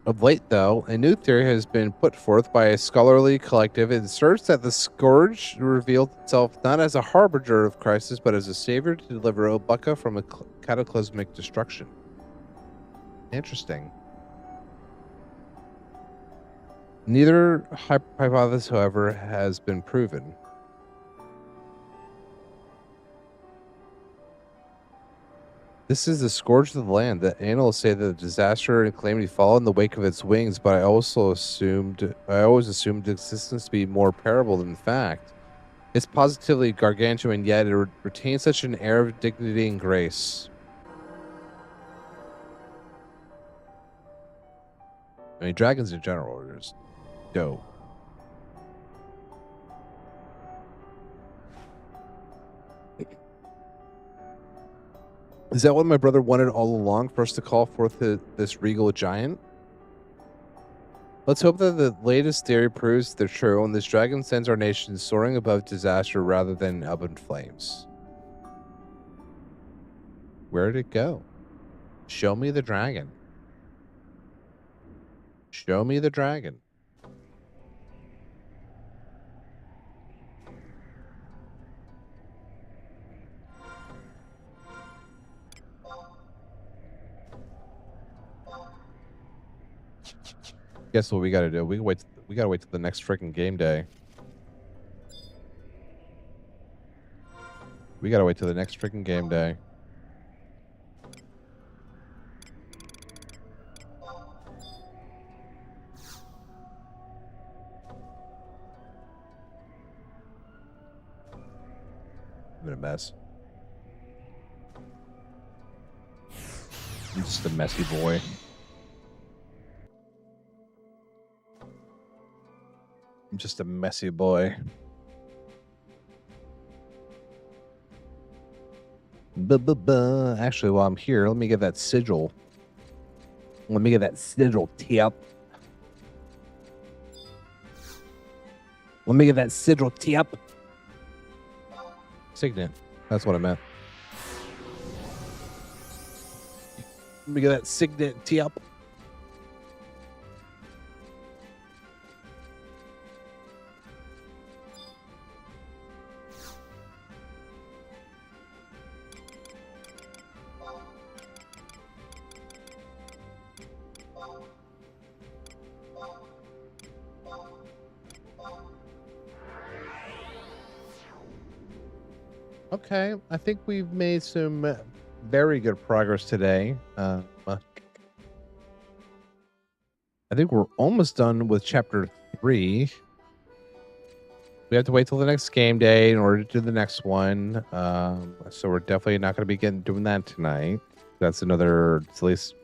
Of late, though, a new theory has been put forth by a scholarly collective. It asserts that the scourge revealed itself not as a harbinger of crisis, but as a savior to deliver Obaka from a cataclysmic destruction. Interesting. Neither hypothesis, however, has been proven. This is the scourge of the land. The annals say that the disaster and calamity fall in the wake of its wings, but I always assumed its existence to be more parable than fact. It's positively gargantuan, yet it retains such an air of dignity and grace. I mean, dragons in general are just dope. Is that what my brother wanted all along, for us to call forth this regal giant? Let's hope that the latest theory proves they're true and this dragon sends our nation soaring above disaster rather than up in flames. Where'd it go? Show me the dragon. Show me the dragon. Guess what we gotta do? We gotta wait till the next freaking game day. We gotta wait till the next freaking game day. I'm in a mess. I'm just a messy boy. I'm just a messy boy. Actually, while I'm here, let me get that sigil. Let me get that sigil tip. Let me get that sigil tip. Signet. That's what I meant. Let me get that signet tip. Okay, I think we've made some very good progress today. I think we're almost done with chapter 3. We have to wait till the next game day in order to do the next one. So we're definitely not going to be doing that tonight. That's another, at least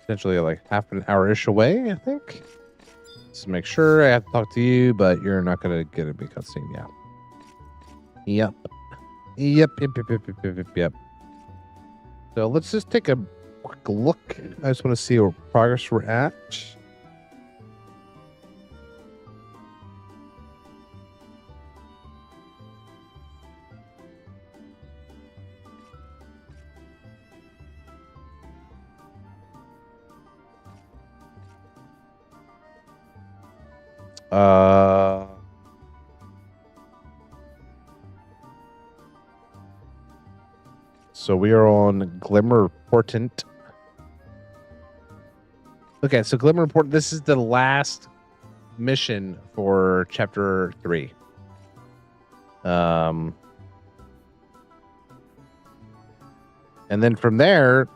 potentially like half an hour-ish away, I think. Just make sure I have to talk to you, but you're not going to get a big cutscene. Yeah. Yep. Yep. So let's just take a quick look. I just want to see what progress we're at. So we are on Glimmer Portent. Okay, so Glimmer Portent, this is the last mission for chapter 3. And then from there,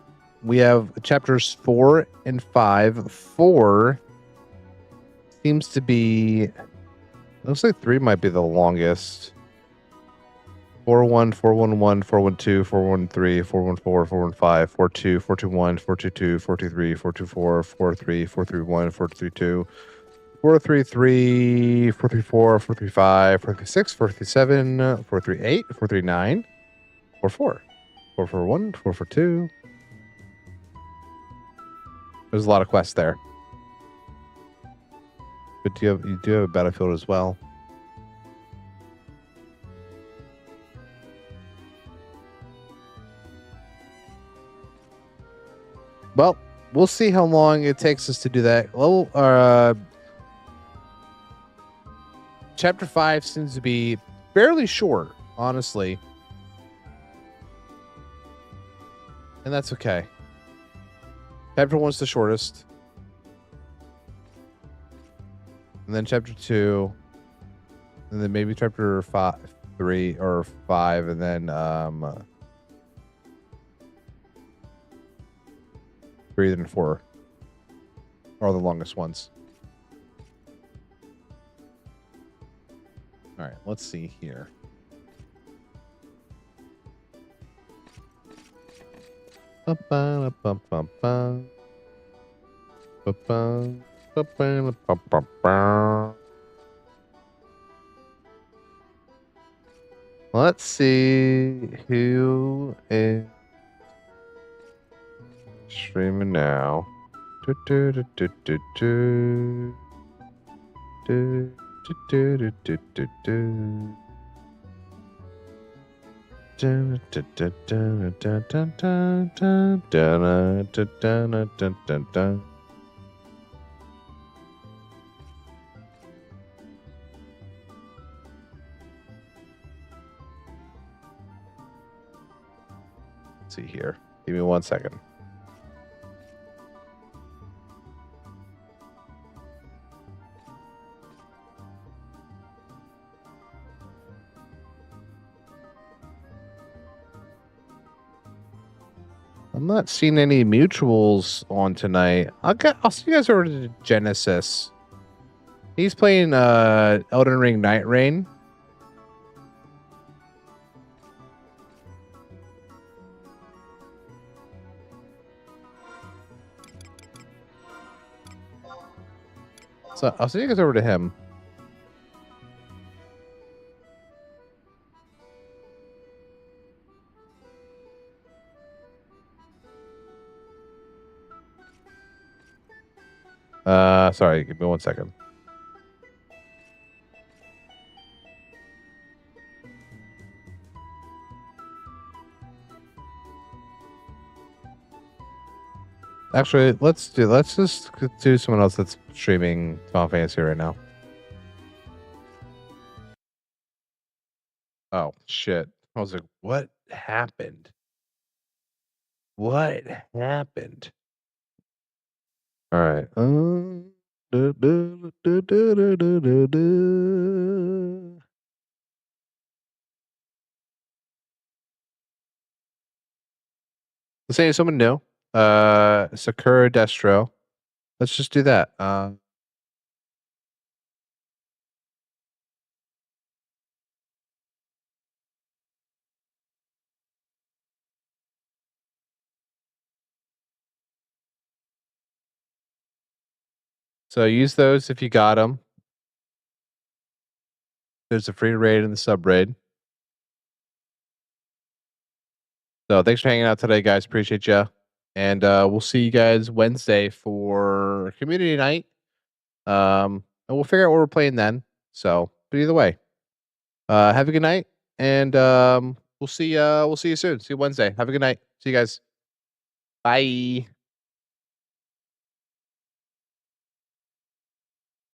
we have chapters 4 and 5. 4 seems to be, looks like 3 might be the longest. 4-1, 4-1-1, 4-1-2, 4-1-3, 4-1-4, 4-1-5, 4-2, 4-2-1, 4-2-2, 4-2-3, 4-2-4, 4-3, 4-3-1, 4-3-2, 4-3-3, 4-3-4, 4-3-5, 4-3-6, 4-3-7, 4-3-8, 4-3-9, 4-4, 4-4-1, 4-4-2. There's a lot of quests there. But you do have a battlefield as well. Well, we'll see how long it takes us to do that. Chapter 5 seems to be fairly short, honestly. And that's okay. Chapter 1's the shortest. And then chapter 2. And then maybe chapter 3 or 5. And then 3 and 4 are the longest ones. All right, let's see here. Let's see who is streaming now. Do, do, do, do, do, do. Do, do, do, do, do, do. Dun, dun, dun, dun, dun, dun, dun, dun, dun, dun, dun, dun, dun, dun. Let's see here. Give me 1 second. I'm not seeing any mutuals on tonight. I'll see you guys over to Genesis. He's playing Elden Ring Night Rain. So I'll see you guys over to him. Sorry, give me 1 second. Actually, let's just do someone else that's streaming Final Fantasy right now. Oh shit. I was like, what happened? What happened? All right. Du- du- du- du- du- du- du- du. Let's say someone new. Sakura Destro. Let's just do that. So use those if you got them. There's a free raid and the sub raid. So thanks for hanging out today, guys. Appreciate you. And we'll see you guys Wednesday for community night. And we'll figure out what we're playing then. But either way, have a good night, and we'll see you soon. See you Wednesday. Have a good night. See you guys. Bye.